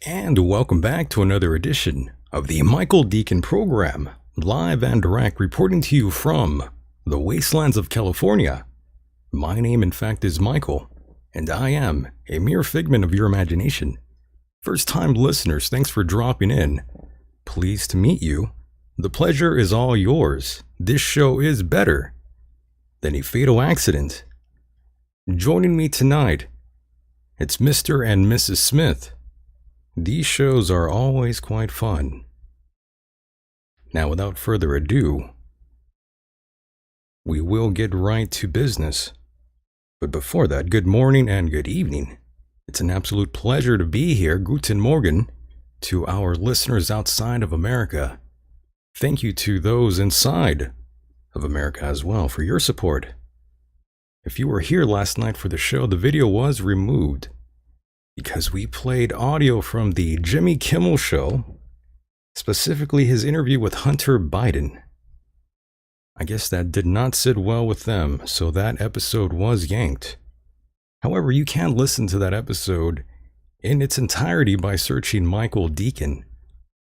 And welcome back to another edition of the Michael Decon program, live and direct, reporting to you from the wastelands of California. My name, in fact, is Michael, and I am a mere figment of your imagination. First-time listeners, thanks for dropping in. Pleased to meet you. The pleasure is all yours. This show is better than a fatal accident. Joining me tonight, it's Mr. and Mrs. Smith. These shows are always quite fun. Now, without further ado, we will get right to business. But before that, good morning and good evening. It's an absolute pleasure to be here. Guten Morgen to our listeners outside of America. Thank you to those inside of America as well for your support. If you were here last night for the show, the video was removed because we played audio from the Jimmy Kimmel show, specifically his interview with Hunter Biden. I guess that did not sit well with them, so that episode was yanked. However, you can listen to that episode in its entirety by searching Michael Decon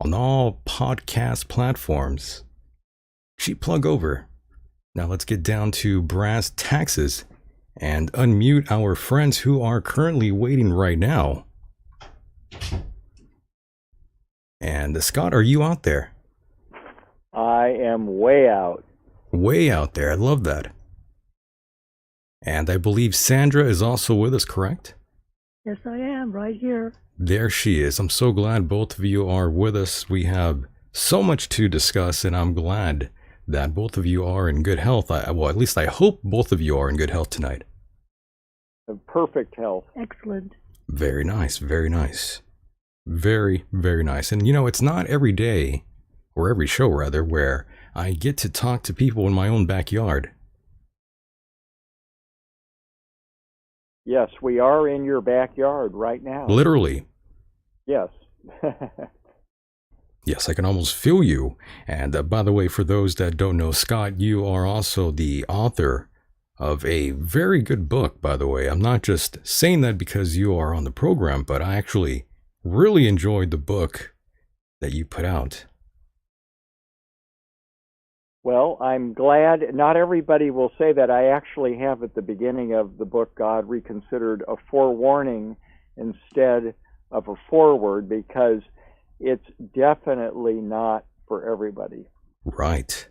on all podcast platforms. Cheap plug over. Now let's get down to brass taxes and unmute our friends who are currently waiting right now. And Scott, are you out there? I am way out. Way out there. I love that. And I believe Sandra is also with us, correct? Yes, I am, right here. There she is. I'm so glad both of you are with us. We have so much to discuss, and I'm glad that both of you are in good health. Well, at least I hope both of you are in good health tonight. Perfect health. Excellent. Very nice, very nice. Very, very nice. And you know, it's not every day, or every show rather, where I get to talk to people in my own backyard. Yes, we are in your backyard right now. Literally. Yes. Yes, I can almost feel you. And by the way, for those that don't know, Scott, you are also the author of a very good book, by the way. I'm not just saying that because you are on the program, but I actually really enjoyed the book that you put out. Well, I'm glad. Not everybody will say that. I actually have at the beginning of the book, God Reconsidered, a forewarning instead of a foreword, because it's definitely not for everybody. Right.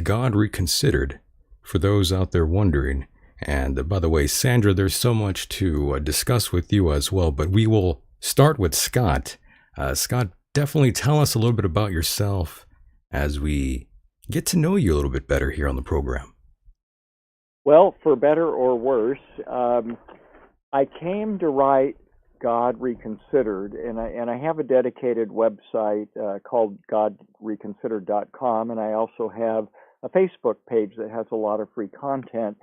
God Reconsidered, for those out there wondering. And by the way, Sandra, there's so much to discuss with you as well, but we will start with Scott. Scott, definitely tell us a little bit about yourself as we get to know you a little bit better here on the program? Well, for better or worse, I came to write God Reconsidered, and I have a dedicated website called godreconsidered.com, and I also have a Facebook page that has a lot of free content.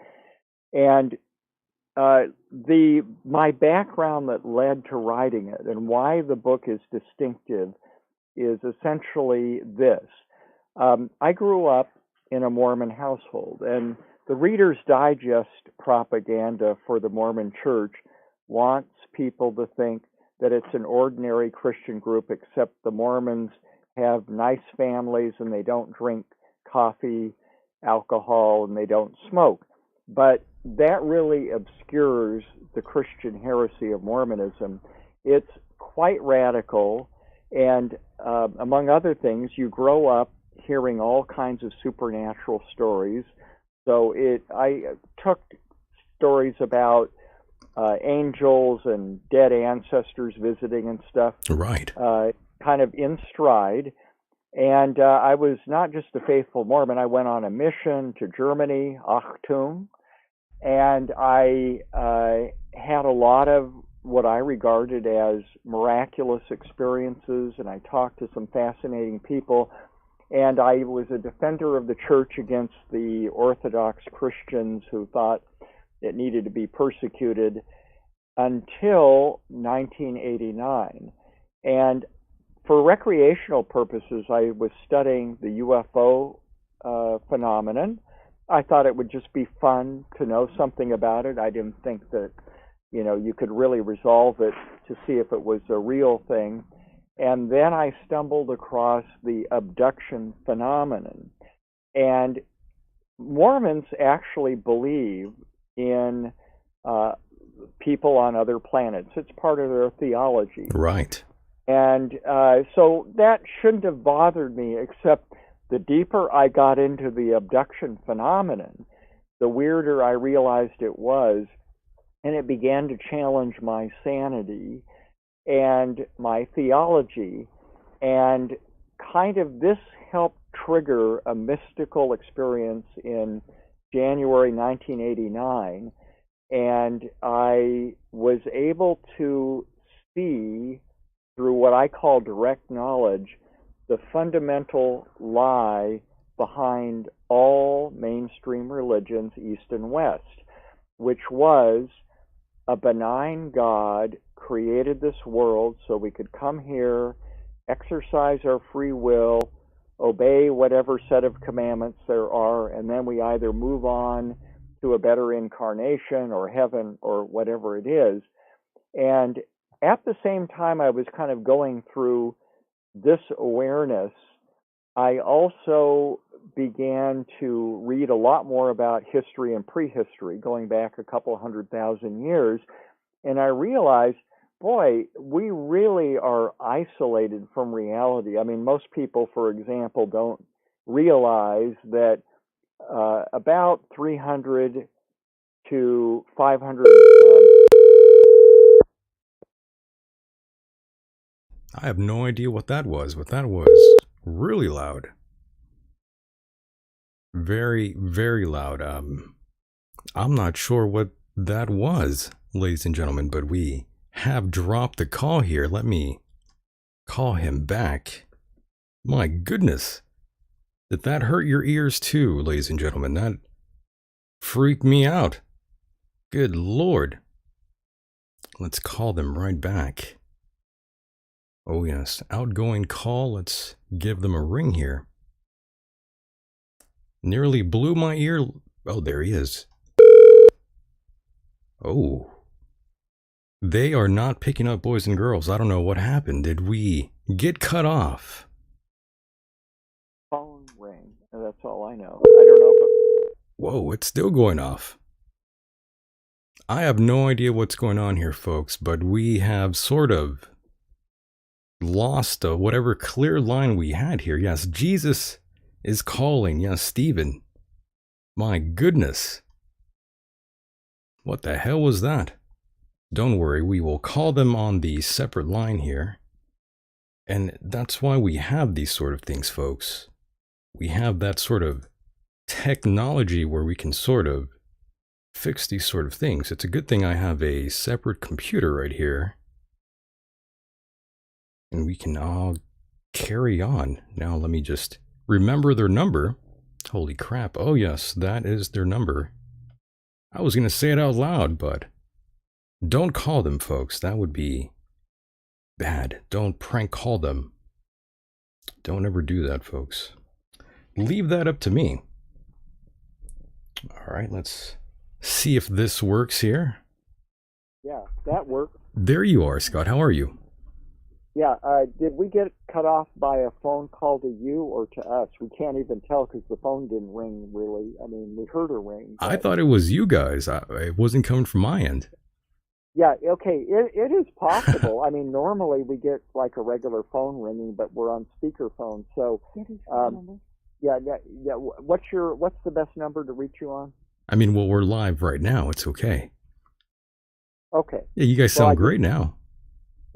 And my background that led to writing it and why the book is distinctive is essentially this. I grew up in a Mormon household, and the Reader's Digest propaganda for the Mormon Church wants people to think that it's an ordinary Christian group, except the Mormons have nice families and they don't drink coffee, alcohol, and they don't smoke. But that really obscures the Christian heresy of Mormonism. It's quite radical, and among other things, you grow up hearing all kinds of supernatural stories. So I took stories about angels and dead ancestors visiting and stuff, Right. kind of in stride. And I was not just a faithful Mormon. I went on a mission to Germany, Achtung, and I had a lot of what I regarded as miraculous experiences, and I talked to some fascinating people. And I was a defender of the church against the Orthodox Christians who thought it needed to be persecuted until 1989. And for recreational purposes, I was studying the UFO phenomenon. I thought it would just be fun to know something about it. I didn't think that, you could really resolve it to see if it was a real thing. And then I stumbled across the abduction phenomenon. And Mormons actually believe in people on other planets. It's part of their theology. Right. And so that shouldn't have bothered me, except the deeper I got into the abduction phenomenon, the weirder I realized it was, and it began to challenge my sanity and my theology. And kind of this helped trigger a mystical experience in January 1989, and I was able to see through what I call direct knowledge the fundamental lie behind all mainstream religions, East and West, which was a benign God created this world so we could come here, exercise our free will, obey whatever set of commandments there are, and then we either move on to a better incarnation or heaven or whatever it is. And at the same time I was kind of going through this awareness, I also began to read a lot more about history and prehistory, going back a couple 100,000 years, and I realized, boy, we really are isolated from reality. I mean, most people, for example, don't realize that about 300 to 500... I have no idea what that was, but that was really loud. Very, very loud. I'm not sure what that was, ladies and gentlemen, but we have dropped the call here. Let me call him back. My goodness. Did that hurt your ears too, ladies and gentlemen? That freaked me out. Good Lord. Let's call them right back. Oh yes, outgoing call. Let's give them a ring here. Nearly blew my ear. Oh, there he is. Oh. They are not picking up, boys and girls. I don't know what happened. Did we get cut off? Phone ring. That's all I know. I don't know if Whoa, it's still going off. I have no idea what's going on here, folks, but we have sort of lost whatever clear line we had here. Yes, Jesus is calling. Yes, Stephen. My goodness. What the hell was that? Don't worry, we will call them on the separate line here. And that's why we have these sort of things, folks. we have that sort of technology where we can sort of fix these sort of things. It's a good thing I have a separate computer right here, and we can all carry on. Now let me just remember their number. Holy crap. Oh yes, that is their number. I was going to say it out loud, but don't call them, folks. That would be bad. Don't prank call them. Don't ever do that, folks. Leave that up to me. All right, let's see if this works here. Yeah, that worked. There you are, Scott. How are you? Yeah, did we get cut off by a phone call to you or to us? We can't even tell because the phone didn't ring, really. I mean, we heard a ring. I thought it was you guys. It wasn't coming from my end. Yeah, okay, it is possible. I mean, normally we get like a regular phone ringing, but we're on speakerphone. So, yeah. What's the best number to reach you on? I mean, well, we're live right now. It's okay. Okay. Yeah, you guys sound great now.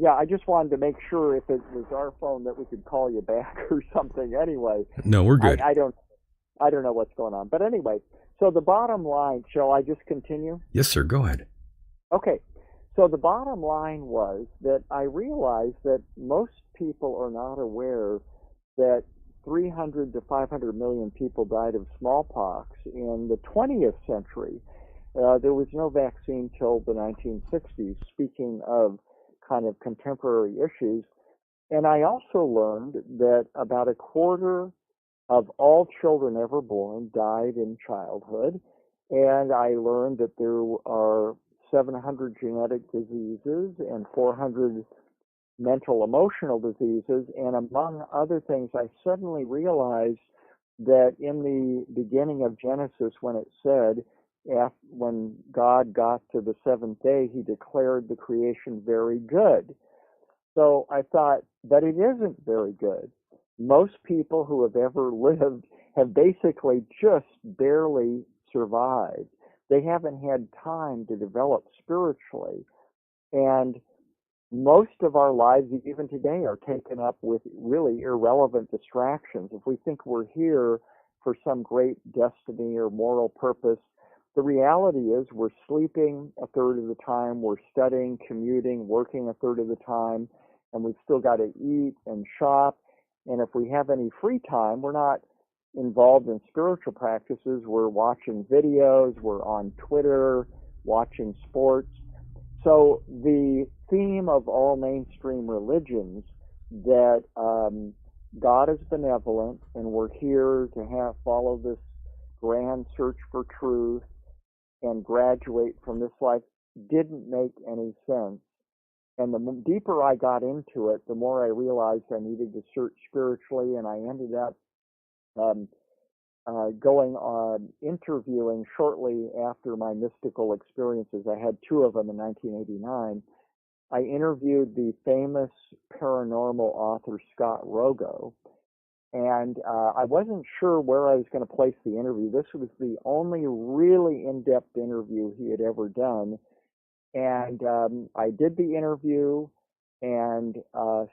Yeah, I just wanted to make sure if it was our phone that we could call you back or something. Anyway. No, we're good. I don't know what's going on, but anyway. So the bottom line. Shall I just continue? Yes, sir. Go ahead. Okay. So the bottom line was that I realized that most people are not aware that 300 to 500 million people died of smallpox in the 20th century. There was no vaccine till the 1960s, speaking of kind of contemporary issues. And I also learned that about a quarter of all children ever born died in childhood. And I learned that there are 700 genetic diseases and 400 mental emotional diseases. And among other things, I suddenly realized that in the beginning of Genesis, when it said, when God got to the seventh day, he declared the creation very good. So I thought, but it isn't very good. Most people who have ever lived have basically just barely survived. They haven't had time to develop spiritually. And most of our lives, even today, are taken up with really irrelevant distractions. If we think we're here for some great destiny or moral purpose, the reality is we're sleeping a third of the time, we're studying, commuting, working a third of the time, and we've still got to eat and shop. And if we have any free time, we're not involved in spiritual practices. We're watching videos, we're on Twitter, watching sports. So the theme of all mainstream religions that God is benevolent and we're here to follow this grand search for truth and graduate from this life didn't make any sense. And the deeper I got into it, the more I realized I needed to search spiritually, and I ended up going on interviewing shortly after my mystical experiences. I had two of them in 1989. I interviewed the famous paranormal author Scott Rogo, and I wasn't sure where I was going to place the interview. This was the only really in-depth interview he had ever done. And I did the interview and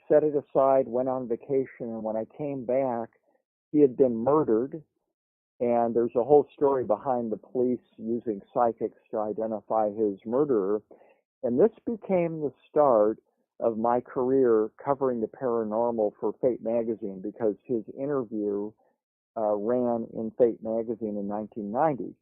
set it aside, went on vacation, and when I came back, he had been murdered. And there's a whole story behind the police using psychics to identify his murderer. And this became the start of my career covering the paranormal for Fate magazine, because his interview ran in Fate magazine in 1990.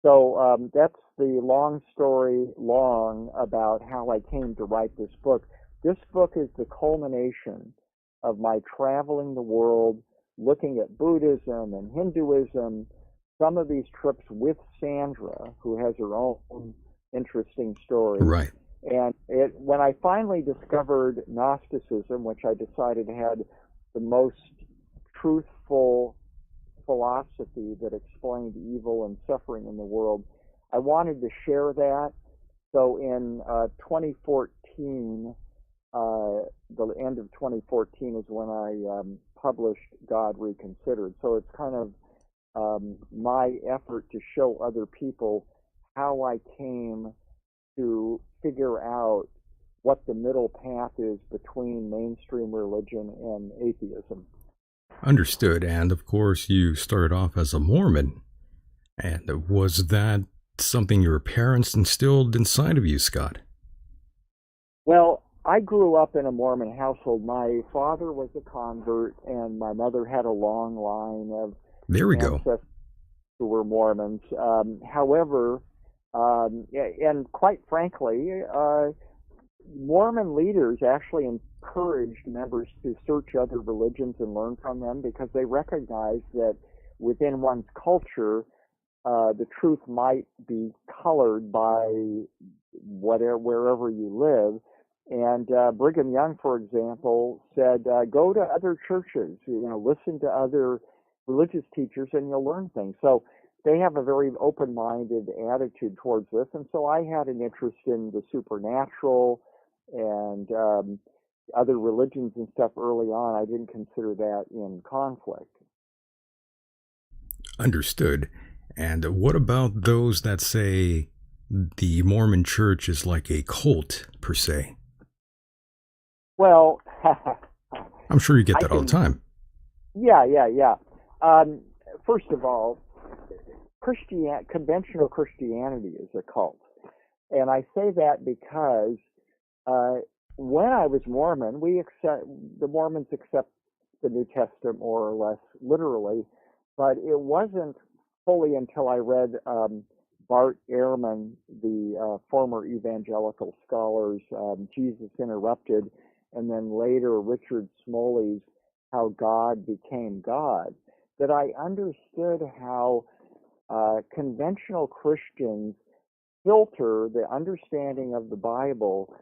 So that's the long story long about how I came to write this book. This book is the culmination of my traveling the world, looking at Buddhism and Hinduism, some of these trips with Sandra, who has her own interesting story. Right. And when I finally discovered Gnosticism, which I decided had the most truthful philosophy that explained evil and suffering in the world, I wanted to share that. So in 2014, the end of 2014 is when I published God Reconsidered. So it's kind of my effort to show other people how I came to figure out what the middle path is between mainstream religion and atheism. Understood. And of course, you started off as a Mormon. And was that something your parents instilled inside of you, Scott? Well, I grew up in a Mormon household. My father was a convert, and my mother had a long line of There we go. ancestors who were Mormons. However, and quite frankly, Mormon leaders actually encouraged members to search other religions and learn from them because they recognized that within one's culture, the truth might be colored by wherever you live. And Brigham Young, for example, said, go to other churches, listen to other religious teachers, and you'll learn things. So they have a very open-minded attitude towards this. And so I had an interest in the supernatural and other religions and stuff early on. I didn't consider that in conflict. Understood. And what about those that say the Mormon church is like a cult, per se? Well, I'm sure you get that all the time. Yeah. First of all, conventional Christianity is a cult. And I say that because when I was Mormon, the Mormons accept the New Testament more or less literally, but it wasn't fully until I read Bart Ehrman, the former evangelical scholars, Jesus Interrupted, and then later Richard Smoley's How God Became God, that I understood how conventional Christians filter the understanding of the Bible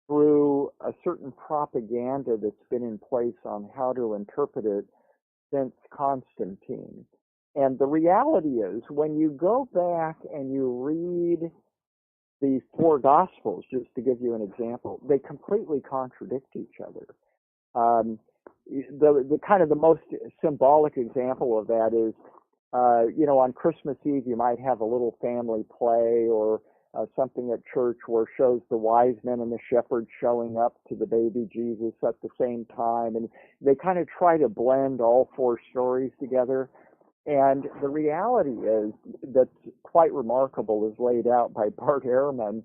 through a certain propaganda that's been in place on how to interpret it since Constantine. And the reality is, when you go back and you read these four Gospels, just to give you an example, they completely contradict each other. The kind of the most symbolic example of that is, on Christmas Eve, you might have a little family play or something at church where it shows the wise men and the shepherds showing up to the baby Jesus at the same time. And they kind of try to blend all four stories together. And the reality is, that's quite remarkable, is laid out by Bart Ehrman,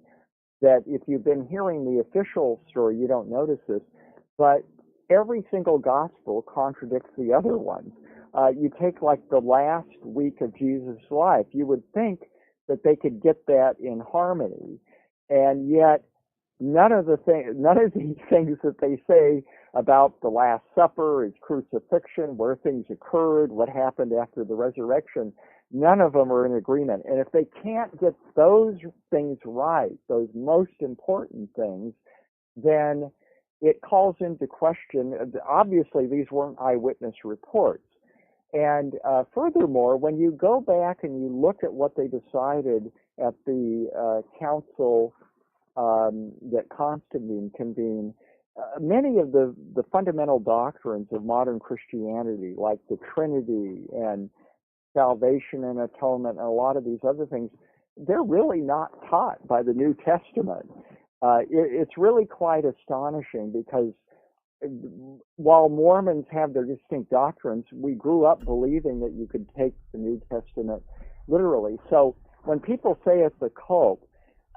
that if you've been hearing the official story, you don't notice this, but every single gospel contradicts the other ones. You take like the last week of Jesus' life, you would think that they could get that in harmony, and yet none of these things that they say about the Last Supper, his crucifixion, where things occurred, what happened after the resurrection, none of them are in agreement. And if they can't get those things right, those most important things, then it calls into question, obviously these weren't eyewitness reports. And furthermore, when you go back and you look at what they decided at the council that Constantine convened, many of the fundamental doctrines of modern Christianity, like the Trinity and salvation and atonement and a lot of these other things, they're really not taught by the New Testament. It's really quite astonishing because while Mormons have their distinct doctrines, we grew up believing that you could take the New Testament literally. So when people say it's a cult,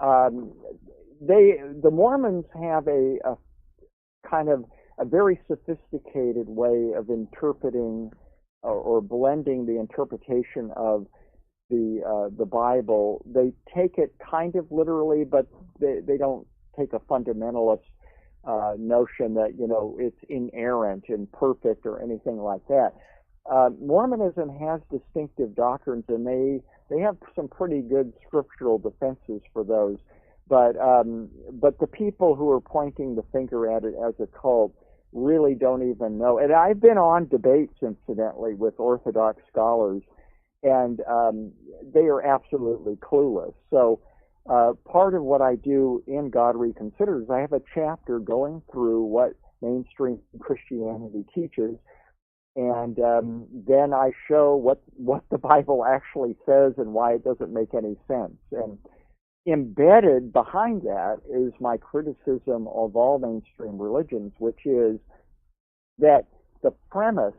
the Mormons have a kind of a very sophisticated way of interpreting or blending the interpretation of the Bible. They take it kind of literally, but they don't take a fundamentalist notion that it's inerrant and perfect or anything like that. Mormonism has distinctive doctrines, and they have some pretty good scriptural defenses for those. But the people who are pointing the finger at it as a cult really don't even know. And I've been on debates, incidentally, with Orthodox scholars, and they are absolutely clueless. So part of what I do in God Reconsidered is I have a chapter going through what mainstream Christianity teaches, and then I show what the Bible actually says and why it doesn't make any sense. And embedded behind that is my criticism of all mainstream religions, which is that the premise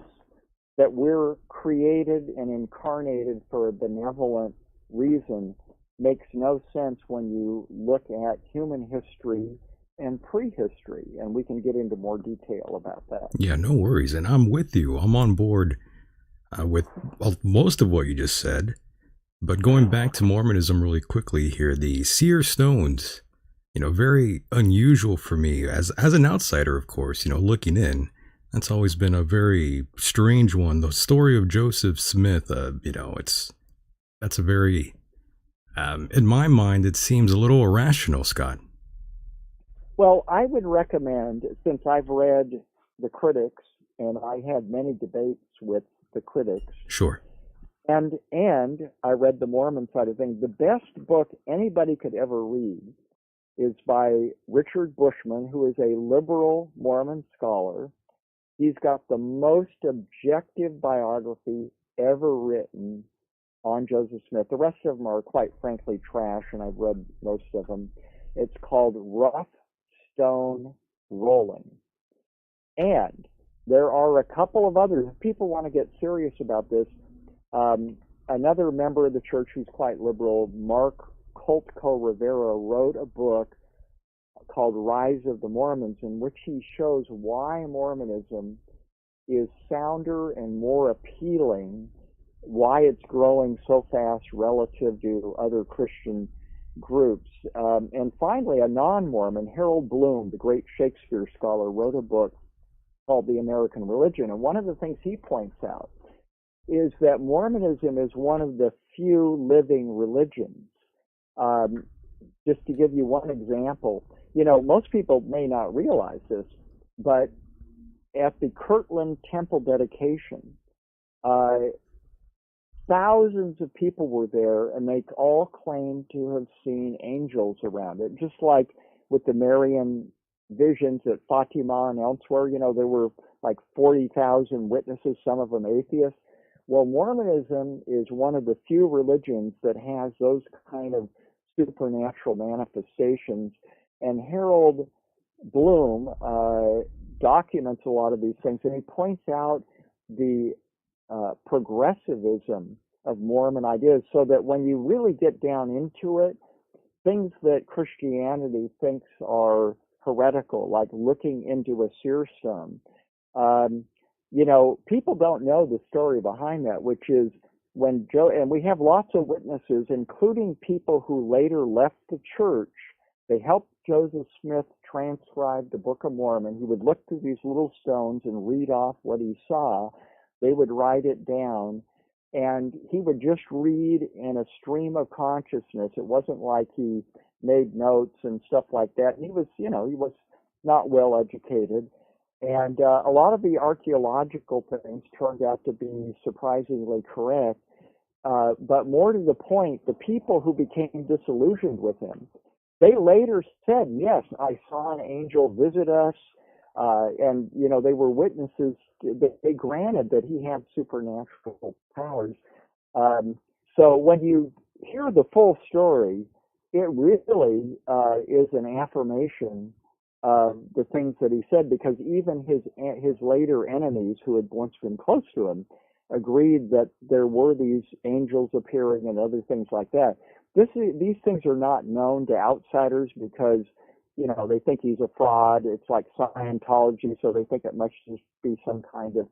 that we're created and incarnated for a benevolent reason makes no sense when you look at human history and prehistory, and we can get into more detail about that. Yeah, no worries. And I'm with you. I'm on board with most of what you just said. But going back to Mormonism really quickly here, the Seer Stones, very unusual for me as an outsider, of course, looking in. That's always been a very strange one. The story of Joseph Smith, that's a very, in my mind, it seems a little irrational, Scott. Well, I would recommend, since I've read the critics, and I had many debates with the critics. Sure. And I read the Mormon side of things. The best book anybody could ever read is by Richard Bushman, who is a liberal Mormon scholar. He's got the most objective biography ever written on Joseph Smith. The rest of them are, quite frankly, trash, and I've read most of them. It's called Rough Stone Rolling. And there are a couple of others. If people want to get serious about this, another member of the church who's quite liberal, Mark Coltco Rivera, wrote a book called Rise of the Mormons, in which he shows why Mormonism is sounder and more appealing, why it's growing so fast relative to other Christian groups. And finally, a non-Mormon, Harold Bloom, the great Shakespeare scholar, wrote a book called The American Religion. And one of the things he points out is that Mormonism is one of the few living religions. Just to give you one example, most people may not realize this, but at the Kirtland Temple dedication, thousands of people were there, and they all claimed to have seen angels around it, just like with the Marian visions at Fatima and elsewhere. There were like 40,000 witnesses, some of them atheists. Well, Mormonism is one of the few religions that has those kind of supernatural manifestations, and Harold Bloom documents a lot of these things, and he points out the progressivism of Mormon ideas, so that when you really get down into it, things that Christianity thinks are heretical, like looking into a seer stone, people don't know the story behind that, which is when and we have lots of witnesses, including people who later left the church. They helped Joseph Smith transcribe the Book of Mormon. He would look through these little stones and read off what he saw. They would write it down, and he would just read in a stream of consciousness. It wasn't like he made notes and stuff like that. And he was not well educated. And a lot of the archaeological things turned out to be surprisingly correct. But more to the point, the people who became disillusioned with him, they later said, yes, I saw an angel visit us. And they were witnesses. They granted that he had supernatural powers. So when you hear the full story, it really is an affirmation of the things that he said, because even his later enemies, who had once been close to him, agreed that there were these angels appearing and other things like that. These things are not known to outsiders because they think he's a fraud. It's like Scientology, so they think it must just be some kind of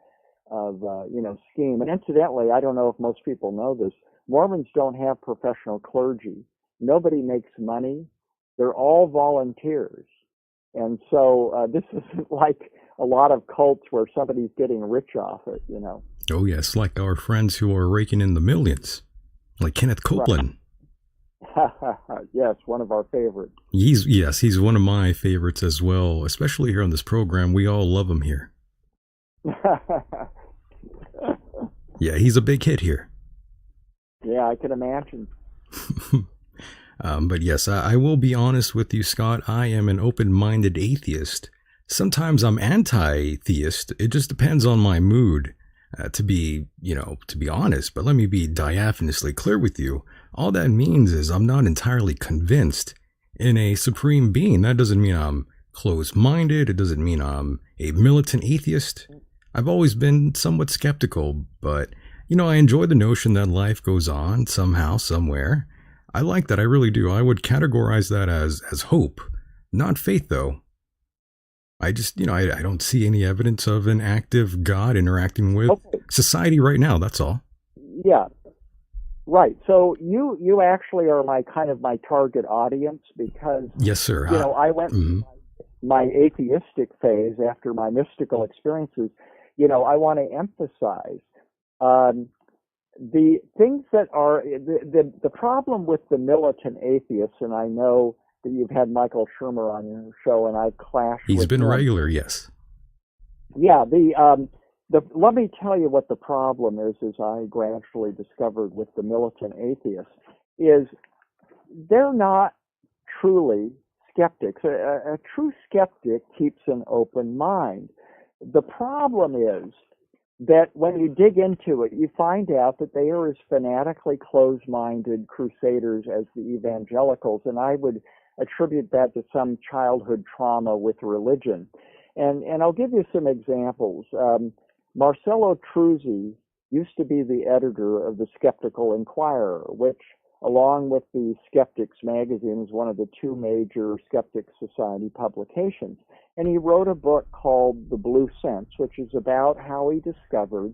scheme. And incidentally, I don't know if most people know this, Mormons don't have professional clergy. Nobody makes money. They're all volunteers. And so this isn't like a lot of cults where somebody's getting rich off it, Oh, yes, like our friends who are raking in the millions, like Kenneth Copeland. Right. Yes, one of our favorites. He's one of my favorites as well, especially here on this program. We all love him here. Yeah, he's a big hit here. Yeah, I can imagine. But yes, I will be honest with you, Scott. I am an open-minded atheist. Sometimes I'm anti-theist. It just depends on my mood, to be honest. But let me be diaphanously clear with you. All that means is I'm not entirely convinced in a supreme being. That doesn't mean I'm closed-minded. It doesn't mean I'm a militant atheist. I've always been somewhat skeptical, but I enjoy the notion that life goes on somehow, somewhere. I like that, I really do. I would categorize that as hope, not faith, though. I just, I don't see any evidence of an active God interacting with Okay. society right now. That's all. Yeah. Right. So you actually are my target audience because Yes, sir. I went my atheistic phase after my mystical experiences. I want to emphasize the things that are the problem with the militant atheists, and I know that you've had Michael Shermer on your show, and I've clashed He's with been him. regular, yes. Yeah, let me tell you what the problem is, as I gradually discovered with the militant atheists, is they're not truly skeptics. A true skeptic keeps an open mind. The problem is that when you dig into it, you find out that they are as fanatically closed-minded crusaders as the evangelicals, and I would attribute that to some childhood trauma with religion. And I'll give you some examples. Marcello Truzzi used to be the editor of the Skeptical Inquirer, which, along with the Skeptics magazine, is one of the two major Skeptic Society publications. And he wrote a book called The Blue Sense, which is about how he discovered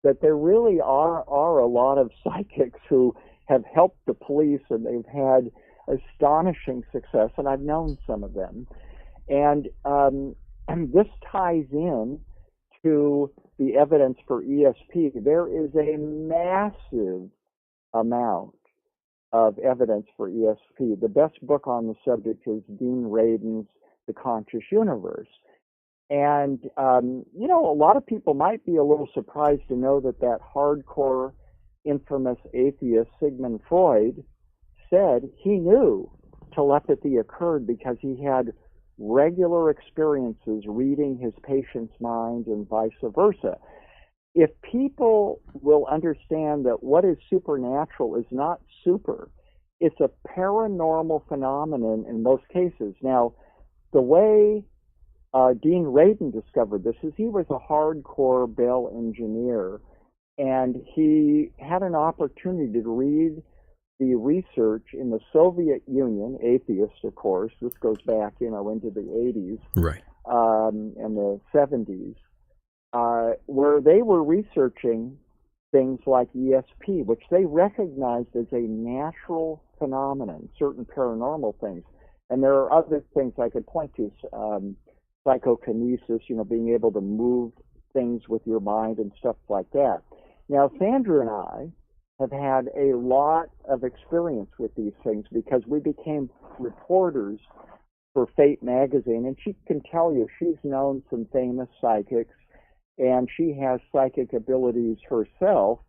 that there really are a lot of psychics who have helped the police, and they've had astonishing success, and I've known some of them. And this ties in to the evidence for ESP. There is a massive amount of evidence for ESP. The best book on the subject is Dean Radin's The Conscious Universe. And, a lot of people might be a little surprised to know that hardcore, infamous atheist Sigmund Freud said he knew telepathy occurred because he had regular experiences reading his patient's mind and vice versa. If people will understand that what is supernatural is not super, it's a paranormal phenomenon in most cases. Now, the way Dean Radin discovered this is he was a hardcore Bell engineer, and he had an opportunity to read the research in the Soviet Union, atheists, of course. This goes back, into the 80s, right, and the 70s, where they were researching things like ESP, which they recognized as a natural phenomenon, certain paranormal things. And there are other things I could point to, psychokinesis, being able to move things with your mind and stuff like that. Now, Sandra and I have had a lot of experience with these things because we became reporters for Fate magazine, and she can tell you she's known some famous psychics, and she has psychic abilities herself,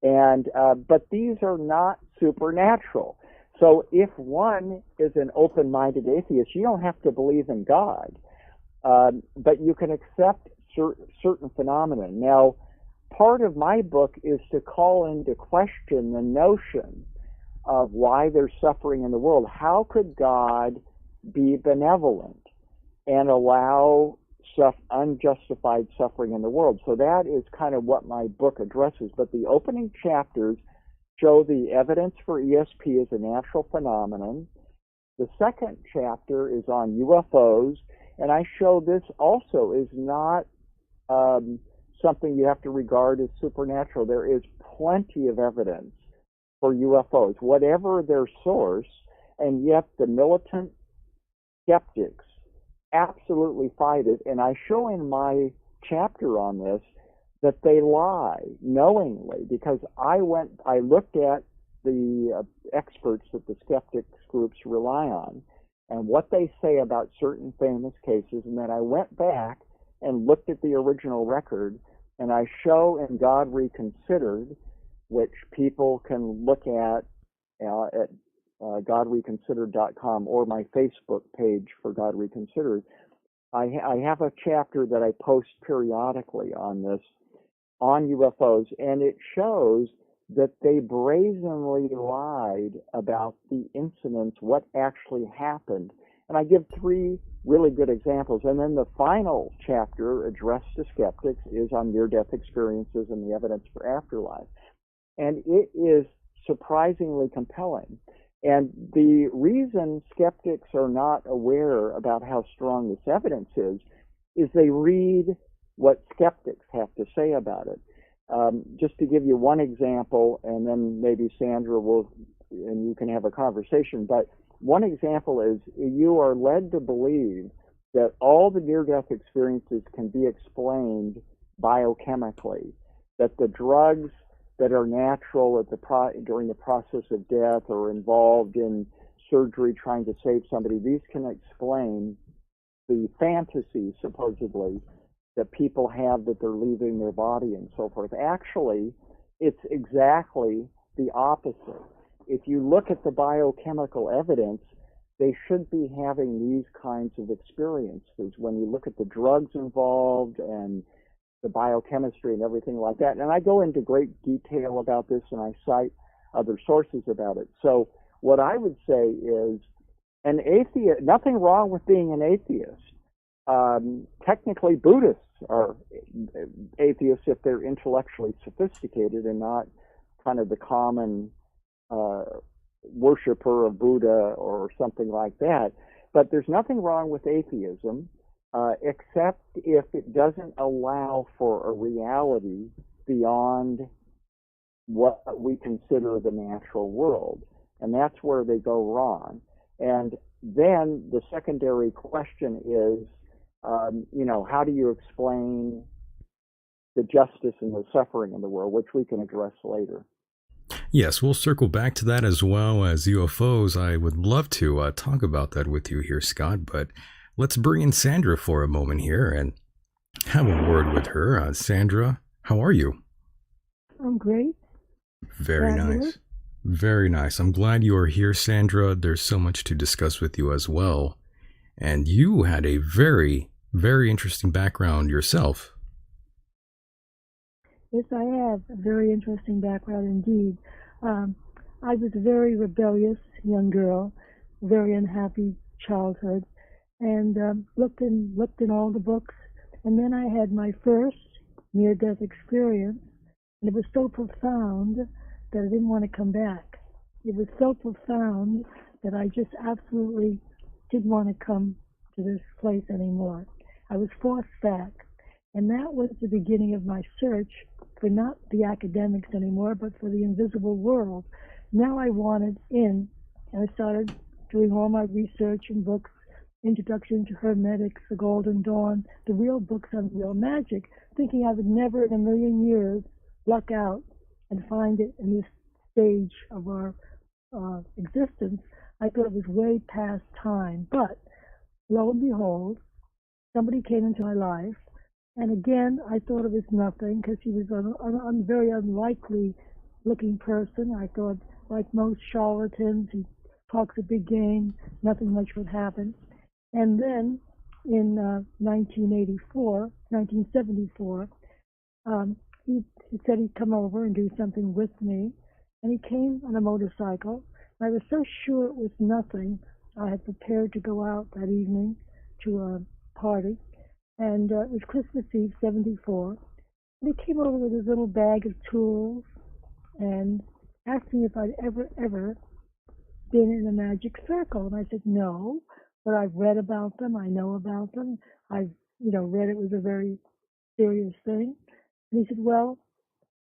and but these are not supernatural. So if one is an open-minded atheist, you don't have to believe in God, but you can accept certain phenomena. Now, part of my book is to call into question the notion of why there's suffering in the world. How could God be benevolent and allow unjustified suffering in the world? So that is kind of what my book addresses. But the opening chapters show the evidence for ESP as a natural phenomenon. The second chapter is on UFOs, and I show this also is not something you have to regard as supernatural. There is plenty of evidence for UFOs, whatever their source, and yet the militant skeptics absolutely fight it. And I show in my chapter on this that they lie knowingly, because I looked at the experts that the skeptics groups rely on and what they say about certain famous cases, and then I went back and looked at the original record, and I show in God Reconsidered, which people can look at godreconsidered.com or my Facebook page for God Reconsidered. I have a chapter that I post periodically on this, on UFOs, and it shows that they brazenly lied about the incidents, what actually happened. And I give three really good examples. And then the final chapter addressed to skeptics is on near-death experiences and the evidence for afterlife. And it is surprisingly compelling. And the reason skeptics are not aware about how strong this evidence is they read what skeptics have to say about it. Just to give you one example, and then maybe Sandra will, and you can have a conversation, but one example is you are led to believe that all the near-death experiences can be explained biochemically, that the drugs that are natural during the process of death or involved in surgery trying to save somebody, these can explain the fantasy, supposedly, that people have that they're leaving their body and so forth. Actually, it's exactly the opposite. If you look at the biochemical evidence, they should be having these kinds of experiences when you look at the drugs involved and the biochemistry and everything like that. And I go into great detail about this, and I cite other sources about it. So what I would say is an atheist, nothing wrong with being an atheist. Technically, Buddhists are atheists if they're intellectually sophisticated and not kind of the common worshiper of Buddha or something like that. But there's nothing wrong with atheism, except if it doesn't allow for a reality beyond what we consider the natural world. And that's where they go wrong. And then the secondary question is, how do you explain the justice and the suffering in the world, which we can address later. Yes, we'll circle back to that as well as UFOs. I would love to talk about that with you here, Scott, but let's bring in Sandra for a moment here and have a word with her. Sandra, how are you? I'm great. Very nice. Very nice. I'm glad you are here, Sandra. There's so much to discuss with you as well. And you had a very, very interesting background yourself. Yes, I have a very interesting background indeed. I was a very rebellious young girl, very unhappy childhood, and looked in all the books. And then I had my first near-death experience, and it was so profound that I didn't want to come back. It was so profound that I just absolutely didn't want to come to this place anymore. I was forced back. And that was the beginning of my search for not the academics anymore, but for the invisible world. Now I wanted in, and I started doing all my research and books, Introduction to Hermetics, The Golden Dawn, the real books on real magic, thinking I would never in a million years luck out and find it in this stage of our existence. I thought it was way past time. But lo and behold, somebody came into my life. And again, I thought it was nothing because he was a very unlikely looking person. I thought, like most charlatans, he talks a big game, nothing much would happen. And then in 1974, he said he'd come over and do something with me. And he came on a motorcycle. I was so sure it was nothing. I had prepared to go out that evening to a party. And it was Christmas Eve, 74. And he came over with his little bag of tools and asked me if I'd ever been in a magic circle. And I said, no, but I've read about them. I know about them. I've, read it was a very serious thing. And he said, well,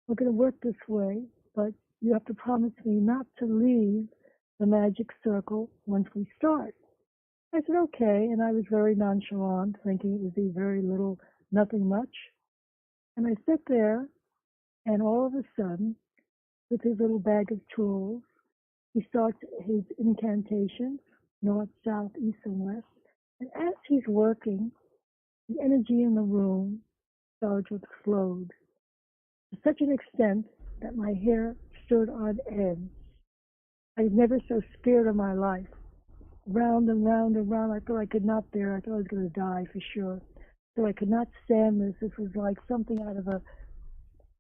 we're going to work this way, but you have to promise me not to leave the magic circle once we start. I said, okay, and I was very nonchalant, thinking it would be very little, nothing much. And I sat there, and all of a sudden, with his little bag of tools, he starts his incantations, north, south, east, and west. And as he's working, the energy in the room started to explode to such an extent that my hair stood on end. I was never so scared in my life. Round and round and round. I thought I could not bear. I thought I was going to die for sure. So I could not stand this. This was like something out of a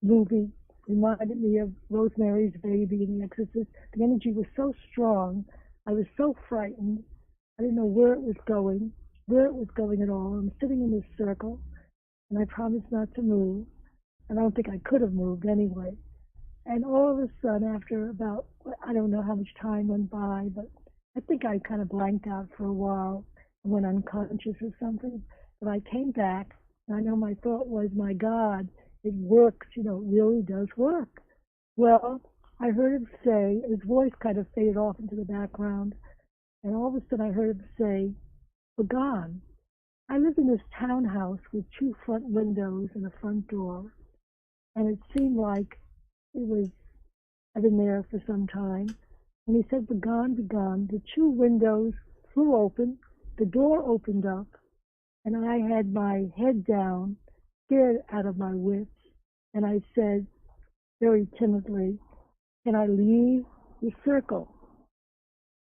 movie. Reminded me of Rosemary's Baby and The Exorcist. The energy was so strong. I was so frightened. I didn't know where it was going at all. I'm sitting in this circle, and I promised not to move. And I don't think I could have moved anyway. And all of a sudden, after about, I don't know how much time went by, but I think I kind of blanked out for a while and went unconscious or something. But I came back, and I know my thought was, my God, it works, it really does work. Well, I heard him say, his voice kind of faded off into the background, and all of a sudden I heard him say, "Begone." I lived in this townhouse with 2 front windows and a front door, and it seemed like I'd been there for some time. When he said, "Begone, begone," the 2 windows flew open, the door opened up, and I had my head down, scared out of my wits, and I said very timidly, "Can I leave the circle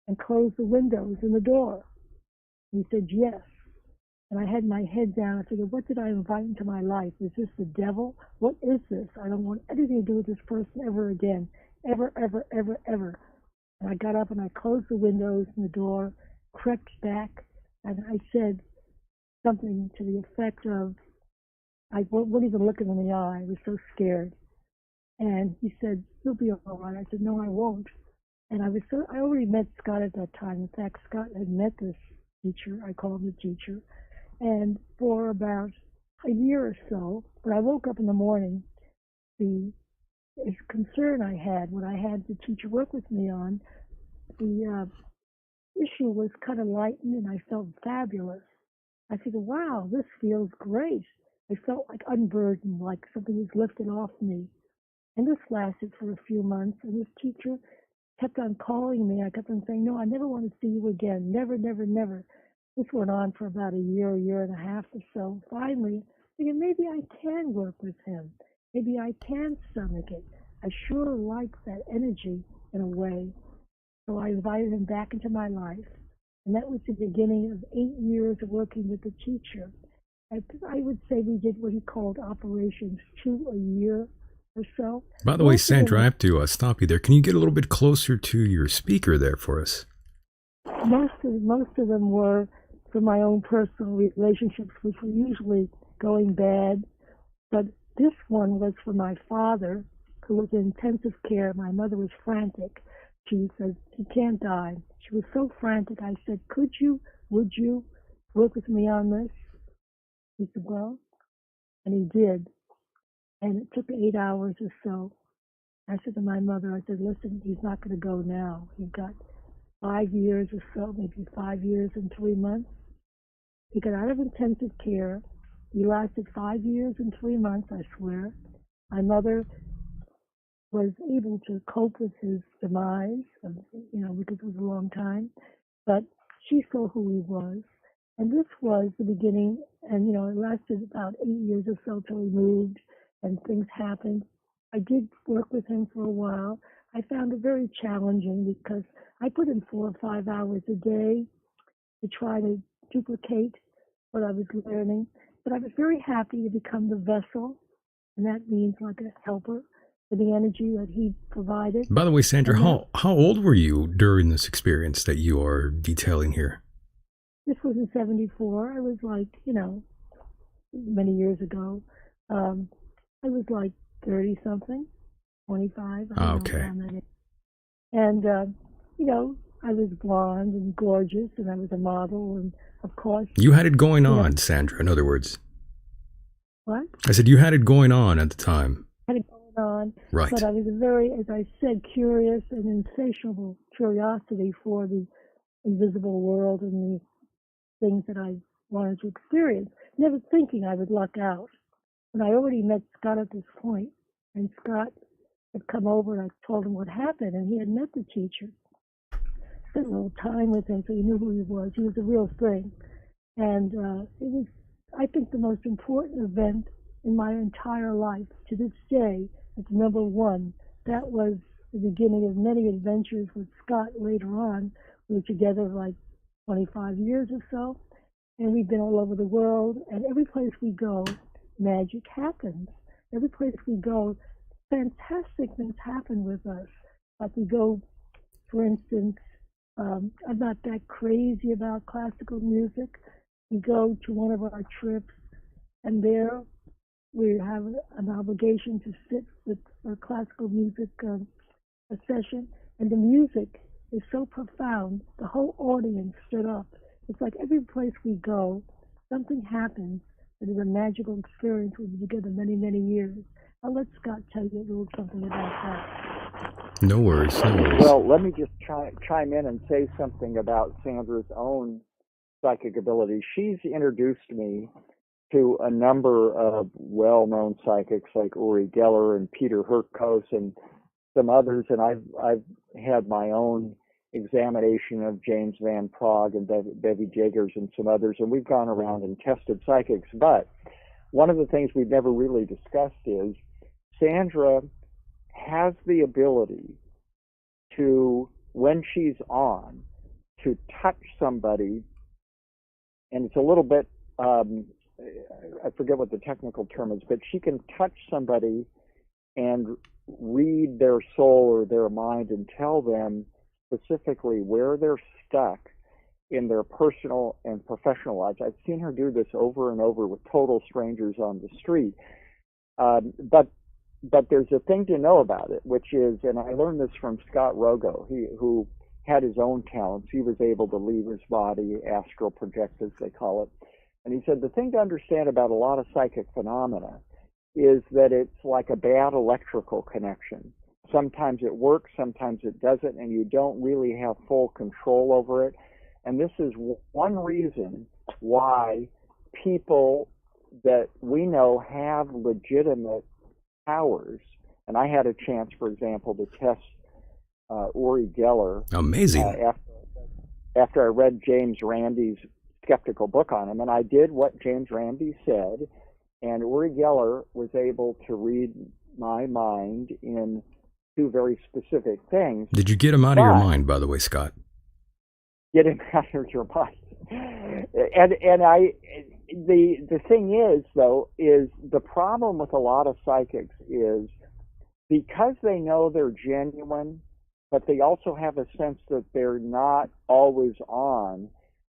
and close the windows and the door?" He said, "Yes." And I had my head down. I figured, what did I invite into my life? Is this the devil? What is this? I don't want anything to do with this person ever again. Ever, ever, ever, ever. And I got up and I closed the windows and the door, crept back, and I said something to the effect of, I wouldn't even look him in the eye. I was so scared. And he said, "You'll be all right." I said, "No, I won't." And I already met Scott at that time. In fact, Scott had met this teacher. I call him the teacher. And for about a year or so, when I woke up in the morning, the concern I had, when I had the teacher work with me on, the issue was kind of lightened and I felt fabulous. I figured, wow, this feels great. I felt like unburdened, like something was lifted off me. And this lasted for a few months, and this teacher kept on calling me. I kept on saying, "No, I never want to see you again. Never, never, never." This went on for about a year and a half or so. Finally, thinking maybe I can work with him. Maybe I can stomach it. I sure like that energy in a way. So I invited him back into my life. And that was the beginning of 8 years of working with the teacher. I would say we did what he called operations 2 a year or so. By the way, Sandra, I have to stop you there. Can you get a little bit closer to your speaker there for us? Most of them were for my own personal relationships, which were usually going bad. But this one was for my father, who was in intensive care. My mother was frantic. She said, "He can't die." She was so frantic. I said, would you work with me on this? He said, "Well," and he did. And it took 8 hours or so. I said to my mother, I said, "Listen, he's not going to go now. He's got 5 years or so, maybe 5 years and 3 months. He got out of intensive care. He lasted 5 years and 3 months, I swear. My mother was able to cope with his demise, because it was a long time. But she saw who he was. And this was the beginning, and, it lasted about 8 years or so till he moved and things happened. I did work with him for a while. I found it very challenging because I put in 4 or 5 hours a day to try to duplicate what I was learning. But I was very happy to become the vessel, and that means like a helper for the energy that he provided. By the way, Sandra, how old were you during this experience that you are detailing here? This was in 74. I was like, many years ago. I was like 30-something, 25. Okay. And, I was blonde and gorgeous, and I was a model, and of course... You had it going on, Sandra, in other words. What? I said you had it going on at the time. I had it going on. Right. But I was very, as I said, curious and insatiable curiosity for the invisible world and the things that I wanted to experience, never thinking I would luck out. And I already met Scott at this point, and Scott had come over, and I told him what happened, and he had met the teacher. Spent a little time with him, so he knew who he was. He was the real thing. And it was, I think, the most important event in my entire life. To this day, it's number one. That was the beginning of many adventures with Scott later on. We were together like 25 years or so, and we've been all over the world, and every place we go, magic happens. Every place we go, fantastic things happen with us. Like we go, for instance, I'm not that crazy about classical music. We go to one of our trips, and there we have an obligation to sit with a classical music a session, and the music is so profound, the whole audience stood up. It's like every place we go, something happens that is a magical experience. We've been together many, many years. I'll let Scott tell you a little something about that. No worries, no worries. Well, let me just chime in and say something about Sandra's own psychic ability. She's introduced me to a number of well-known psychics like Uri Geller and Peter Hurkos and some others, and I've had my own examination of James Van Praagh and Bevy Jagers and some others, and we've gone around and tested psychics. But one of the things we've never really discussed is Sandra has the ability to, when she's on, to touch somebody, and it's a little bit, I forget what the technical term is, but she can touch somebody and read their soul or their mind and tell them specifically where they're stuck in their personal and professional lives. I've seen her do this over and over with total strangers on the street. But there's a thing to know about it, which is, and I learned this from Scott Rogo, who had his own talents. He was able to leave his body, astral project, as they call it. And he said the thing to understand about a lot of psychic phenomena is that it's like a bad electrical connection. Sometimes it works, sometimes it doesn't, and you don't really have full control over it. And this is one reason why people that we know have legitimate powers, and I had a chance, for example, to test Uri Geller. Amazing. After I read James Randi's skeptical book on him, and I did what James Randi said, and Uri Geller was able to read my mind in two very specific things. Did you get him out of your mind, by the way, Scott? Get him out of your mind. And the thing is, though, is the problem with a lot of psychics is because they know they're genuine, but they also have a sense that they're not always on,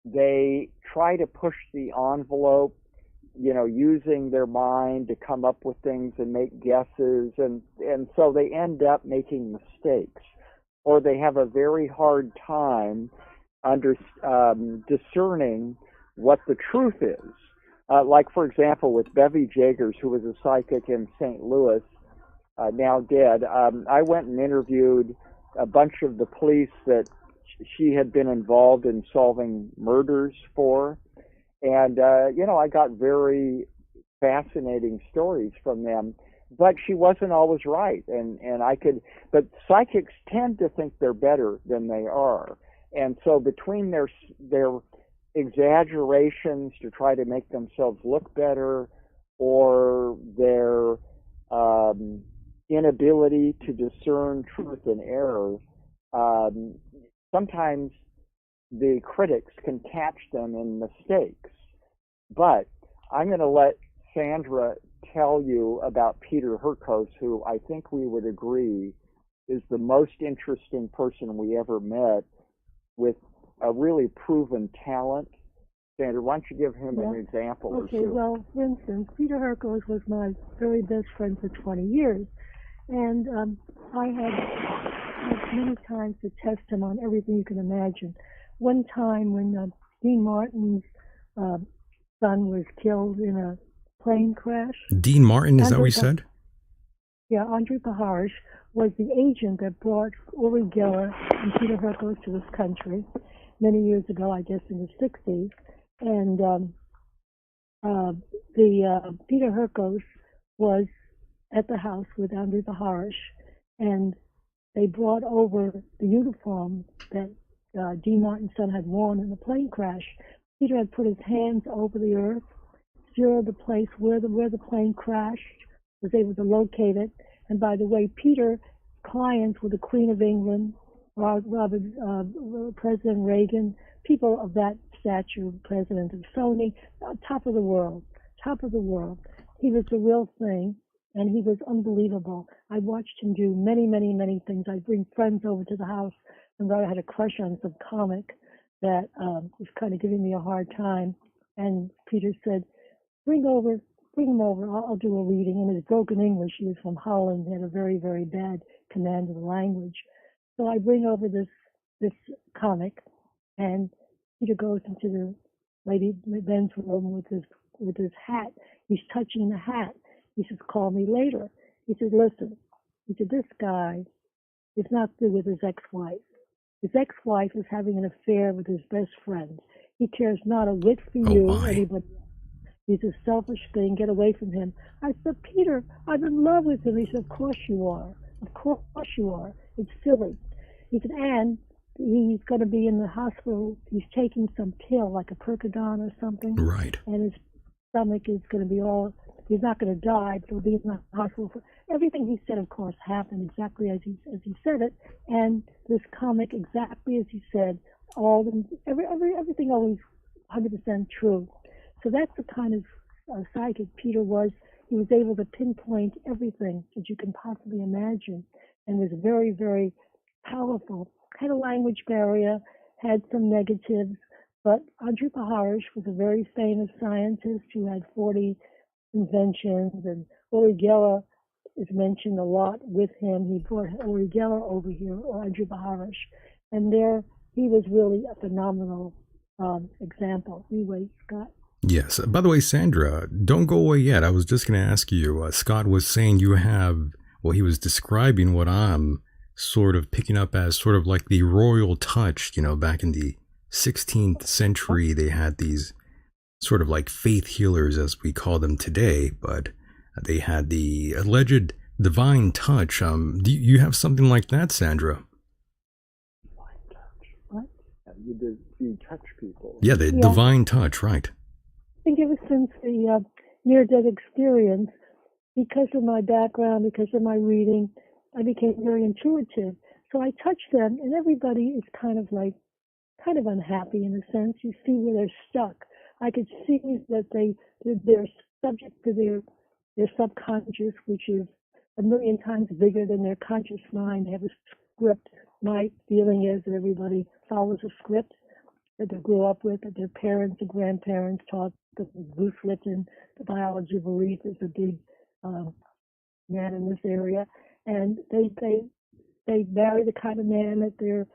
they try to push the envelope, using their mind to come up with things and make guesses, and so they end up making mistakes, or they have a very hard time discerning what the truth is. Like, for example, with Bevy Jagers, who was a psychic in St. Louis, now dead, I went and interviewed a bunch of the police that she had been involved in solving murders for. And, I got very fascinating stories from them, but she wasn't always right. But psychics tend to think they're better than they are. And so between their exaggerations to try to make themselves look better, or their inability to discern truth and error, sometimes the critics can catch them in mistakes. But I'm going to let Sandra tell you about Peter Hurkos, who I think we would agree is the most interesting person we ever met, with a really proven talent. Sandra, why don't you give him an example or two? Okay, well, for instance, Peter Hurkos was my very best friend for 20 years. And I had many times to test him on everything you can imagine. One time when Dean Martin's son was killed in a plane crash. Dean Martin, is that what you said? Yeah, Andre Baharish was the agent that brought Uri Geller and Peter Hurkos to this country many years ago, I guess in the 60s. And Peter Hurkos was at the house with Andre Baharish, and they brought over the uniform that Dean Martin's son had worn in the plane crash. Peter had put his hands over the earth, zeroed the place where the plane crashed, was able to locate it. And by the way, Peter's clients were the Queen of England, President Reagan, people of that stature, President of Sony, top of the world. He was the real thing, and he was unbelievable. I watched him do many, many, many things. I'd bring friends over to the house and I had a crush on some comic that was kind of giving me a hard time. And Peter said, bring him over, I'll do a reading. In his broken English, he was from Holland, he had a very, very bad command of the language. So I bring over this comic, and Peter goes into the lady Ben's room with his hat. He's touching the hat. He says, call me later. He said, listen. He said, this guy is not good with his ex-wife. His ex-wife is having an affair with his best friend. He cares not a whit for you or anybody else. He's a selfish thing. Get away from him. I said, Peter, I'm in love with him. He said, of course you are. Of course you are. It's silly. He said, and he's going to be in the hospital. He's taking some pill, like a Percodon or something. Right. And his stomach is going to be all, he's not going to die, but he'll be in the hospital. Everything he said, of course, happened exactly as he said it. And this comic, exactly as he said, everything always 100% true. So that's the kind of psychic Peter was. He was able to pinpoint everything that you can possibly imagine, and was very, very powerful. Had a language barrier, had some negatives, but Andrew Paharish was a very famous scientist who had 40 inventions, and Uri Geller is mentioned a lot with him. He brought Uri Geller over here, or Andrew Paharish, and there he was really a phenomenal example. Anyway, Scott. Yes. By the way, Sandra, don't go away yet. I was just going to ask you, Scott was saying you have, well, he was describing what I'm sort of picking up as sort of like the royal touch. You know, back in the 16th century, they had these sort of like faith healers, as we call them today, but they had the alleged divine touch. Do you have something like that, Sandra? Divine touch? What? You touch people. Yeah, the divine touch, right. I think ever since the near-death experience, because of my background, because of my reading, I became very intuitive. So I touch them, and everybody is kind of unhappy in a sense. You see where they're stuck. I could see that they're subject to their subconscious, which is a million times bigger than their conscious mind. They have a script. My feeling is that everybody follows a script that they grew up with, that their parents and grandparents taught them. Bruce Lipton, the biology of belief, is a big man in this area, and they marry the kind of man that they're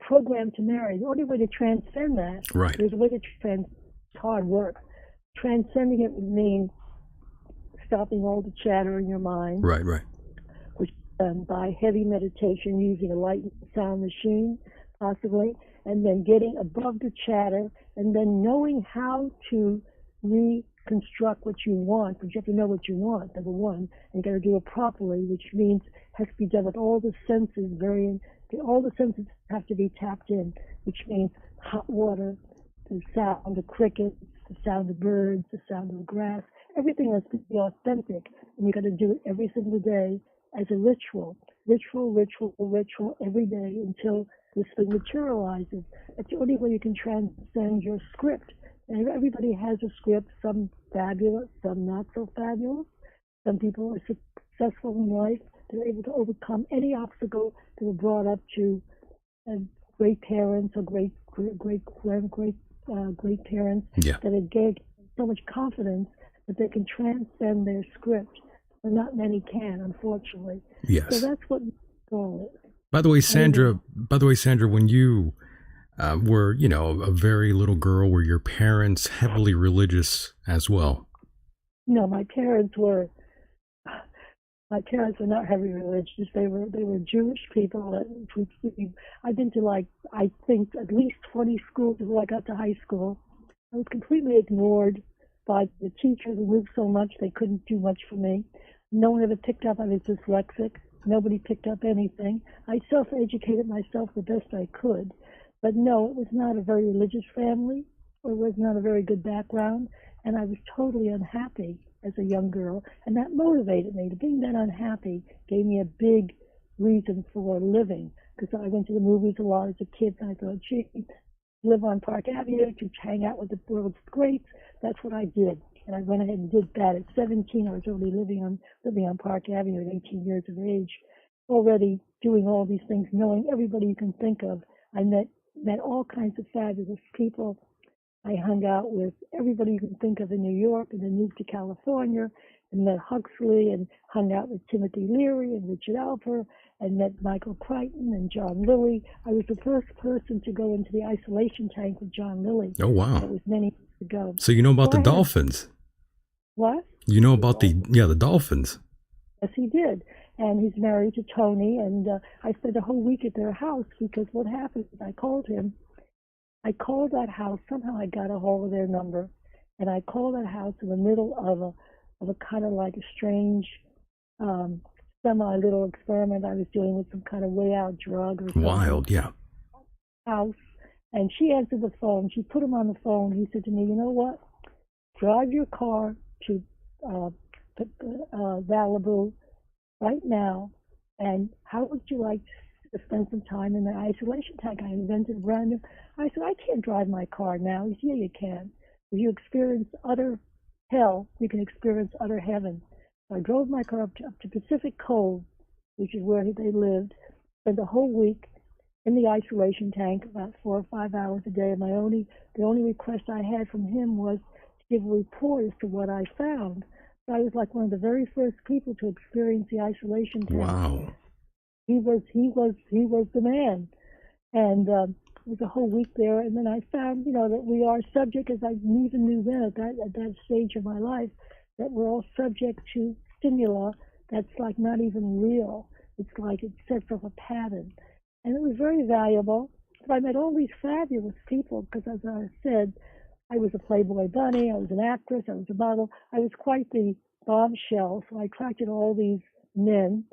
programmed to marry. The only way to transcend that, right. There's a way to it's hard work. Transcending it would mean stopping all the chatter in your mind, right, which is done by heavy meditation, using a light and sound machine, possibly, and then getting above the chatter, and then knowing how to reconstruct what you want, but you have to know what you want, number one, and you got to do it properly, which means it has to be done with all the senses, all the senses have to be tapped in, which means hot water, the sound of crickets, the sound of birds, the sound of grass, everything has to be authentic, and you got to do it every single day as a ritual every day until this thing materializes. That's the only way you can transcend your script. And everybody has a script, some fabulous, some not so fabulous. Some people are successful in life. They're able to overcome any obstacle. They were brought up to great parents or great parents that have gave so much confidence that they can transcend their script. And not many can, unfortunately. Yes. So that's what we call it. By the way, Sandra, when you were, a very little girl, were your parents heavily religious as well? No, my parents were not heavily religious. They were Jewish people. I've been to I think at least 20 schools before I got to high school. I was completely ignored by the teachers who moved so much they couldn't do much for me. No one ever picked up I was dyslexic. Nobody picked up anything. I self-educated myself the best I could. But no, it was not a very religious family. It was not a very good background. And I was totally unhappy as a young girl. And that motivated me. Being that unhappy gave me a big reason for living. Because I went to the movies a lot as a kid. And I thought, gee, live on Park Avenue, to hang out with the world's greats. That's what I did. And I went ahead and did that. At 17, I was already living on Park Avenue at 18 years of age. already doing all these things, knowing everybody you can think of. I met all kinds of fabulous people. I hung out with everybody you can think of in New York, and then moved to California and met Huxley and hung out with Timothy Leary and Richard Alper and met Michael Crichton and John Lilly. I was the first person to go into the isolation tank with John Lilly. Oh, wow. That was many years ago. So you know about the dolphins? What? You know about the dolphins? Yes, he did. And he's married to Tony, and I spent a whole week at their house because what happened is I called him. I called that house. Somehow I got a hold of their number, and I called that house in the middle of a kind of like a strange semi-little experiment I was doing with some kind of way out drug or something. Wild, yeah. House. And she answered the phone. She put him on the phone. He said to me, you know what? Drive your car to Malibu right now, and how would you like to spend some time in the isolation tank? I invented a brand new. I said, I can't drive my car now. He said, yeah, you can. If you experience utter hell, you can experience utter heaven. So I drove my car up to Pacific Cove, which is where they lived, spent a whole week in the isolation tank, about 4 or 5 hours a day. And the only request I had from him was to give a report as to what I found. So I was like one of the very first people to experience the isolation tank. Wow. He was the man. And it was a whole week there. And then I found, that we are subject, as I even knew then at that stage of my life, that we're all subject to stimuli that's like not even real. It's like it sets off a pattern. And it was very valuable. But I met all these fabulous people because, as I said, I was a Playboy bunny, I was an actress, I was a model. I was quite the bombshell, so I attracted all these men,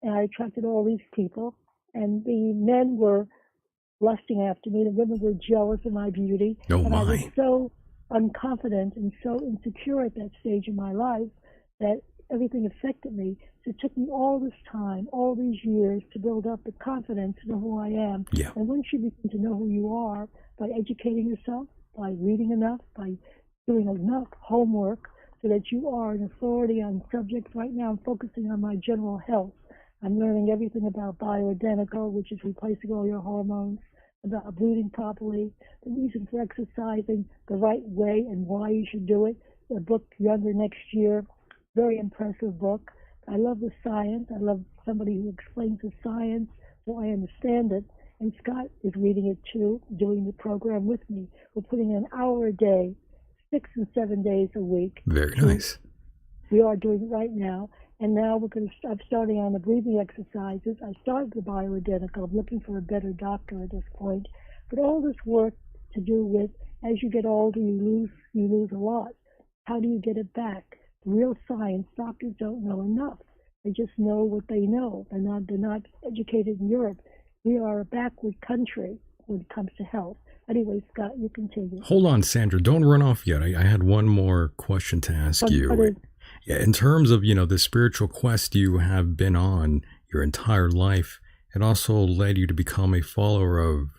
and I attracted all these people. And the men were lusting after me, the women were jealous of my beauty. Oh, and my. I was so unconfident and so insecure at that stage in my life that everything affected me. So it took me all this time, all these years to build up the confidence to know who I am. Yeah. And once you begin to know who you are by educating yourself, by reading enough, by doing enough homework so that you are an authority on subjects. Right now I'm focusing on my general health. I'm learning everything about bioidentical, which is replacing all your hormones, about breathing properly, the reason for exercising, the right way and why you should do it. A book Younger next year, very impressive book. I love the science. I love somebody who explains the science so I understand it. And Scott is reading it too, doing the program with me. We're putting in an hour a day, 6 and 7 days a week. Very nice. We are doing it right now. And now I'm starting on the breathing exercises. I started the bioidentical. I'm looking for a better doctor at this point. But all this work to do with, as you get older, you lose a lot. How do you get it back? Real science, doctors don't know enough. They just know what they know. They're not educated in Europe. We are a backward country when it comes to health. Anyway, Scott, you continue. Hold on, Sandra. Don't run off yet. I had one more question to ask you. Yeah, in terms of, the spiritual quest you have been on your entire life, it also led you to become a follower of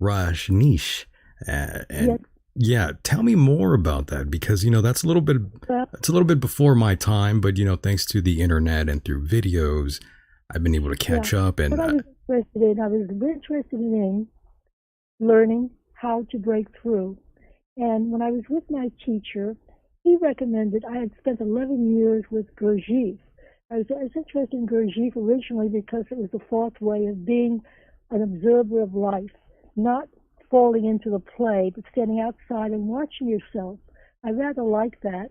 Rajneesh. Yes. Yeah, tell me more about that, because, that's a little bit before my time, but, thanks to the internet and through videos, I've been able to catch up. And what I was interested in learning how to break through. And when I was with my teacher, he recommended, I had spent 11 years with Gurdjieff. I was interested in Gurdjieff originally because it was the fourth way of being an observer of life, not falling into the play, but standing outside and watching yourself. I rather like that.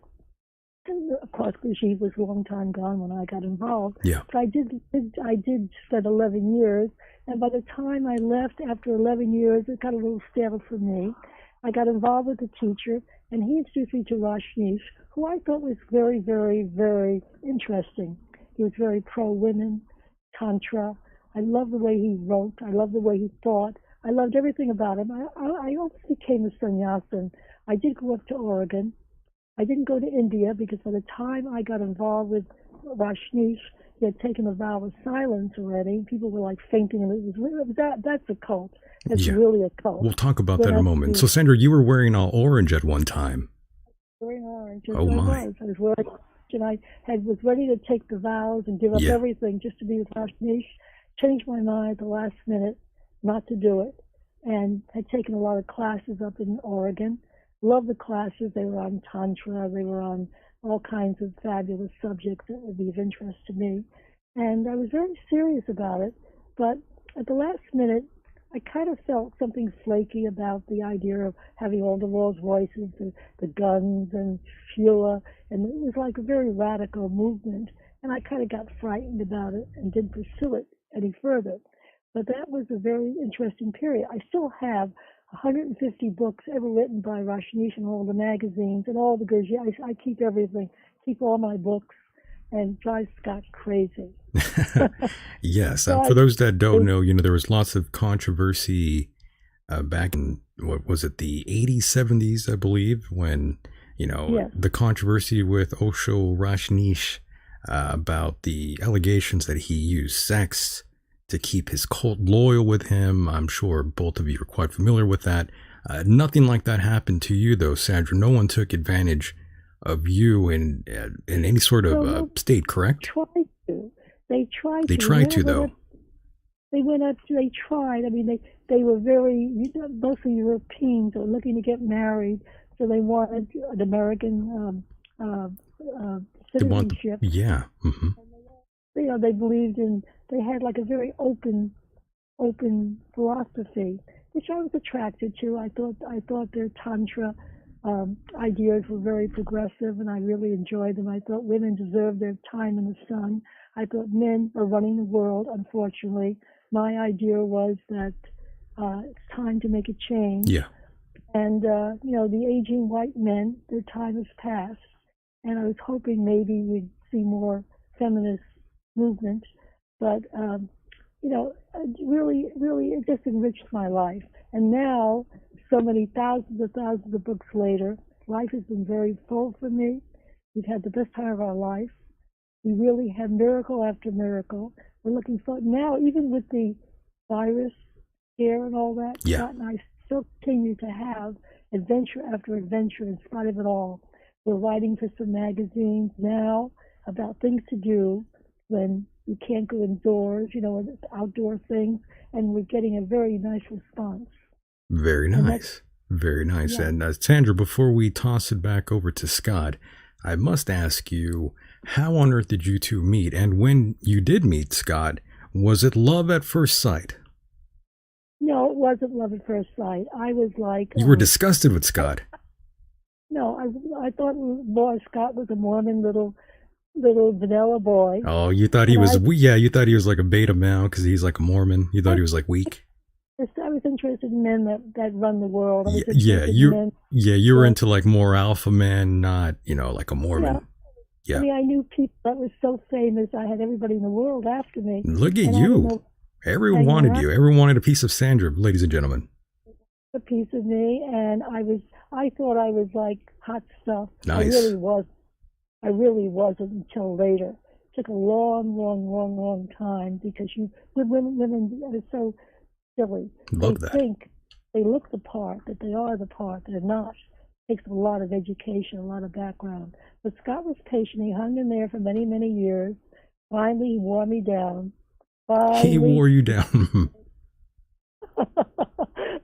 And of course, Gurdjieff was a long time gone when I got involved. Yeah. But I did spend 11 years, and by the time I left after 11 years, it got a little stale for me. I got involved with the teacher, and he introduced me to Rajneesh, who I thought was very, very, very interesting. He was very pro-women, Tantra. I loved the way he wrote. I loved the way he thought. I loved everything about him. I almost became a sannyasin. I did go up to Oregon. I didn't go to India because by the time I got involved with Rajneesh, he had taken a vow of silence already. People were like fainting, and that's a cult. It's really a cult. We'll talk about that in a moment. So, Sandra, you were wearing all orange at one time. Wearing orange. Oh, my. I was wearing and I was ready to take the vows and give up Yeah. everything just to be with Rajneesh. Changed my mind at the last minute not to do it, and had taken a lot of classes up in Oregon. Loved the classes. They were on Tantra. They were on all kinds of fabulous subjects that would be of interest to me. And I was very serious about it, but at the last minute, I kind of felt something flaky about the idea of having all the Rolls Royces, the guns and Fula, and it was like a very radical movement. And I kind of got frightened about it and didn't pursue it any further. But that was a very interesting period. I still have 150 books ever written by Rajneesh and all the magazines and all the goods. Yeah, I keep everything, keep all my books, and drive Scott crazy. Yes. For those that don't know, there was lots of controversy back in, what was it, the 80s, 70s, I believe, when, Yes. the controversy with Osho Rajneesh about the allegations that he used sex to keep his cult loyal with him. I'm sure both of you are quite familiar with that. Nothing like that happened to you, though, Sandra. No one took advantage of you in any sort of state, correct? They tried to. They tried to, though. They tried. I mean, they were mostly Europeans were looking to get married, so they wanted an American citizenship. Yeah. Mm-hmm. They believed they had like a very open philosophy, which I was attracted to. I thought their Tantra ideas were very progressive, and I really enjoyed them. I thought women deserved their time in the sun. I thought men are running the world, unfortunately. My idea was that it's time to make a change. Yeah. And, the aging white men, their time has passed. And I was hoping maybe we'd see more feminist movement. But, really, it just enriched my life. And now, so many thousands of books later, life has been very full for me. We've had the best time of our life. We really have miracle after miracle. We're looking for now, even with the virus scare and all that. Yeah. Scott and I still continue to have adventure after adventure in spite of it all. We're writing for some magazines now about things to do when you can't go indoors, outdoor things, and we're getting a very nice response. Very nice. Very nice. Yeah. And Sandra, before we toss it back over to Scott, I must ask you, how on earth did you two meet? And when you did meet Scott, was it love at first sight? No, it wasn't love at first sight. I was like... You were disgusted with Scott. No, I thought Scott was a Mormon little vanilla boy. Oh, you thought he was... you thought he was like a beta male because he's like a Mormon. You thought he was like weak? I was interested in men that run the world. You were into like more alpha men, not, like a Mormon. Yeah. I mean, I knew people that were so famous. I had everybody in the world after me. Look at you. Everyone wanted you. Everyone wanted a piece of Sandra, ladies and gentlemen. A piece of me, and I thought I was like hot stuff. Nice. I really wasn't until later. It took a long time because women are so silly. Love that. They think they look the part, that they are the part. They're not. It takes a lot of education, a lot of background. But Scott was patient. He hung in there for many, many years. Finally, he wore me down. He wore you down.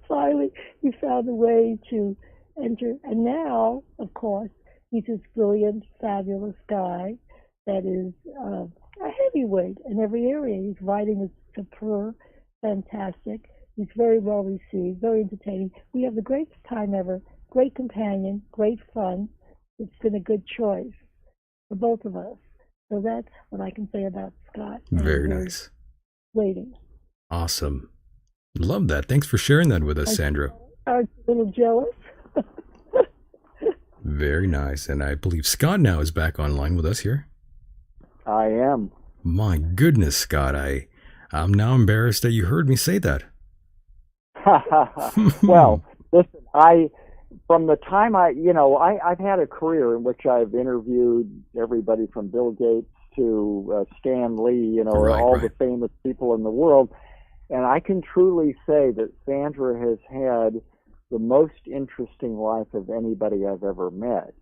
Finally, he found a way to enter. And now, of course, he's this brilliant, fabulous guy that is a heavyweight in every area. His writing is superb, fantastic. He's very well received, very entertaining. We have the greatest time ever. Great companion, great fun. It's been a good choice for both of us. So that's what I can say about Scott. Very nice. Waiting. Awesome. Love that. Thanks for sharing that with us, Sandra. Are you a little jealous? Very nice. And I believe Scott now is back online with us here. I am. My goodness, Scott. I'm now embarrassed that you heard me say that. Well, listen, from the time I've had a career in which I've interviewed everybody from Bill Gates to Stan Lee, all the famous people in the world. And I can truly say that Sandra has had the most interesting life of anybody I've ever met.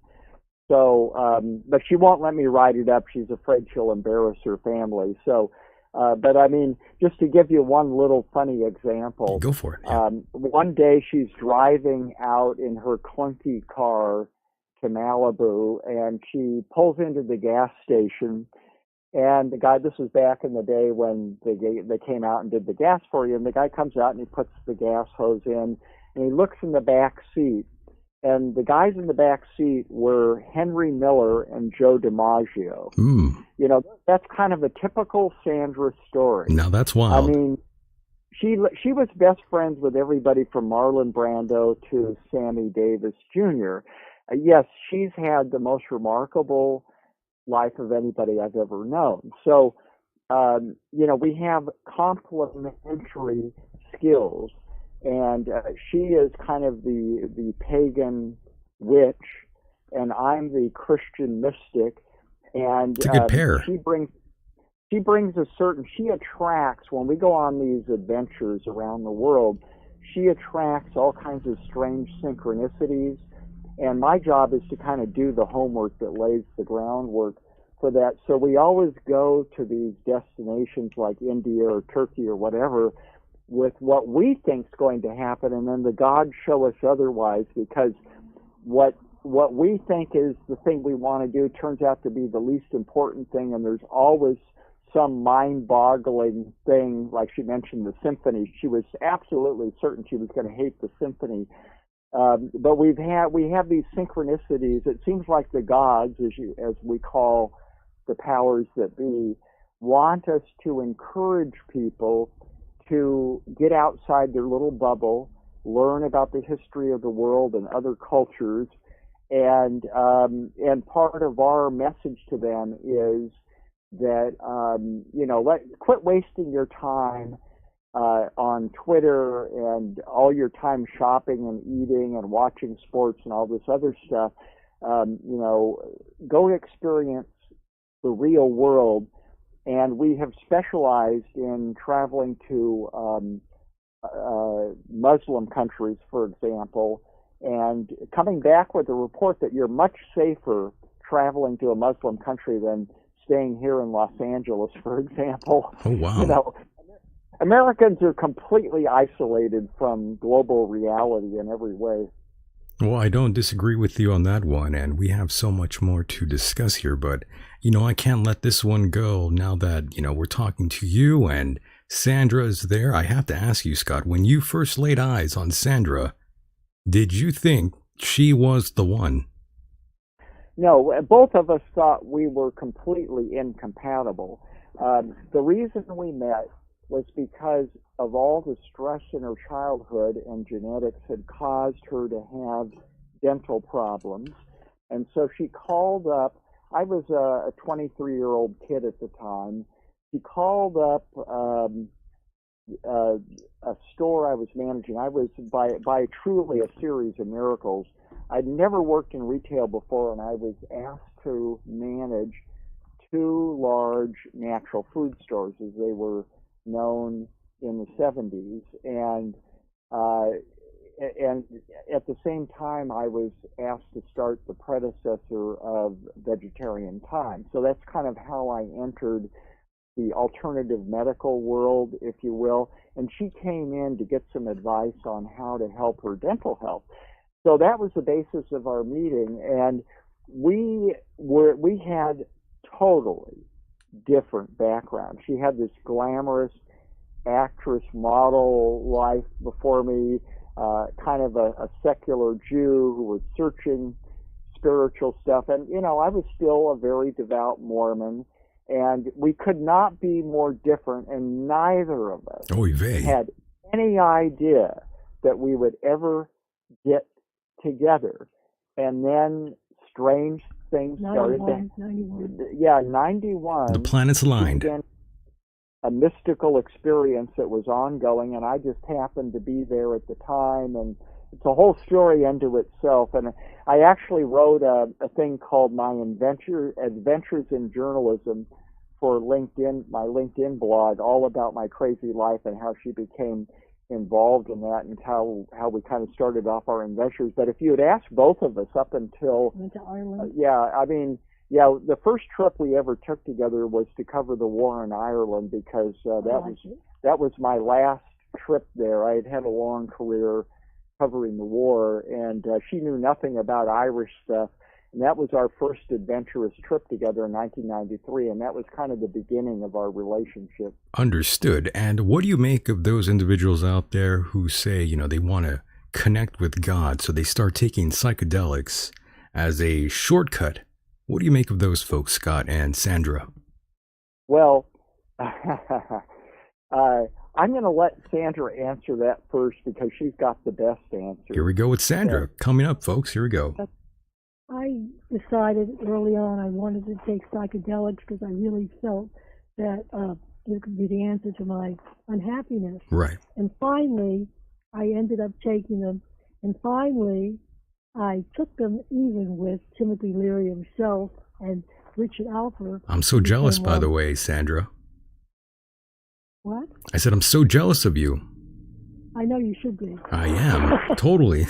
So, but she won't let me write it up. She's afraid she'll embarrass her family. So, but I mean, just to give you one little funny example. Go for it. Yeah. One day she's driving out in her clunky car to Malibu, and she pulls into the gas station. And the guy, this was back in the day when they came out and did the gas for you, and the guy comes out and he puts the gas hose in, and he looks in the back seat, and the guys in the back seat were Henry Miller and Joe DiMaggio. You know, that's kind of a typical Sandra story. Now that's wild. I mean, she was best friends with everybody from Marlon Brando to Sammy Davis Jr. Yes, she's had the most remarkable life of anybody I've ever known. So, you know, we have complementary skills, and she is kind of the pagan witch, and I'm the Christian mystic. And it's a good pair. She brings a certain, she attracts, when we go on these adventures around the world, she attracts all kinds of strange synchronicities. And my job is to kind of do the homework that lays the groundwork for that. So we always go to these destinations like India or Turkey or whatever with what we think is going to happen, and then the gods show us otherwise, because what we think is the thing we want to do turns out to be the least important thing, and there's always some mind-boggling thing. Like she mentioned the symphony. She was absolutely certain she was going to hate the symphony. But we have these synchronicities. It seems like the gods, as we call the powers that be, want us to encourage people to get outside their little bubble, learn about the history of the world and other cultures, and part of our message to them is that you know, quit wasting your time on Twitter and all your time shopping and eating and watching sports and all this other stuff. You know, go experience the real world. And we have specialized in traveling to Muslim countries, for example, and coming back with a report that you're much safer traveling to a Muslim country than staying here in Los Angeles, for example. Oh, wow. You know, Americans are completely isolated from global reality in every way. Well, I don't disagree with you on that one, and we have so much more to discuss here, but, you know, I can't let this one go now that, you know, we're talking to you and Sandra is there. I have to ask you, Scott, when you first laid eyes on Sandra, did you think she was the one? No, both of us thought we were completely incompatible. The reason we met was because of all the stress in her childhood, and genetics had caused her to have dental problems. And so she called up, I was a 23-year-old kid at the time. She called up a store I was managing. I was, by truly a series of miracles, I'd never worked in retail before, and I was asked to manage two large natural food stores, as they were known in the 70s, and at the same time I was asked to start the predecessor of Vegetarian Time. So that's kind of how I entered the alternative medical world, if you will, and she came in to get some advice on how to help her dental health. So that was the basis of our meeting, and we had totally different background. She had this glamorous actress model life before me, kind of a secular Jew who was searching spiritual stuff. And, you know, I was still a very devout Mormon, and we could not be more different, and neither of us had any idea that we would ever get together. And then strange things started. 91. Yeah, 91. The planets aligned. A mystical experience that was ongoing, and I just happened to be there at the time, and it's a whole story unto itself. And I actually wrote a thing called my Adventures in Journalism for LinkedIn, my LinkedIn blog, all about my crazy life and how she became involved in that and how we kind of started off our adventures. But if you had asked both of us up until Went to Ireland. the first trip we ever took together was to cover the war in Ireland, because that was my last trip there. I had had a long career covering the war, and she knew nothing about Irish stuff. And that was our first adventurous trip together in 1993, and that was kind of the beginning of our relationship. Understood. And what do you make of those individuals out there who say, they want to connect with God, so they start taking psychedelics as a shortcut? What do you make of those folks, Scott and Sandra? Well, I'm going to let Sandra answer that first, because she's got the best answer. Here we go with Sandra. Coming up, folks. Here we go. I decided early on I wanted to take psychedelics because I really felt that it could be the answer to my unhappiness. Right. And finally, I ended up taking them. And finally, I took them even with Timothy Leary himself and Richard Alpert. I'm so jealous, by the way, Sandra. What? I said I'm so jealous of you. I know you should be. I am. Totally.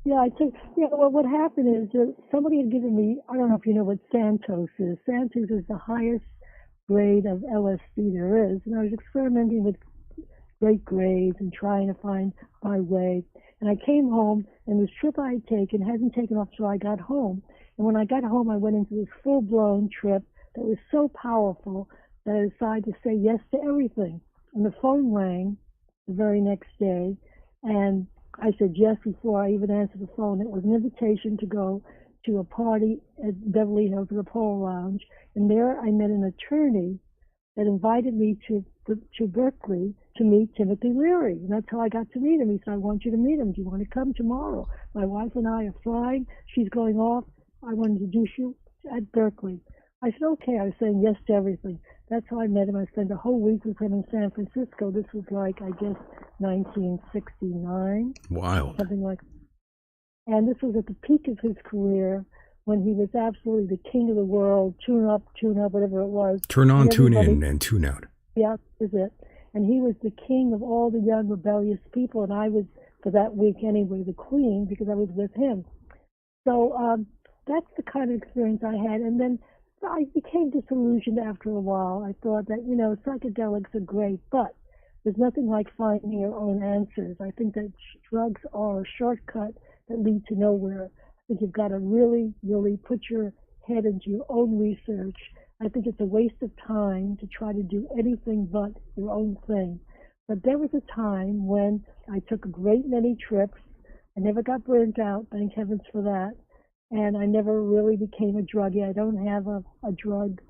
Yeah, well, what happened is that somebody had given me, I don't know if you know what Santos is. Santos is the highest grade of LSD there is. And I was experimenting with great grades and trying to find my way. And I came home, and this trip I had taken hadn't taken off till I got home. And when I got home, I went into this full-blown trip that was so powerful that I decided to say yes to everything. And the phone rang the very next day, and I said yes before I even answered the phone. It was an invitation to go to a party at Beverly Hills at the Polo Lounge, and there I met an attorney that invited me to Berkeley to meet Timothy Leary, and that's how I got to meet him. He said, "I want you to meet him. Do you want to come tomorrow? My wife and I are flying. She's going off. I want to introduce you at Berkeley." I said, okay. I was saying yes to everything. That's how I met him. I spent a whole week with him in San Francisco. This was like, I guess, 1969. Wow. Something like that. And this was at the peak of his career, when he was absolutely the king of the world. Tune up, whatever it was. Turn on, tune in, and tune out. Yeah, is it. And he was the king of all the young rebellious people, and I was, for that week anyway, the queen, because I was with him. So that's the kind of experience I had. And then I became disillusioned after a while. I thought that, psychedelics are great, but there's nothing like finding your own answers. I think that drugs are a shortcut that lead to nowhere. I think you've got to really, really put your head into your own research. I think it's a waste of time to try to do anything but your own thing. But there was a time when I took a great many trips. I never got burnt out, thank heavens for that. And I never really became a druggie. I don't have a drug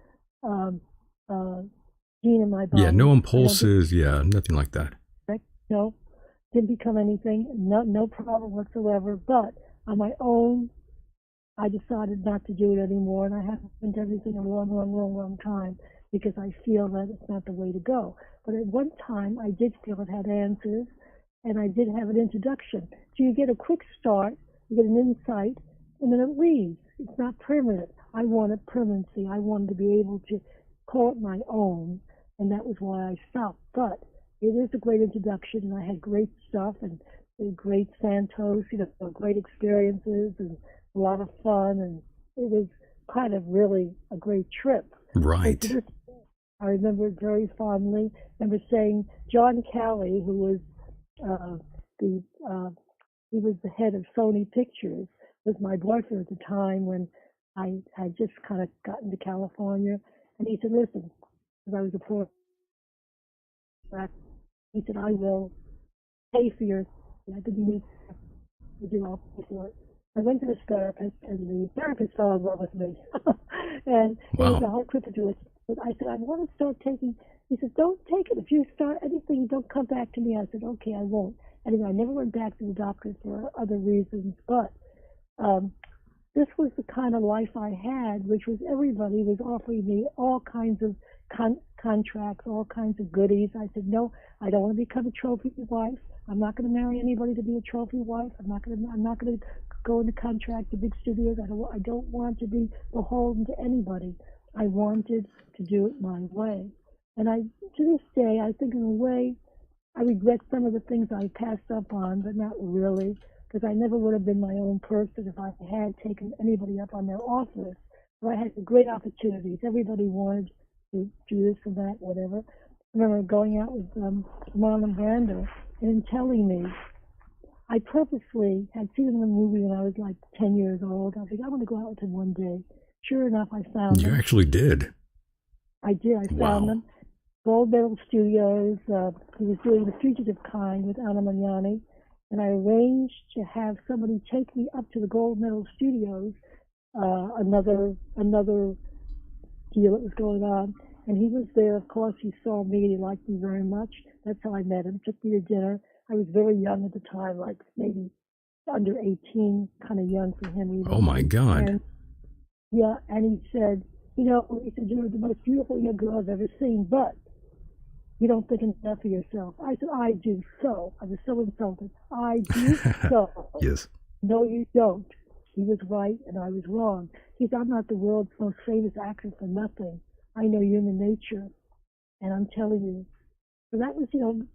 gene in my body. Yeah, no impulses. Yeah, nothing like that. No, didn't become anything. No problem whatsoever. But on my own, I decided not to do it anymore, and I haven't done everything a long time, because I feel that it's not the way to go. But at one time, I did feel it had answers, and I did have an introduction. So you get a quick start, you get an insight, and then it leaves. It's not permanent. I wanted permanency. I wanted to be able to call it my own, and that was why I stopped. But it is a great introduction, and I had great stuff, and great Santos, great experiences, and a lot of fun, and it was kind of really a great trip. Right. I remember it very fondly. I remember saying John Calley, who was he was the head of Sony Pictures, was my boyfriend at the time when I had just kind of gotten to California, and he said, listen, because I was a poor, he said, I will pay for your, I think you need to do all pay for it. I went to this therapist, and the therapist fell in love with me. And wow. It was a hard trip to do it. But I said, I want to start taking, he said, don't take it. If you start anything, don't come back to me. I said, okay, I won't. Anyway, I never went back to the doctor for other reasons, but this was the kind of life I had, which was everybody was offering me all kinds of contracts, all kinds of goodies. I said, no, I don't want to become a trophy wife. I'm not going to marry anybody to be a trophy wife. I'm not going to go into contract to big studios. I don't want to be beholden to anybody. I wanted to do it my way. And to this day, I think in a way, I regret some of the things I passed up on, but not really, because I never would have been my own person if I had taken anybody up on their offers. But I had great opportunities. Everybody wanted to do this and that, whatever. I remember going out with Marlon Brando and telling me, I purposely had seen him in a movie when I was like 10 years old. I was like, I want to go out with him one day. Sure enough, I found You him. actually did. I did. I found him. Gold Medal Studios. He was doing The Fugitive Kind with Anna Magnani, and I arranged to have somebody take me up to the Gold Medal Studios. Another deal that was going on, and he was there. Of course, he saw me and he liked me very much. That's how I met him. Took me to dinner. I was very young at the time, like maybe under 18, kind of young for him even. Oh my God. And, and he said, you're the most beautiful young girl I've ever seen, but you don't think enough of yourself. I said, I do so. I was so insulted. I do so. Yes. No, you don't. He was right and I was wrong. He said, I'm not the world's most famous actor for nothing. I know human nature, and I'm telling you. So that was,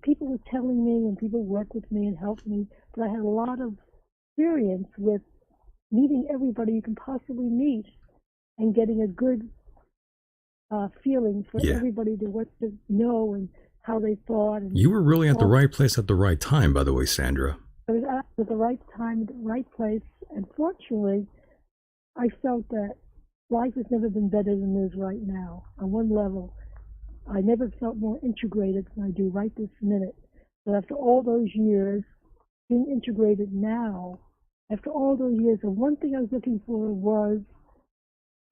people were telling me and people worked with me and helped me, but I had a lot of experience with meeting everybody you can possibly meet and getting a good feeling for everybody to what to know and how they thought. And you were really at the right place at the right time, by the way, Sandra. I was at the right time, at the right place, and fortunately, I felt that life has never been better than it is right now. On one level, I never felt more integrated than I do right this minute. But after all those years, being integrated now, after all those years, the one thing I was looking for was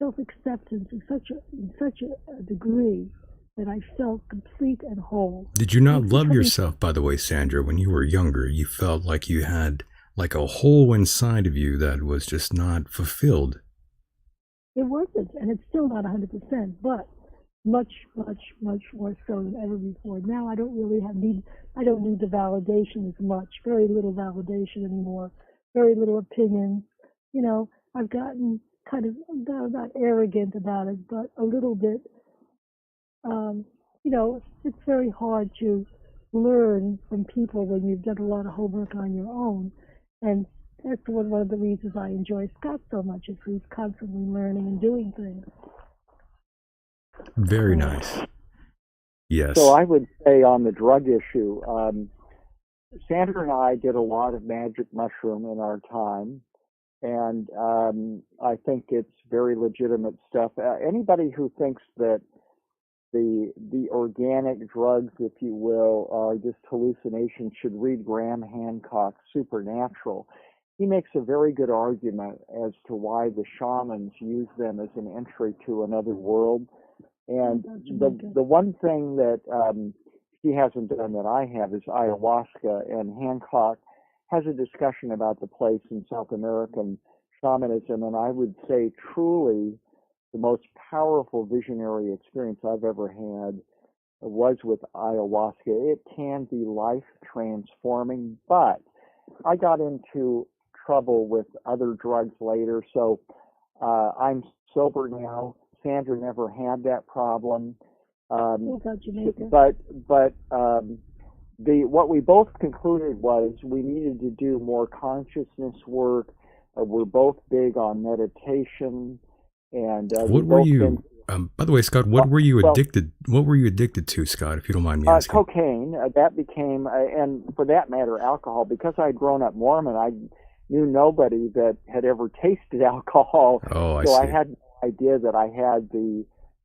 self-acceptance in such a degree that I felt complete and whole. Did you not love yourself, by the way, Sandra, when you were younger? You felt like you had like a hole inside of you that was just not fulfilled. It wasn't, and it's still not 100%, but much, much, much more so than ever before. Now I don't really I don't need the validation as much. Very little validation anymore. Very little opinions. I've gotten kind of not arrogant about it, but a little bit. It's very hard to learn from people when you've done a lot of homework on your own. And that's one of the reasons I enjoy Scott so much, is he's constantly learning and doing things. Very nice. Yes. So I would say on the drug issue, Sandra and I did a lot of magic mushroom in our time. And I think it's very legitimate stuff. Anybody who thinks that the organic drugs, if you will, are just hallucinations should read Graham Hancock's Supernatural. He makes a very good argument as to why the shamans use them as an entry to another world. And the one thing that he hasn't done that I have is ayahuasca, and Hancock has a discussion about the place in South American shamanism, and I would say truly the most powerful visionary experience I've ever had was with ayahuasca. It can be life transforming, but I got into trouble with other drugs later, so I'm sober now. Sandra never had that problem. But what we both concluded was we needed to do more consciousness work. We're both big on meditation, and what were you? By the way, Scott, what were you addicted? What were you addicted to, Scott? If you don't mind me asking. Cocaine. That became, and for that matter, alcohol. Because I'd grown up Mormon, I knew nobody that had ever tasted alcohol. Oh, I so see. I had no idea that I had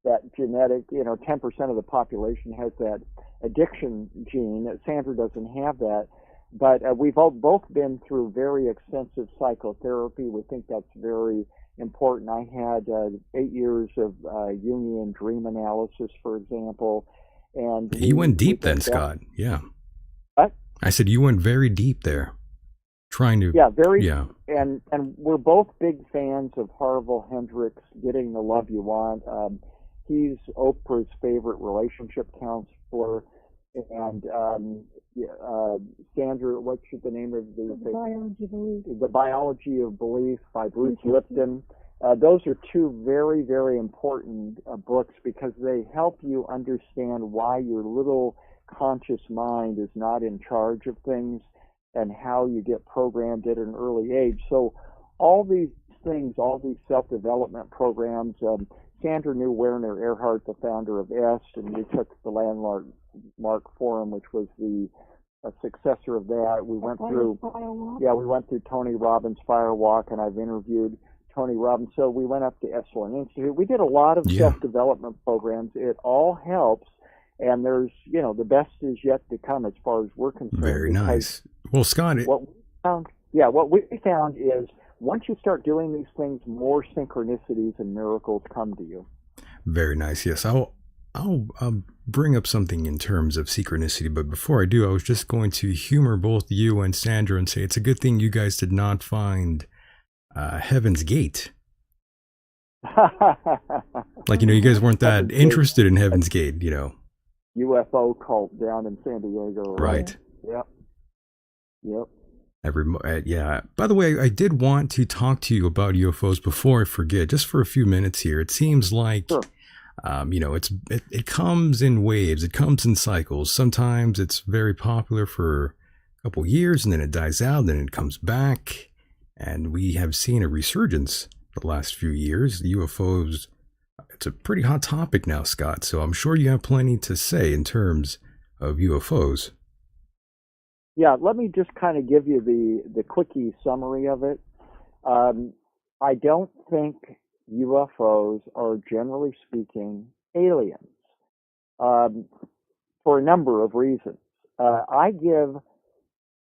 that genetic. 10% of the population has that addiction gene. Sandra doesn't have that. But we've both been through very extensive psychotherapy. We think that's very important. I had 8 years of Jungian dream analysis, for example. And you went deep then, Scott. Yeah. What? I said you went very deep there. Trying to. Yeah, very. Yeah. And we're both big fans of Harville Hendrix, Getting the Love You Want. He's Oprah's favorite relationship counselor. And Sandra, what's the name of The Biology of Belief? The Biology of Belief by Bruce Lipton. Those are two very, very important books because they help you understand why your little subconscious mind is not in charge of things and how you get programmed at an early age. So all these things, all these self-development programs, Sandra knew Werner Erhard, the founder of EST, and we took the Landmark Forum, which was the successor of that. We went through Tony Robbins' Firewalk, and I've interviewed Tony Robbins. So we went up to Esalen Institute. We did a lot of self-development programs. It all helps, and there's, the best is yet to come as far as we're concerned. Very nice. Well, Scott, what we found is once you start doing these things, more synchronicities and miracles come to you. Very nice. Yes, I'll bring up something in terms of synchronicity, but before I do, I was just going to humor both you and Sandra and say it's a good thing you guys did not find Heaven's Gate. Like, you guys weren't that interested in Heaven's Gate, UFO cult down in San Diego. Right. Yep. By the way, I did want to talk to you about UFOs before I forget, just for a few minutes here. It seems like, sure. It comes in waves. It comes in cycles. Sometimes it's very popular for a couple years and then it dies out, then it comes back. And we have seen a resurgence the last few years. The UFOs, it's a pretty hot topic now, Scott. So I'm sure you have plenty to say in terms of UFOs. Yeah, let me just kind of give you the quickie summary of it. I don't think UFOs are, generally speaking, aliens, for a number of reasons. I give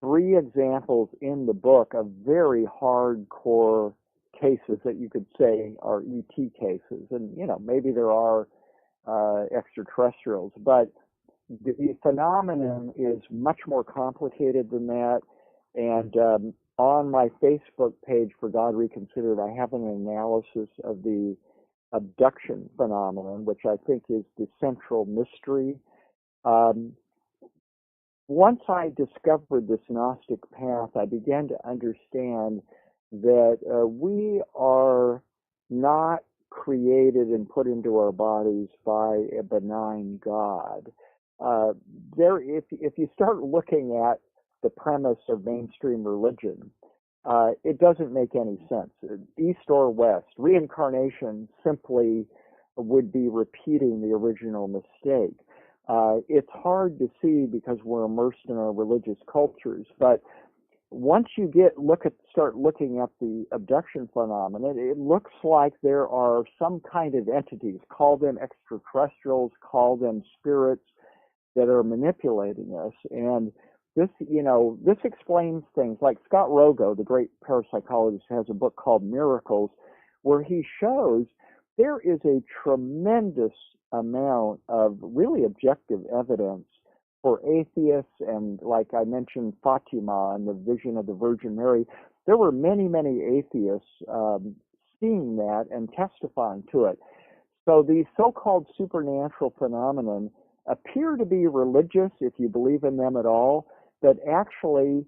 3 examples in the book of very hardcore cases that you could say are ET cases. And, maybe there are extraterrestrials, but the phenomenon is much more complicated than that. And on my Facebook page for God Reconsidered, I have an analysis of the abduction phenomenon, which I think is the central mystery. Once I discovered this Gnostic path, I began to understand that we are not created and put into our bodies by a benign God. If you start looking at the premise of mainstream religion, it doesn't make any sense. East or West, reincarnation simply would be repeating the original mistake. It's hard to see because we're immersed in our religious cultures, but once you start looking at the abduction phenomenon, it looks like there are some kind of entities, call them extraterrestrials, call them spirits, that are manipulating us. And this explains things like Scott Rogo, the great parapsychologist, has a book called Miracles, where he shows there is a tremendous amount of really objective evidence for atheists. And like I mentioned, Fatima and the vision of the Virgin Mary, there were many, many atheists seeing that and testifying to it. So these so-called supernatural phenomenon appear to be religious if you believe in them at all, but actually,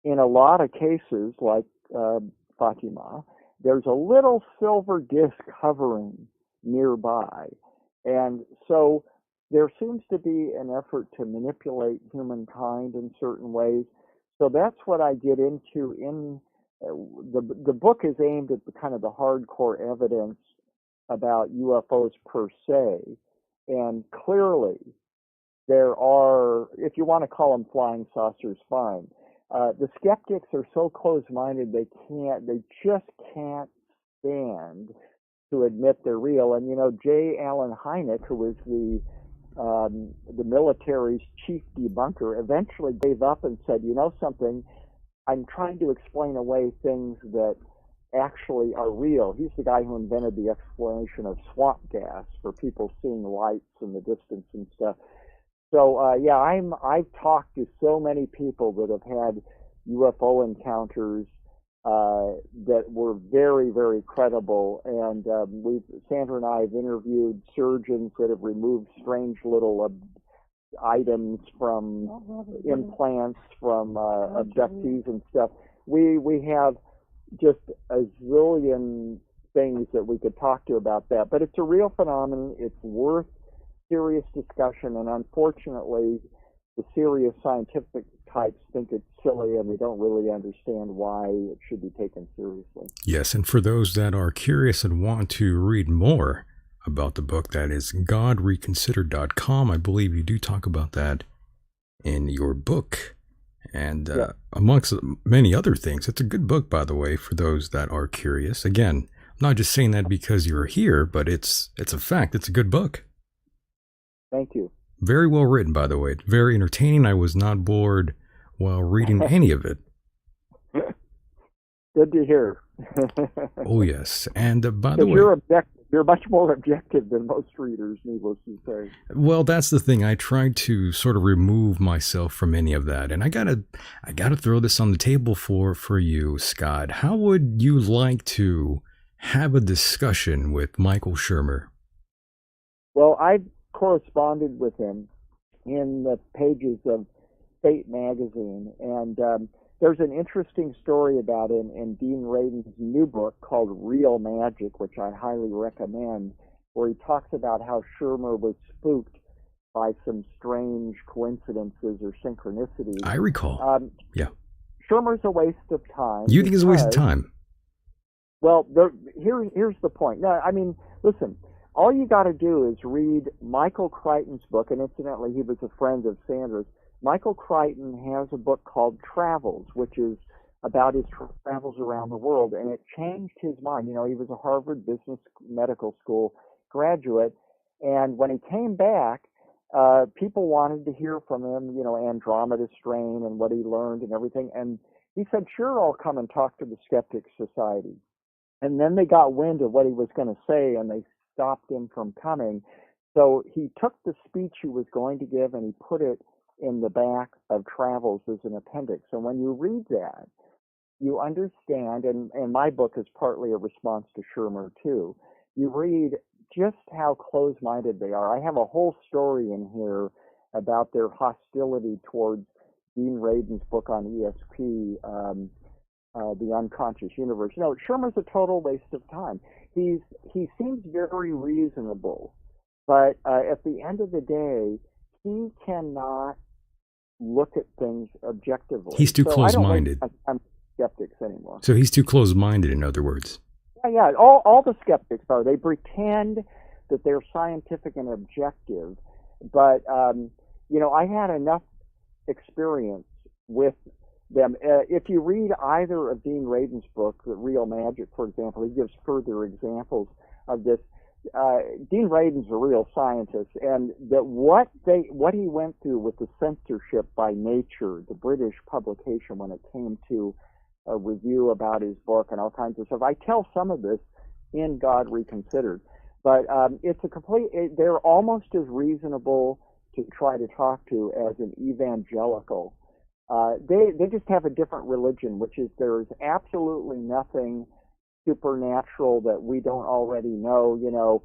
in a lot of cases, like Fatima, there's a little silver disc hovering nearby. And so there seems to be an effort to manipulate humankind in certain ways. So that's what I get into in the book is aimed at the kind of the hardcore evidence about UFOs per se. And clearly, there are, if you want to call them flying saucers, fine. The skeptics are so close-minded they just can't stand to admit they're real. And J. Allen Hynek, who was the military's chief debunker, eventually gave up and said, something, I'm trying to explain away things that actually are real. He's the guy who invented the explanation of swamp gas for people seeing lights in the distance and stuff. So I've talked to so many people that have had UFO encounters that were very, very credible, and Sandra and I have interviewed surgeons that have removed strange little items from implants from abductees and stuff. We have just a zillion things that we could talk to about that, but it's a real phenomenon. It's worth serious discussion, and unfortunately the serious scientific types think it's silly and they don't really understand why it should be taken seriously. Yes, and for those that are curious and want to read more about the book, that is godreconsidered.com. I believe you do talk about that in your book. And amongst many other things, it's a good book, by the way, for those that are curious. Again, I'm not just saying that because you're here, but it's a fact. It's a good book. Thank you. Very well written, by the way. Very entertaining. I was not bored while reading any of it. Good to hear. Oh, yes. And by the way, you're much more objective than most readers, needless to say. Well, that's the thing. I tried to sort of remove myself from any of that. And I gotta throw this on the table for you, Scott. How would you like to have a discussion with Michael Shermer? Well, I corresponded with him in the pages of Fate magazine, and there's an interesting story about him in Dean Radin's new book called Real Magic, which I highly recommend, where he talks about how Shermer was spooked by some strange coincidences or synchronicities. I recall. Yeah. Shermer's a waste of time. You think it's a waste of time? Well, here's the point. No, I mean, listen, all you got to do is read Michael Crichton's book, and incidentally, he was a friend of Sandra's. Michael Crichton has a book called Travels, which is about his travels around the world, and it changed his mind. You know, he was a Harvard Business Medical School graduate, and when he came back, people wanted to hear from him, you know, Andromeda Strain and what he learned and everything, and he said, sure, I'll come and talk to the Skeptics Society. And then they got wind of what he was going to say, and they stopped him from coming. So he took the speech he was going to give, and he put it in the back of Travels as an appendix. And when you read that, you understand, and my book is partly a response to Shermer too, you read just how close-minded they are. I have a whole story in here about their hostility towards Dean Radin's book on ESP, The Unconscious Universe. No, Shermer's a total waste of time. He seems very reasonable, but at the end of the day, he cannot look at things objectively. He's too close-minded. I'm skeptics anymore. So he's too close-minded, in other words. Yeah. All the skeptics are. They pretend that they're scientific and objective, but you know, I had enough experience with them. If you read either of Dean Radin's books, Real Magic, for example, he gives further examples of this. Dean Radin's a real scientist, and that what he went through with the censorship by Nature, the British publication, when it came to a review about his book and all kinds of stuff. I tell some of this in God Reconsidered, but it's a complete. They're almost as reasonable to try to talk to as an evangelical. They just have a different religion, which is there's absolutely nothing supernatural that we don't already know. You know,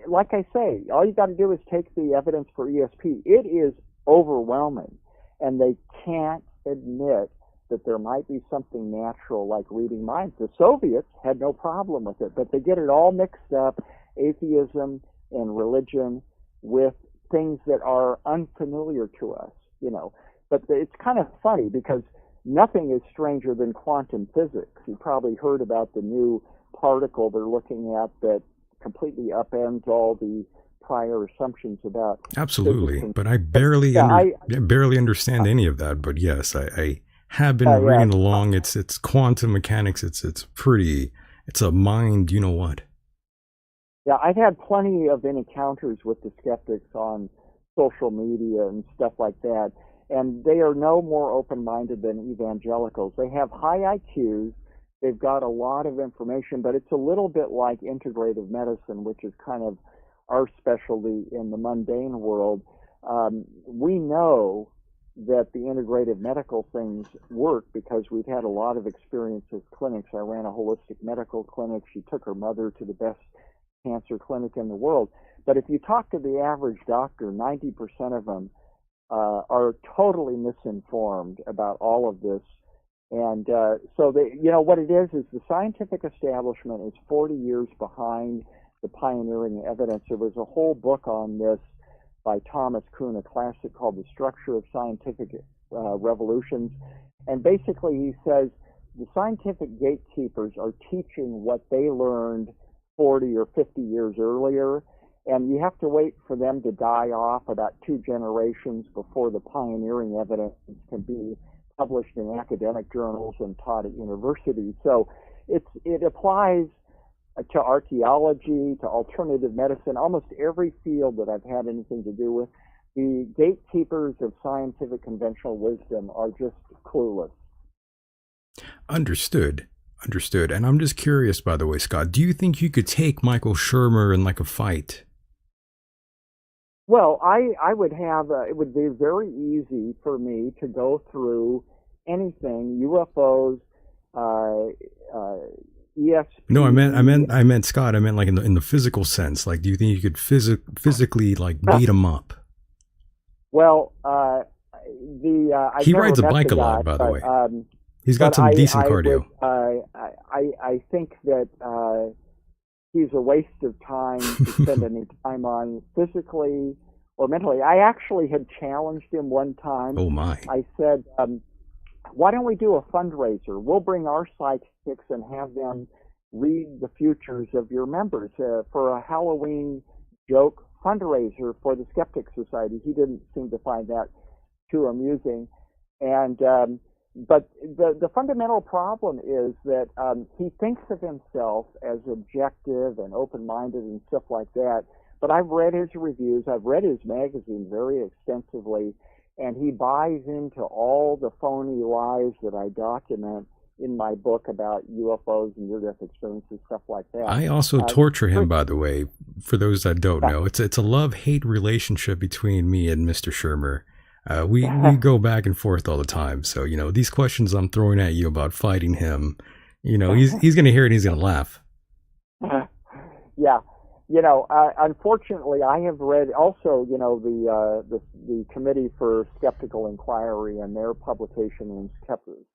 like I say, all you got to do is take the evidence for ESP. It is overwhelming, and they can't admit that there might be something natural like reading minds. The Soviets had no problem with it, but they get it all mixed up, atheism and religion, with things that are unfamiliar to us, you know. But it's kind of funny because nothing is stranger than quantum physics. You probably heard about the new particle they're looking at that completely upends all the prior assumptions about. Absolutely, but I barely barely understand any of that. But yes, I have been reading along. It's quantum mechanics. It's a mind. You know what? Yeah, I've had plenty of encounters with the skeptics on social media and stuff like that. And they are no more open-minded than evangelicals. They have high IQs. They've got a lot of information, but it's a little bit like integrative medicine, which is kind of our specialty in the mundane world. We know that the integrative medical things work because we've had a lot of experience with clinics. I ran a holistic medical clinic. She took her mother to the best cancer clinic in the world. But if you talk to the average doctor, 90% of them are totally misinformed about all of this. And so you know what it is the scientific establishment is 40 years behind the pioneering evidence. There was a whole book on this by Thomas Kuhn, a classic called The Structure of Scientific Revolutions. And basically he says the scientific gatekeepers are teaching what they learned 40 or 50 years earlier, and you have to wait for them to die off about 2 generations before the pioneering evidence can be published in academic journals and taught at universities. So it applies to archaeology, to alternative medicine, almost every field that I've had anything to do with. The gatekeepers of scientific conventional wisdom are just clueless. Understood. Understood. And I'm just curious, by the way, Scott, do you think you could take Michael Shermer in like a fight? Well, I would have, it would be very easy for me to go through anything, UFOs, ESP. No, I meant Scott. I meant like in the physical sense. Like, do you think you could physically like beat him up? Well, he rides a bike a lot, by the way. He's got some decent cardio. I think that he's a waste of time to spend any time on physically or mentally. I actually had challenged him one time. Oh my! I said, why don't we do a fundraiser? We'll bring our psychics and have them read the futures of your members for a Halloween joke fundraiser for the Skeptic Society. He didn't seem to find that too amusing. And but the fundamental problem is that he thinks of himself as objective and open-minded and stuff like that. But I've read his reviews. I've read his magazine very extensively. And he buys into all the phony lies that I document in my book about UFOs and near-death experiences, stuff like that. I also torture him, by the way, for those that don't know. It's a love-hate relationship between me and Mr. Shermer. We go back and forth all the time. So, these questions I'm throwing at you about fighting him, he's going to hear it and he's going to laugh. Yeah. Unfortunately, I have read also, the Committee for Skeptical Inquiry and their publication in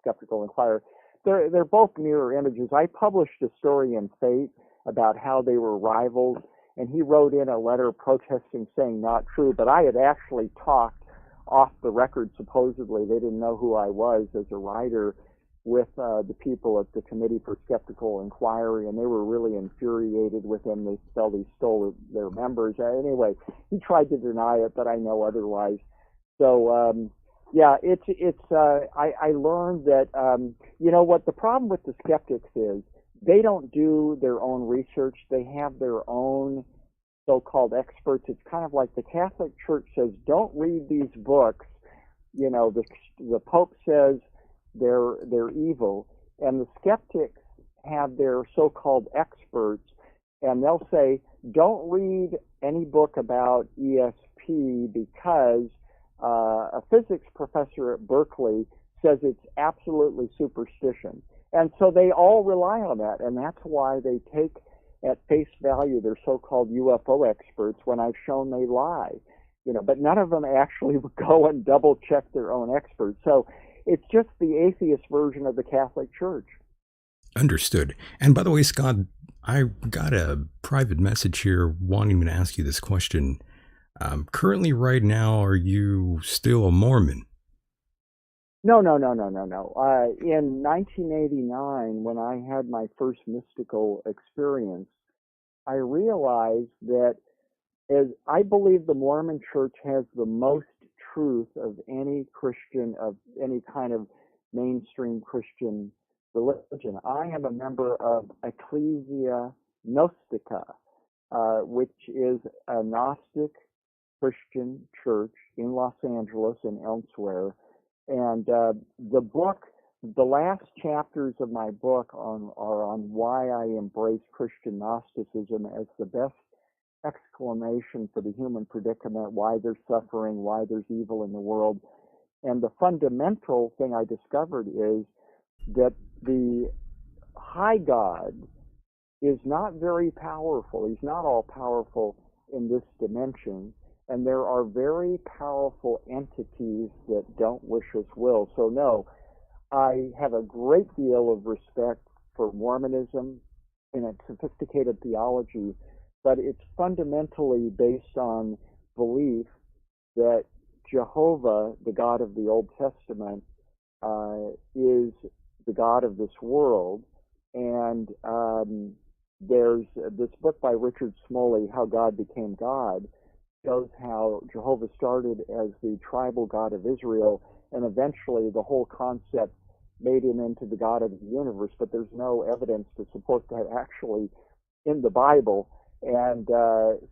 Skeptical Inquiry. They're both mirror images. I published a story in Fate about how they were rivals, and he wrote in a letter protesting, saying not true. But I had actually talked off the record, supposedly. They didn't know who I was as a writer, with the people at the Committee for Skeptical Inquiry, and they were really infuriated with him. They felt he stole their members. Anyway, he tried to deny it, but I know otherwise. So, I learned that, what the problem with the skeptics is, they don't do their own research. They have their own so-called experts. It's kind of like the Catholic Church says, don't read these books. The Pope says they're evil, and the skeptics have their so-called experts, and they'll say, don't read any book about ESP because a physics professor at Berkeley says it's absolutely superstition. And so they all rely on that, and that's why they take at face value their so-called UFO experts when I've shown they lie. But none of them actually would go and double-check their own experts. So it's just the atheist version of the Catholic Church. Understood. And by the way, Scott, I got a private message here wanting me to ask you this question. Currently, right now, are you still a Mormon? No. In 1989, when I had my first mystical experience, I realized that as I believe the Mormon Church has the most truth of any Christian, of any kind of mainstream Christian religion. I am a member of Ecclesia Gnostica, which is a Gnostic Christian church in Los Angeles and elsewhere. And the last chapters of my book are on why I embrace Christian Gnosticism as the best explanation for the human predicament, why there's suffering, why there's evil in the world. And the fundamental thing I discovered is that the high God is not very powerful. He's not all powerful in this dimension. And there are very powerful entities that don't wish us well. So no, I have a great deal of respect for Mormonism and its sophisticated theology, but it's fundamentally based on belief that Jehovah, the God of the Old Testament, is the God of this world. And there's this book by Richard Smalley, How God Became God, shows how Jehovah started as the tribal God of Israel, and eventually the whole concept made him into the God of the universe, but there's no evidence to support that actually in the Bible. And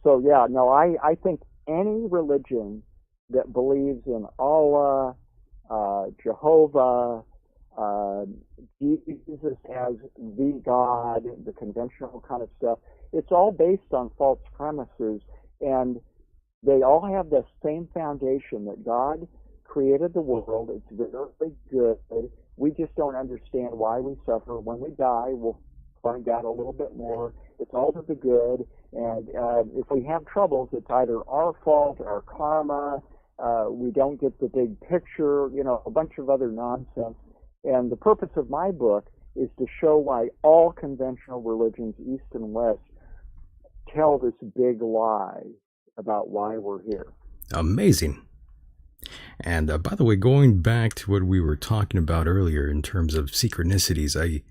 so, yeah, no, I think any religion that believes in Allah, Jehovah, Jesus as the God, the conventional kind of stuff, it's all based on false premises, and they all have the same foundation that God created the world. It's very good. We just don't understand why we suffer. When we die, we'll find out a little bit more. It's all to the good. And if we have troubles, it's either our fault, our karma, we don't get the big picture, a bunch of other nonsense. And the purpose of my book is to show why all conventional religions, East and West, tell this big lie about why we're here. Amazing. And by the way, going back to what we were talking about earlier in terms of synchronicities, I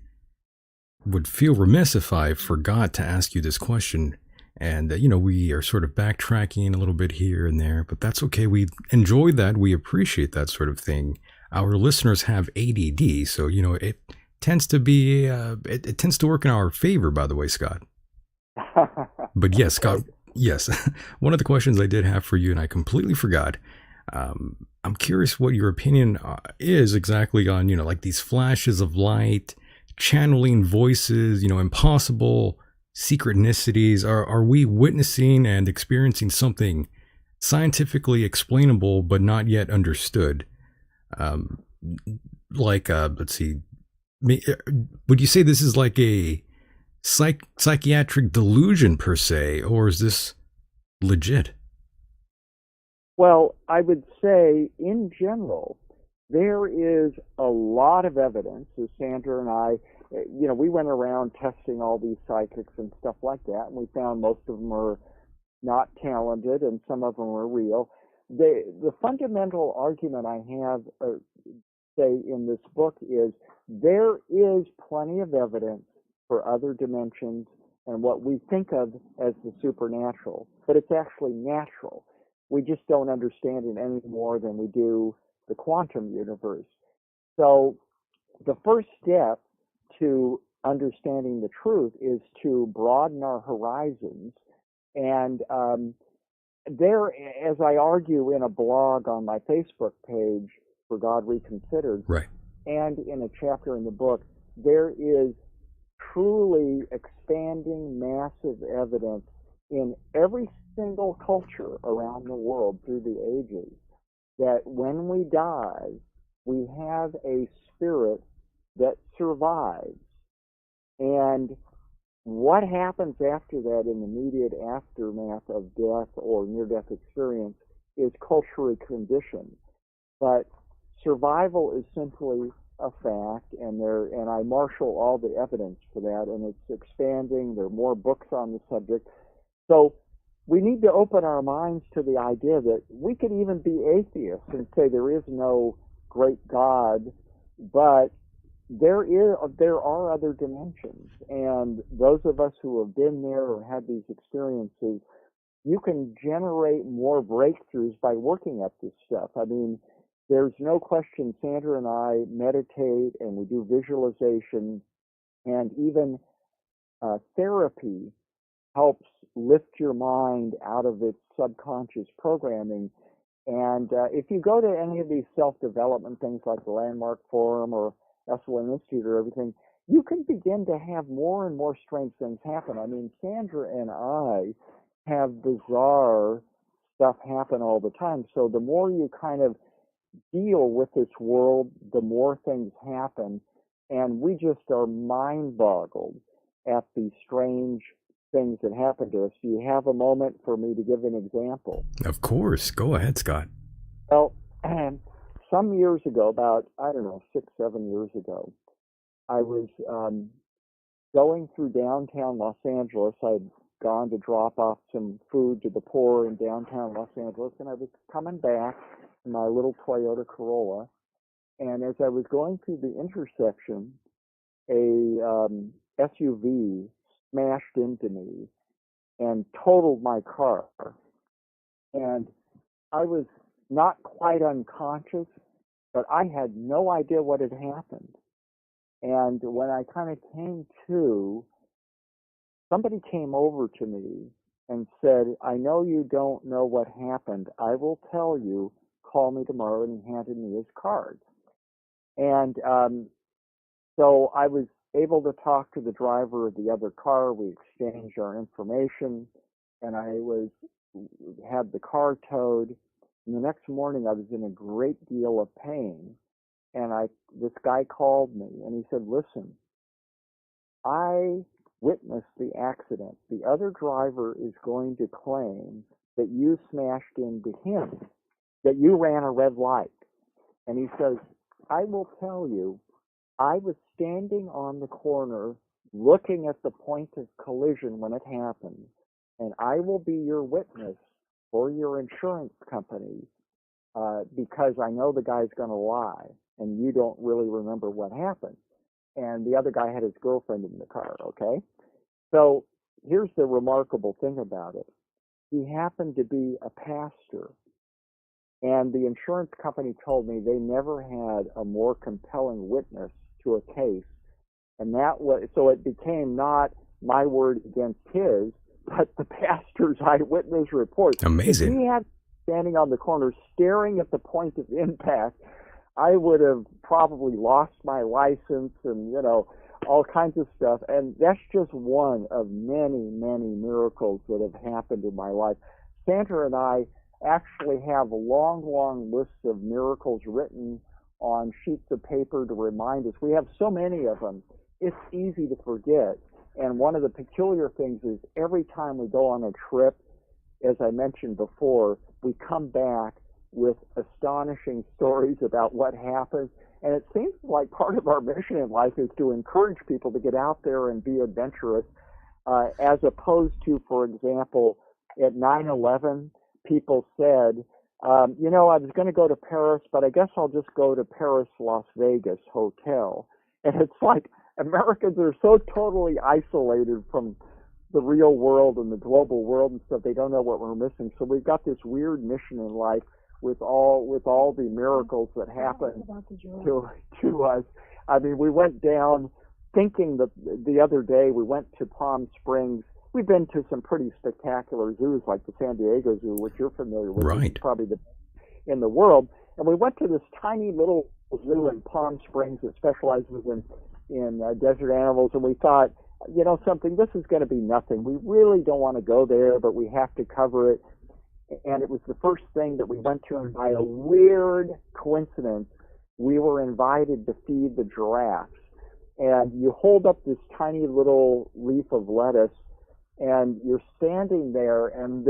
would feel remiss if I forgot to ask you this question. And, we are sort of backtracking a little bit here and there, but that's okay. We enjoy that. We appreciate that sort of thing. Our listeners have ADD, so, it tends to be, it tends to work in our favor, by the way, Scott. But yes, Scott, yes. One of the questions I did have for you, and I completely forgot, I'm curious what your opinion is exactly on, like these flashes of light, channeling voices, impossible synchronicities. Are we witnessing and experiencing something scientifically explainable but not yet understood? Let's see, would you say this is like a psychiatric delusion per se, or is this legit? Well, I would say in general, there is a lot of evidence, as Sandra and I, we went around testing all these psychics and stuff like that, and we found most of them are not talented and some of them are real. The fundamental argument I have, say, in this book is there is plenty of evidence for other dimensions and what we think of as the supernatural, but it's actually natural. We just don't understand it any more than we do the quantum universe. So the first step to understanding the truth is to broaden our horizons. And there, as I argue in a blog on my Facebook page for God Reconsidered, right, and in a chapter in the book, there is truly expanding massive evidence in every single culture around the world through the ages that when we die, we have a spirit that survives. And what happens after that in the immediate aftermath of death or near-death experience is culturally conditioned. But survival is simply a fact, and I marshal all the evidence for that, and it's expanding. There are more books on the subject. So we need to open our minds to the idea that we could even be atheists and say there is no great God, but there are other dimensions, and those of us who have been there or had these experiences, you can generate more breakthroughs by working at this stuff. I mean, there's no question Sandra and I meditate and we do visualization, and even therapy helps lift your mind out of its subconscious programming. And if you go to any of these self-development things like the Landmark Forum or SLM Institute or everything, you can begin to have more and more strange things happen. I mean, Sandra and I have bizarre stuff happen all the time. So the more you kind of deal with this world, the more things happen. And we just are mind-boggled at these strange things that happen to us. Do you have a moment for me to give an example? Of course. Go ahead, Scott. Well, some years ago, about, 6-7 years ago, I was going through downtown Los Angeles. I'd gone to drop off some food to the poor in downtown Los Angeles, and I was coming back in my little Toyota Corolla, and as I was going through the intersection, a SUV smashed into me and totaled my car. And I was not quite unconscious, but I had no idea what had happened. And when I kind of came to, somebody came over to me and said, I know you don't know what happened. I will tell you. Call me tomorrow. And he handed me his card. And so I was able to talk to the driver of the other car. We exchanged our information, and I had the car towed. And the next morning, I was in a great deal of pain. And this guy called me, and he said, listen, I witnessed the accident. The other driver is going to claim that you smashed into him, that you ran a red light. And he says, I will tell you, I was standing on the corner looking at the point of collision when it happened, and I will be your witness for your insurance company because I know the guy's going to lie, and you don't really remember what happened. And the other guy had his girlfriend in the car, okay? So here's the remarkable thing about it. He happened to be a pastor, and the insurance company told me they never had a more compelling witness to a case. And so it became not my word against his, but the pastor's eyewitness report. Amazing. If he had standing on the corner staring at the point of impact, I would have probably lost my license and, all kinds of stuff. And that's just one of many, many miracles that have happened in my life. Sandra and I actually have a long, long list of miracles written on sheets of paper to remind us. We have so many of them, it's easy to forget. And one of the peculiar things is every time we go on a trip, as I mentioned before, we come back with astonishing stories about what happened. And it seems like part of our mission in life is to encourage people to get out there and be adventurous, as opposed to, for example, at 9/11, people said, I was going to go to Paris, but I guess I'll just go to Paris, Las Vegas hotel. And it's like Americans are so totally isolated from the real world and the global world and stuff. They don't know what we're missing. So we've got this weird mission in life with all the miracles that happen to us. I mean, we went down thinking that the other day we went to Palm Springs. We've been to some pretty spectacular zoos like the San Diego Zoo, which you're familiar with. Right. It's probably the best in the world. And we went to this tiny little zoo in Palm Springs that specializes in desert animals. And we thought, something, this is going to be nothing. We really don't want to go there, but we have to cover it. And it was the first thing that we went to, and by a weird coincidence, we were invited to feed the giraffes. And you hold up this tiny little leaf of lettuce, and you're standing there, and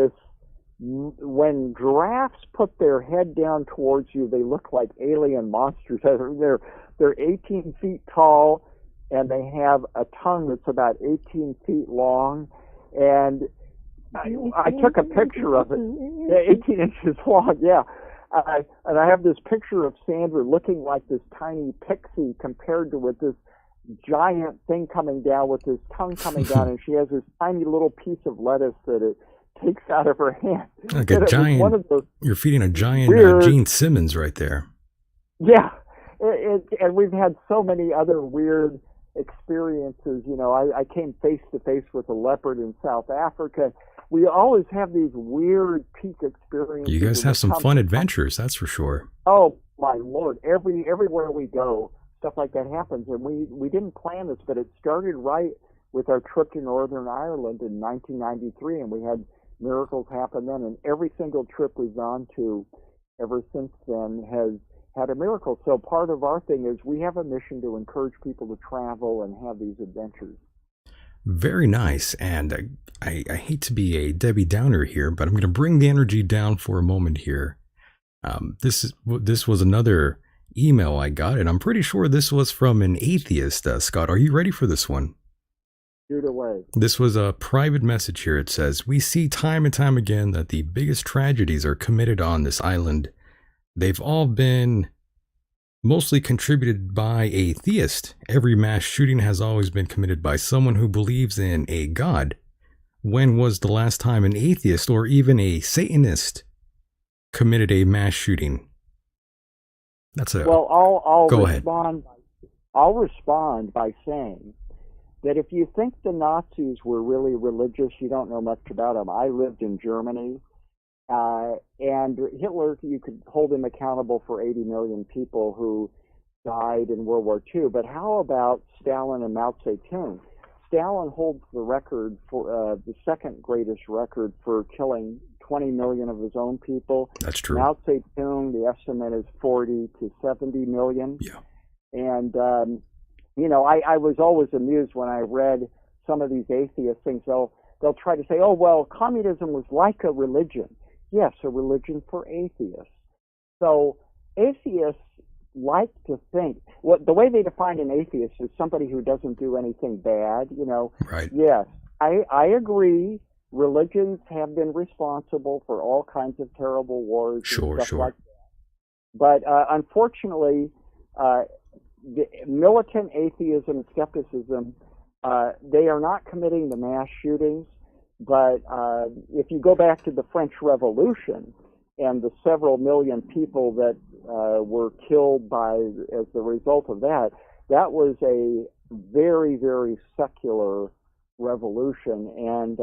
when giraffes put their head down towards you, they look like alien monsters. They're 18 feet tall, and they have a tongue that's about 18 feet long, and I took a picture of it, 18 inches long, yeah. And I have this picture of Sandra looking like this tiny pixie compared to with this giant thing coming down with his tongue coming down, and she has this tiny little piece of lettuce that it takes out of her hand. Like a giant, you're feeding a giant Gene Simmons right there. Yeah, and we've had so many other weird experiences. I came face to face with a leopard in South Africa. We always have these weird peak experiences. You guys have some fun adventures, that's for sure. Oh, my Lord. Everywhere we go, stuff like that happens. And we didn't plan this, but it started right with our trip to Northern Ireland in 1993, and we had miracles happen then. And every single trip we've gone to ever since then has had a miracle. So part of our thing is we have a mission to encourage people to travel and have these adventures. Very nice. And I hate to be a Debbie Downer here, but I'm going to bring the energy down for a moment here. This was another email I got, and I'm pretty sure this was from an atheist. Scott, are you ready for this one? Shoot away. This was a private message here. It says, "We see time and time again that the biggest tragedies are committed on this island. They've all been mostly contributed by a theist. Every mass shooting has always been committed by someone who believes in a god. When was the last time an atheist or even a Satanist committed a mass shooting?" That's a Well, I'll Go ahead. respond. I'll respond by saying that if you think the Nazis were really religious, you don't know much about them. I lived in Germany, and Hitler, you could hold him accountable for 80 million people who died in World War II. But how about Stalin and Mao Zedong? Stalin holds the record for the second greatest record for killing 20 million of his own people. That's true. Mao Zedong, the estimate is 40 to 70 million. Yeah. And, I was always amused when I read some of these atheist things. They'll try to say, oh, well, communism was like a religion. Yes, a religion for atheists. So atheists like to think, the way they define an atheist is somebody who doesn't do anything bad, Right. Yes, I agree. Religions have been responsible for all kinds of terrible wars Sure, and stuff sure. like that. But unfortunately, the militant atheism, skepticism, they are not committing the mass shootings. But if you go back to the French Revolution and the several million people that were killed as the result of that, that was a very, very secular revolution. And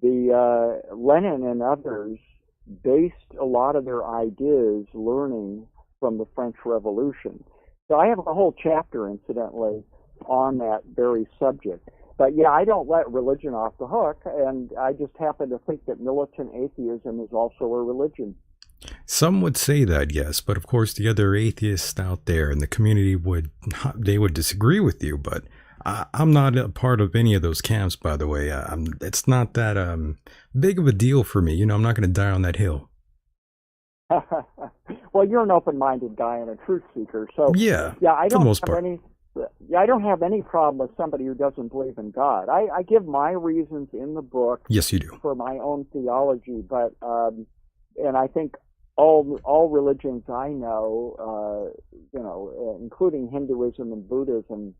the Lenin and others based a lot of their ideas learning from the French Revolution. So I have a whole chapter, incidentally, on that very subject. But yeah, I don't let religion off the hook, and I just happen to think that militant atheism is also a religion. Some would say that, yes, but of course the other atheists out there in the community would disagree with you. But I'm not a part of any of those camps, by the way. It's not that big of a deal for me. I'm not going to die on that hill. Well, you're an open-minded guy and a truth seeker, so Yeah, I for the don't most have part. I don't have any problem with somebody who doesn't believe in God. I give my reasons in the book. Yes, you do. For my own theology, but and I think all religions I know, including Hinduism and Buddhism,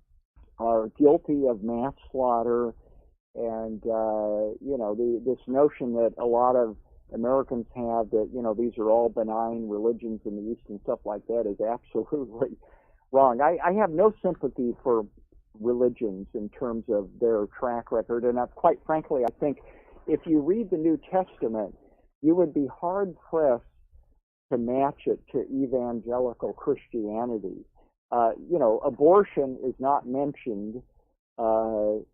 are guilty of mass slaughter, and this notion that a lot of Americans have that these are all benign religions in the East and stuff like that is absolutely wrong. I have no sympathy for religions in terms of their track record, and quite frankly, I think if you read the New Testament, you would be hard-pressed to match it to evangelical Christianity. Abortion is not mentioned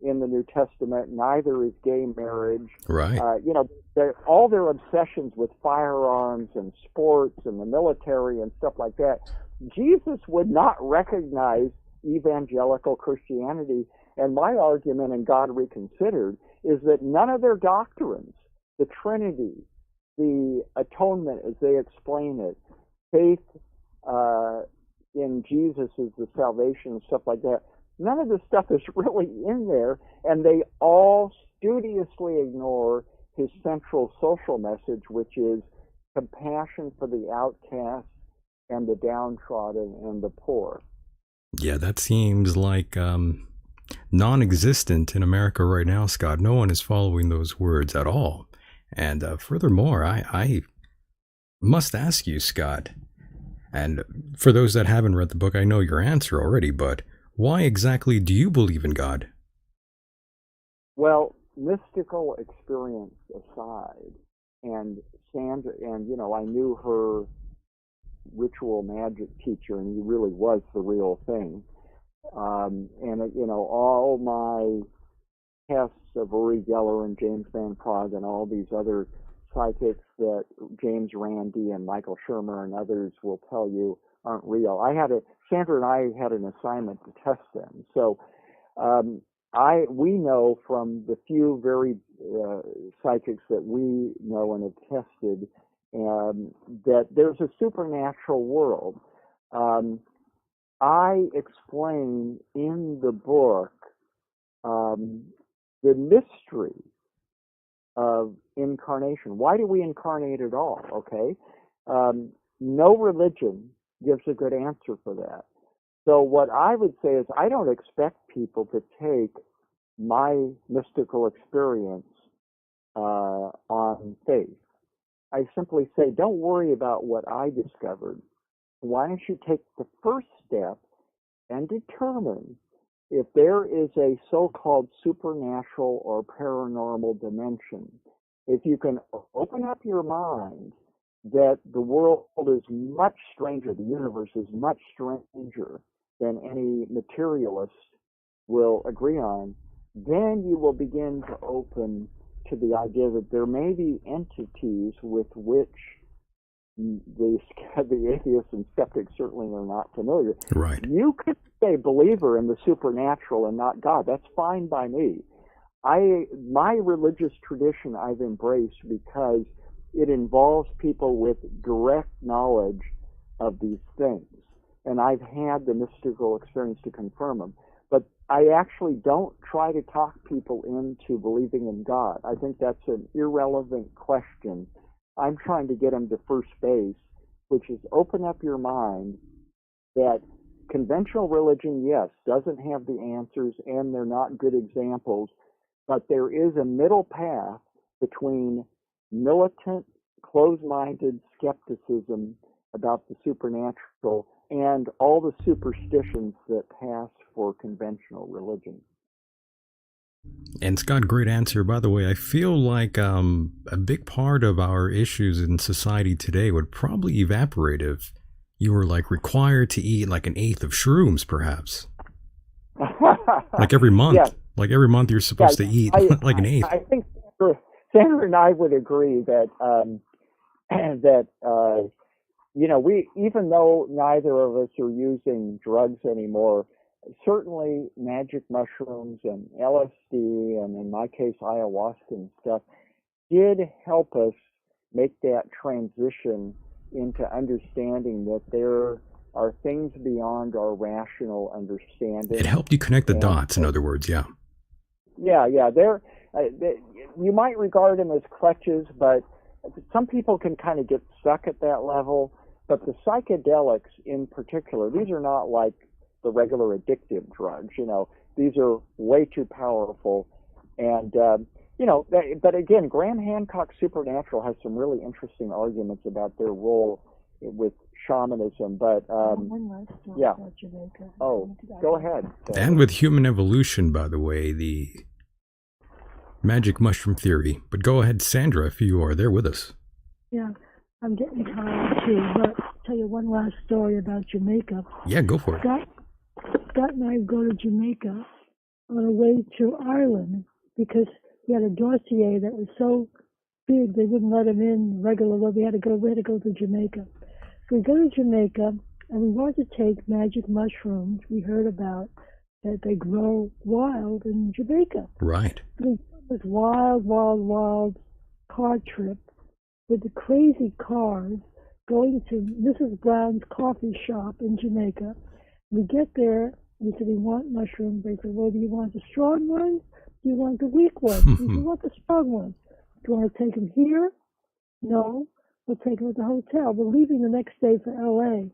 in the New Testament, neither is gay marriage. Right. All their obsessions with firearms and sports and the military and stuff like that, Jesus would not recognize evangelical Christianity. And my argument in God Reconsidered is that none of their doctrines, the Trinity, the atonement as they explain it, faith in Jesus as the salvation and stuff like that, none of this stuff is really in there, and they all studiously ignore his central social message, which is compassion for the outcast and the downtrodden and the poor. Yeah, that seems like non-existent in America right now, Scott. No one is following those words at all. And furthermore, I must ask you, Scott, and for those that haven't read the book, I know your answer already, but why exactly do you believe in God? Well, mystical experience aside, and Sandra, and I knew her ritual magic teacher, and he really was the real thing. And all my tests of Uri Geller and James Van Praagh and all these other psychics that James Randi and Michael Shermer and others will tell you aren't real. Sandra and I had an assignment to test them. So we know from the few very psychics that we know and have tested that there's a supernatural world. I explain in the book the mystery of incarnation. Why do we incarnate at all? Okay, no religion gives a good answer for that. So what I would say is I don't expect people to take my mystical experience on faith. I simply say, don't worry about what I discovered. Why don't you take the first step and determine if there is a so-called supernatural or paranormal dimension? If you can open up your mind that the world is much stranger, the universe is much stranger than any materialist will agree on, then you will begin to open to the idea that there may be entities with which the atheists and skeptics certainly are not familiar. Right. You could be a believer in the supernatural and not God. That's fine by me. My religious tradition I've embraced because it involves people with direct knowledge of these things. And I've had the mystical experience to confirm them. But I actually don't try to talk people into believing in God. I think that's an irrelevant question. I'm trying to get them to first base, which is open up your mind that conventional religion, yes, doesn't have the answers and they're not good examples, but there is a middle path between militant, closed-minded skepticism about the supernatural and all the superstitions that pass for conventional religion. And Scott, great answer. By the way, I feel like a big part of our issues in society today would probably evaporate if you were like required to eat like an eighth of shrooms, perhaps. Like every month. Yeah. Like every month you're supposed to eat like an eighth. I think Sandra and I would agree that we, even though neither of us are using drugs anymore, certainly magic mushrooms and LSD, and in my case ayahuasca and stuff, did help us make that transition into understanding that there are things beyond our rational understanding. It helped you connect the dots, in other words, yeah. Yeah. You might regard them as crutches, but some people can kind of get stuck at that level. But the psychedelics in particular, these are not like the regular addictive drugs. These are way too powerful. And, but again, Graham Hancock's Supernatural has some really interesting arguments about their role with shamanism. But, one last story about Jamaica. Oh, go ahead. And with human evolution, by the way, the magic mushroom theory. But go ahead, Sandra, if you are there with us. Yeah, I'm getting tired too, but I'll tell you one last story about Jamaica. Yeah, go for it. Scott and I go to Jamaica on our way to Ireland because we had a dossier that was so big they wouldn't let him in regularly. We had to go to Jamaica. So we go to Jamaica and we wanted to take magic mushrooms. We heard about that they grow wild in Jamaica. Right. So we did this wild car trip with the crazy cars going to Mrs. Brown's coffee shop in Jamaica. We get there, we said, we want mushrooms. They said, well, do you want the strong ones? Do you want the weak ones? We said, we want the strong ones. Do you want to take them here? No. We'll take them at the hotel. We're leaving the next day for L.A.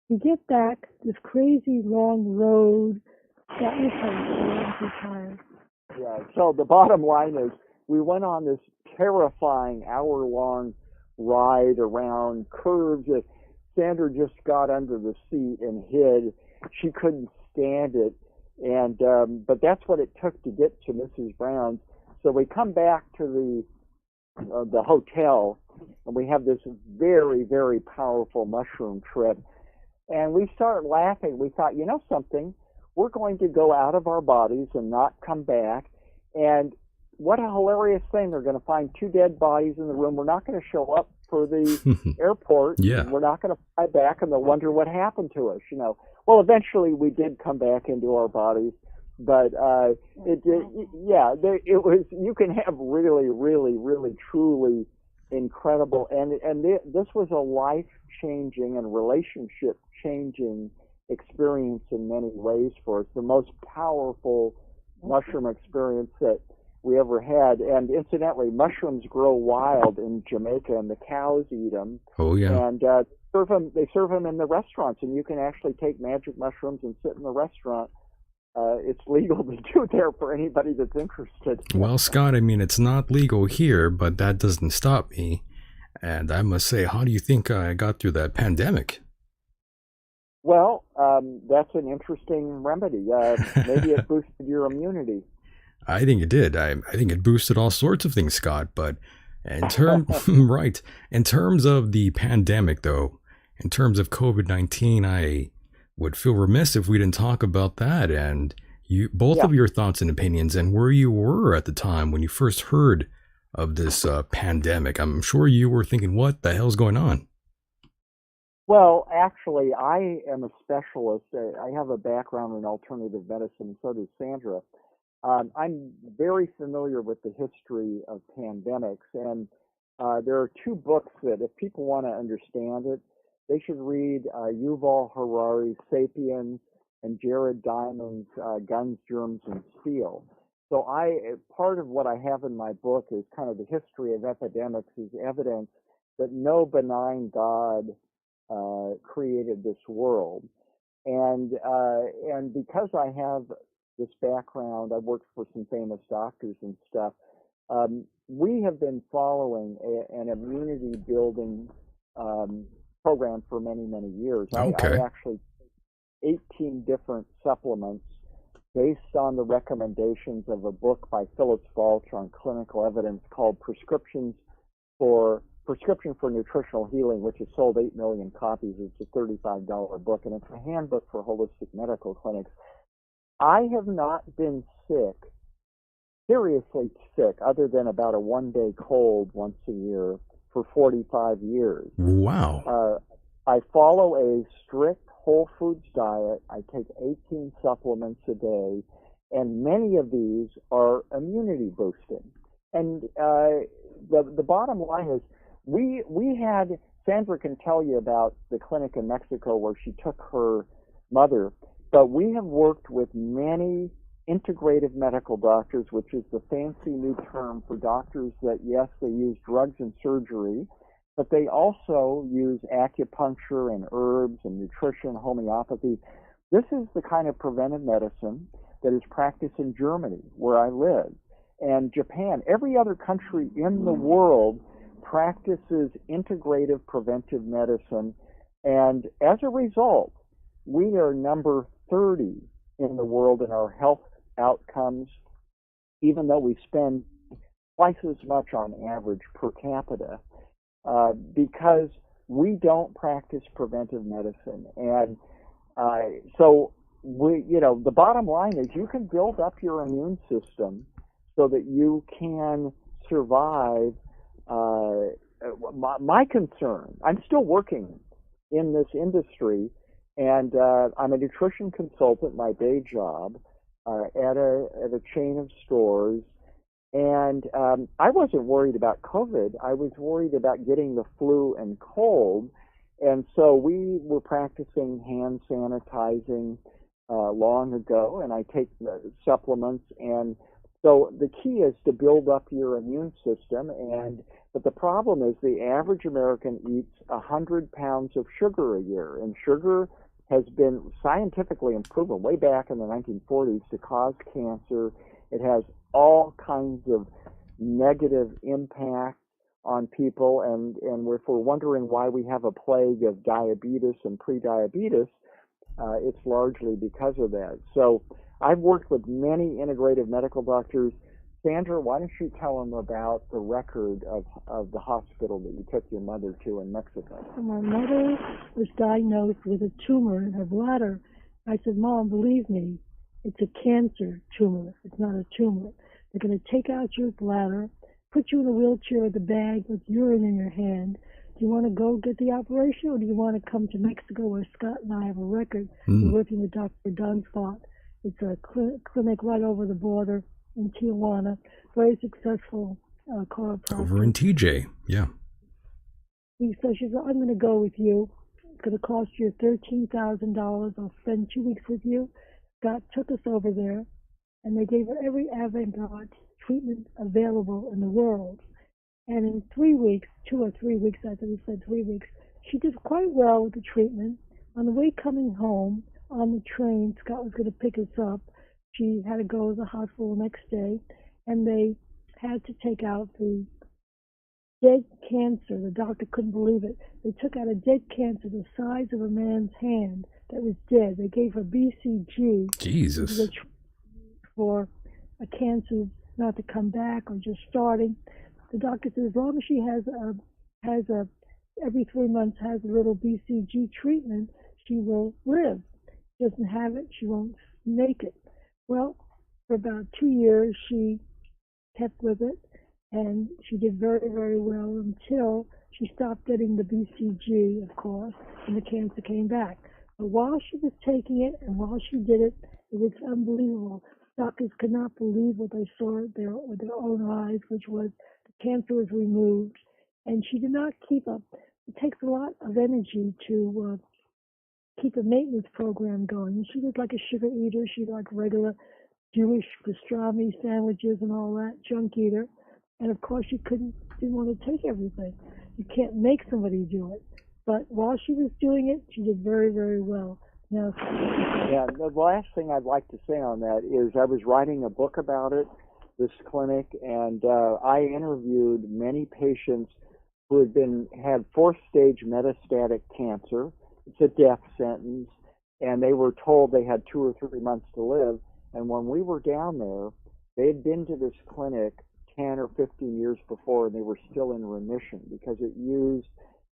We get back, this crazy long road. That was tired. Yeah, so the bottom line is we went on this terrifying hour-long ride around curves. Sandra just got under the seat and hid. She couldn't stand it, and but that's what it took to get to Mrs. Brown's. So we come back to the hotel, and we have this very, very powerful mushroom trip, and we start laughing. We thought, you know something? We're going to go out of our bodies and not come back, and what a hilarious thing. They're going to find 2 dead bodies in the room. We're not going to show up for the airport. Yeah. We're not going to fly back, and they'll wonder what happened to us, Well, eventually we did come back into our bodies, but it was, you can have really, really, really, truly incredible, and this was a life-changing and relationship-changing experience in many ways for us. The most powerful mushroom experience that we ever had. And incidentally, mushrooms grow wild in Jamaica, and the cows eat them. Oh, yeah. And they serve them in the restaurants, and you can actually take magic mushrooms and sit in the restaurant. It's legal to do there for anybody that's interested. Well, Scott, I mean, it's not legal here, but that doesn't stop me. And I must say, how do you think I got through that pandemic? Well, that's an interesting remedy. Maybe it boosted your immunity. I think it did. I think it boosted all sorts of things, Scott. But in right, in terms of the pandemic, though, in terms of COVID-19, I would feel remiss if we didn't talk about that. And both of your thoughts and opinions, and where you were at the time when you first heard of this pandemic. I'm sure you were thinking, "What the hell's going on?" Well, actually, I am a specialist. I have a background in alternative medicine, so does Sandra. I'm very familiar with the history of pandemics, and there are two books that, if people want to understand it, they should read Yuval Harari's *Sapiens* and Jared Diamond's *Guns, Germs, and Steel*. So part of what I have in my book is kind of the history of epidemics, is evidence that no benign God created this world. And because I have this background, I've worked for some famous doctors and stuff. We have been following an immunity building program for many, many years. Okay. I actually 18 different supplements based on the recommendations of a book by Phyllis Balch on clinical evidence called Prescription for Nutritional Healing, which has sold 8 million copies. It's a $35 book, and it's a handbook for holistic medical clinics. I have not been sick, seriously sick, other than about a one-day cold once a year for 45 years. Wow. I follow a strict whole foods diet. I take 18 supplements a day, and many of these are immunity boosting. And the bottom line is, we had, Sandra can tell you about the clinic in Mexico where she took her mother, but we have worked with many integrative medical doctors, which is the fancy new term for doctors that, yes, they use drugs and surgery, but they also use acupuncture and herbs and nutrition, homeopathy. This is the kind of preventive medicine that is practiced in Germany, where I live, and Japan. Every other country in the world practices integrative preventive medicine, and as a result, we are number 30 in the world in our health outcomes, even though we spend twice as much on average per capita, because we don't practice preventive medicine. And so the bottom line is, you can build up your immune system so that you can survive. My concern, I'm still working in this industry, and I'm a nutrition consultant, my day job, at a chain of stores. And I wasn't worried about COVID. I was worried about getting the flu and cold. And so we were practicing hand sanitizing long ago, and I take the supplements. And so the key is to build up your immune system. But the problem is, the average American eats 100 pounds of sugar a year, and sugar has been scientifically proven way back in the 1940s to cause cancer. It has all kinds of negative impact on people, and if we're wondering why we have a plague of diabetes and prediabetes, it's largely because of that. So I've worked with many integrative medical doctors. Sandra, why don't you tell them about the record of the hospital that you took your mother to in Mexico? My mother was diagnosed with a tumor in her bladder. I said, "Mom, believe me, it's a cancer tumor. It's not a tumor. They're going to take out your bladder, put you in a wheelchair with a bag with urine in your hand. Do you want to go get the operation, or do you want to come to Mexico, where Scott and I have a record? We're working with Dr. Dunspot. It's a clinic right over the border in Tijuana. Very successful chiropractor. Over in TJ, yeah. So she said, "I'm going to go with you. It's going to cost you $13,000. I'll spend 2 weeks with you." Scott took us over there, and they gave her every avant-garde treatment available in the world. And in 3 weeks, 2 or 3 weeks, I think he said 3 weeks, she did quite well with the treatment. On the way coming home on the train, Scott was going to pick us up. She had to go to the hospital the next day, and they had to take out the dead cancer. The doctor couldn't believe it. They took out a dead cancer the size of a man's hand that was dead. They gave her BCG. Jesus. For a cancer not to come back or just starting. The doctor said as long as she has every 3 months has a little BCG treatment, she will live. She doesn't have it, she won't make it. Well, for about 2 years, she kept with it, and she did very, very well until she stopped getting the BCG, of course, and the cancer came back. But while she was taking it and while she did it, it was unbelievable. Doctors could not believe what they saw with their own eyes, which was the cancer was removed, and she did not keep up. It takes a lot of energy to keep a maintenance program going. She was like a sugar eater. She liked regular Jewish pastrami sandwiches and all that, junk eater. And of course, she didn't want to take everything. You can't make somebody do it. But while she was doing it, she did very, very well. Now, yeah, the last thing I'd like to say on that is I was writing a book about it, this clinic, and I interviewed many patients who had fourth-stage metastatic cancer. It's a death sentence, and they were told they had 2 or 3 months to live. And when we were down there, they had been to this clinic 10 or 15 years before, and they were still in remission because it used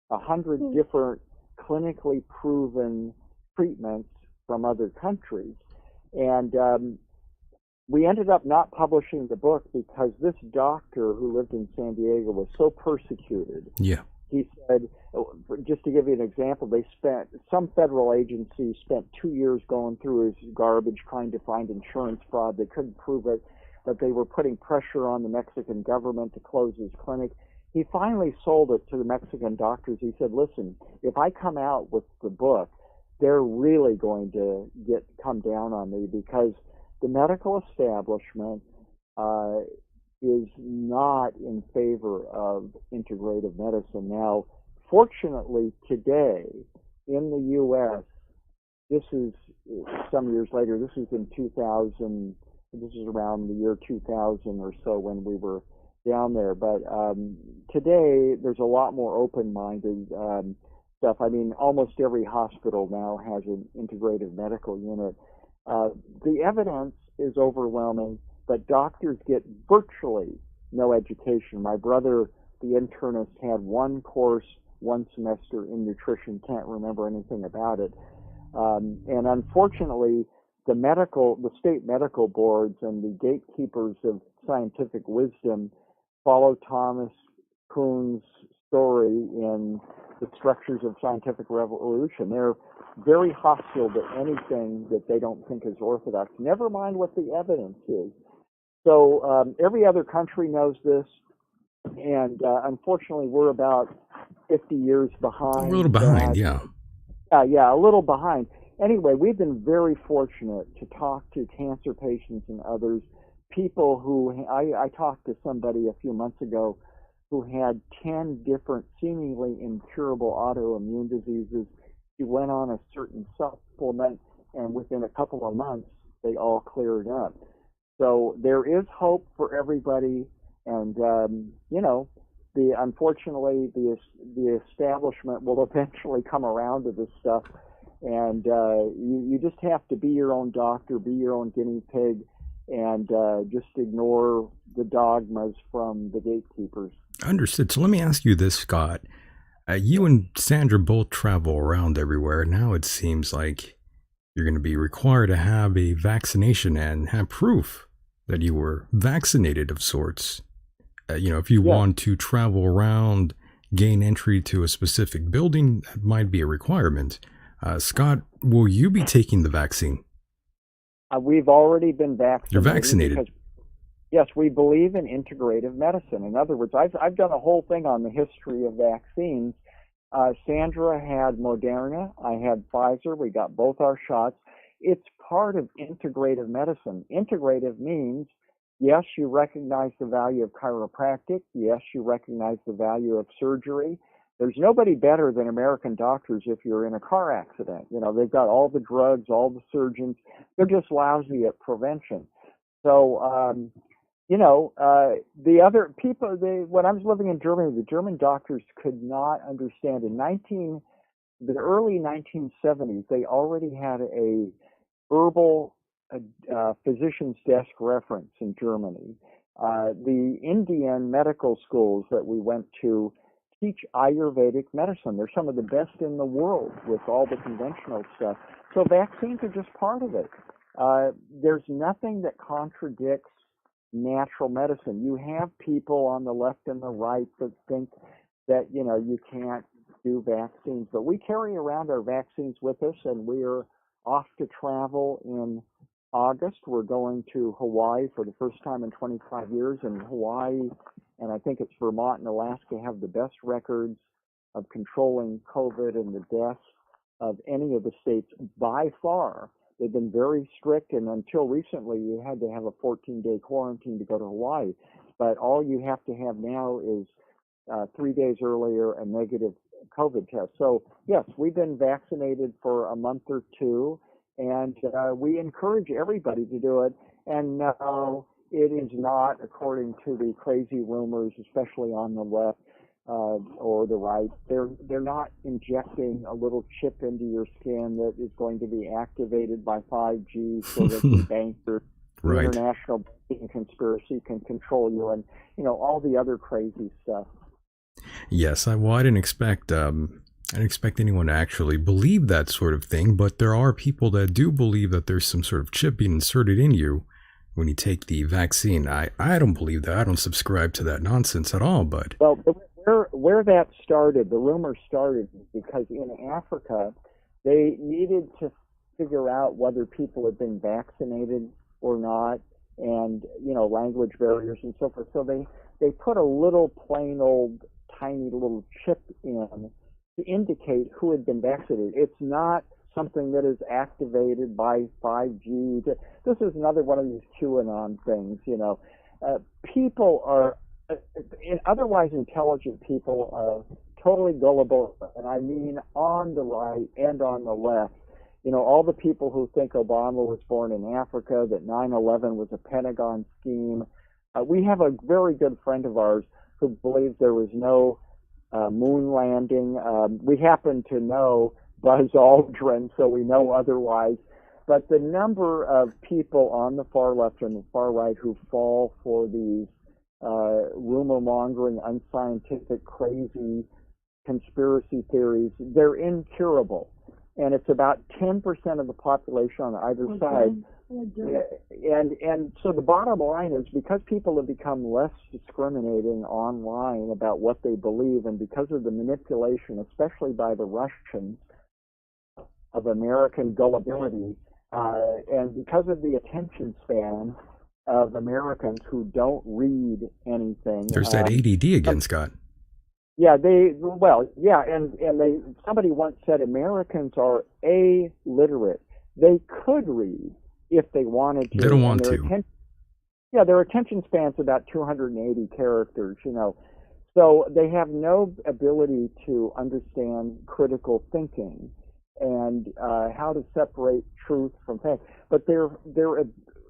100 different clinically proven treatments from other countries. And we ended up not publishing the book because this doctor who lived in San Diego was so persecuted. Yeah. He said, just to give you an example, some federal agency spent 2 years going through his garbage trying to find insurance fraud. They couldn't prove it, but they were putting pressure on the Mexican government to close his clinic. He finally sold it to the Mexican doctors. He said, listen, if I come out with the book, they're really going to come down on me because the medical establishment is not in favor of integrative medicine. Now, fortunately, today in the U.S., this is some years later, this is in 2000, this is around the year 2000 or so when we were down there. But today, there's a lot more open-minded stuff. I mean, almost every hospital now has an integrative medical unit. The evidence is overwhelming, but doctors get virtually no education. My brother, the internist, had one course, 1 semester in nutrition, can't remember anything about it. And unfortunately, the state medical boards and the gatekeepers of scientific wisdom follow Thomas Kuhn's story in The Structures of Scientific Revolution. They're very hostile to anything that they don't think is orthodox, never mind what the evidence is. So every other country knows this, and unfortunately we're about 50 years behind. We're a little behind, yeah. Yeah, a little behind. Anyway, we've been very fortunate to talk to cancer patients and others, people who, I talked to somebody a few months ago who had 10 different seemingly incurable autoimmune diseases. He went on a certain supplement, and within a couple of months, they all cleared up. So there is hope for everybody, and unfortunately, the establishment will eventually come around to this stuff, and you just have to be your own doctor, be your own guinea pig, and just ignore the dogmas from the gatekeepers. Understood. So let me ask you this, Scott. You and Sandra both travel around everywhere. Now it seems like you're going to be required to have a vaccination and have proof that you were vaccinated of sorts. If you want to travel around, gain entry to a specific building, that might be a requirement. Scott, will you be taking the vaccine? We've already been vaccinated. You're vaccinated? Because, yes, we believe in integrative medicine. In other words, I've done a whole thing on the history of vaccines. Sandra had Moderna. I had Pfizer. We got both our shots. it's part of integrative medicine. Integrative means, yes, you recognize the value of chiropractic. Yes, you recognize the value of surgery. There's nobody better than American doctors if you're in a car accident. You know, they've got all the drugs, all the surgeons. They're just lousy at prevention. So, the other people, when I was living in Germany, the German doctors could not understand. The early 1970s, they already had a herbal physician's desk reference in Germany. The Indian medical schools that we went to teach Ayurvedic medicine. They're some of the best in the world with all the conventional stuff. So vaccines are just part of it. There's nothing that contradicts natural medicine. You have people on the left and the right that think that, you can't do vaccines, but we carry around our vaccines with us, and we are off to travel in August. We're going to Hawaii for the first time in 25 years, and Hawaii, and I think it's Vermont and Alaska, have the best records of controlling COVID and the deaths of any of the states by far. They've been very strict, and until recently, you had to have a 14-day quarantine to go to Hawaii. But all you have to have now is 3 days earlier a negative COVID test. So, yes, we've been vaccinated for a month or two, and we encourage everybody to do it. And no, it is not, according to the crazy rumors, especially on the left, or the right, they're not injecting a little chip into your skin that is going to be activated by 5G so that the bankers, the international banking conspiracy can control you, and all the other crazy stuff. Yes, I didn't expect anyone to actually believe that sort of thing, but there are people that do believe that there's some sort of chip being inserted in you when you take the vaccine. I don't believe that. I don't subscribe to that nonsense at all. But well, where that started, the rumor started because in Africa, they needed to figure out whether people had been vaccinated or not, and language barriers and so forth. So they put a little plain old tiny little chip in to indicate who had been vaccinated. It's not something that is activated by 5G. This is another one of these QAnon things. People are otherwise intelligent people are totally gullible, and I mean on the right and on the left. All the people who think Obama was born in Africa, that 9/11 was a Pentagon scheme. We have a very good friend of ours who believes there was no moon landing. We happen to know Buzz Aldrin, so we know otherwise. But the number of people on the far left and the far right who fall for these rumor-mongering, unscientific, crazy conspiracy theories, they're incurable. And it's about 10% of the population on either side. And so the bottom line is, because people have become less discriminating online about what they believe, and because of the manipulation, especially by the Russians, of American gullibility, and because of the attention span of Americans who don't read anything. There's that ADD again, Scott. Yeah, and somebody once said Americans are illiterate. They could read if they wanted to. They don't want to. Their attention span's about 280 characters, So they have no ability to understand critical thinking and how to separate truth from fact. But their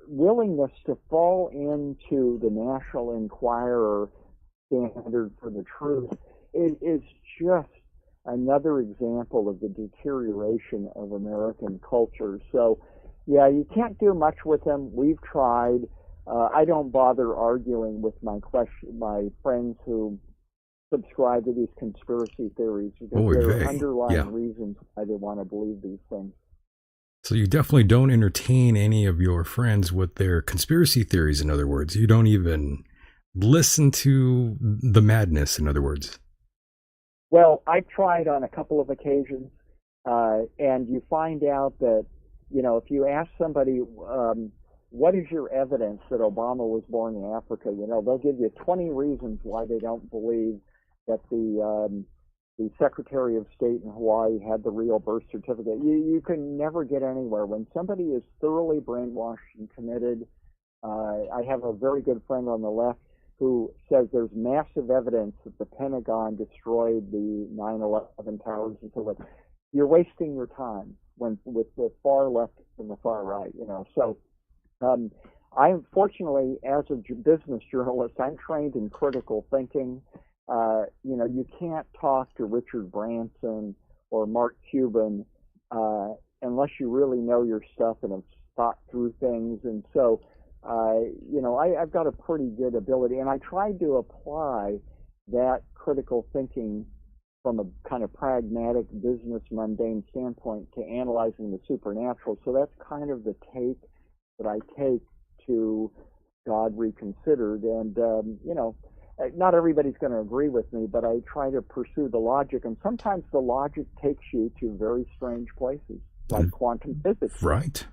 willingness to fall into the National Enquirer standard for the truth is just another example of the deterioration of American culture. So, yeah, you can't do much with them. We've tried. I don't bother arguing with my friends who subscribe to these conspiracy theories, because there are underlying reasons why they want to believe these things. So you definitely don't entertain any of your friends with their conspiracy theories, in other words. You don't even listen to the madness, in other words. Well, I've tried on a couple of occasions, and you find out that, if you ask somebody, what is your evidence that Obama was born in Africa, they'll give you 20 reasons why they don't believe that the the Secretary of State in Hawaii had the real birth certificate. You can never get anywhere. When somebody is thoroughly brainwashed and committed, I have a very good friend on the left who says there's massive evidence that the Pentagon destroyed the 9/11 towers and so forth. You're wasting your time with the far left and the far right, So I fortunately, as a business journalist, I'm trained in critical thinking. You can't talk to Richard Branson or Mark Cuban unless you really know your stuff and have thought through things. And so, I've got a pretty good ability, and I tried to apply that critical thinking from a kind of pragmatic business mundane standpoint to analyzing the supernatural. So that's kind of the take that I take to God Reconsidered. And, not everybody's going to agree with me, but I try to pursue the logic. And sometimes the logic takes you to very strange places, like quantum physics. Right.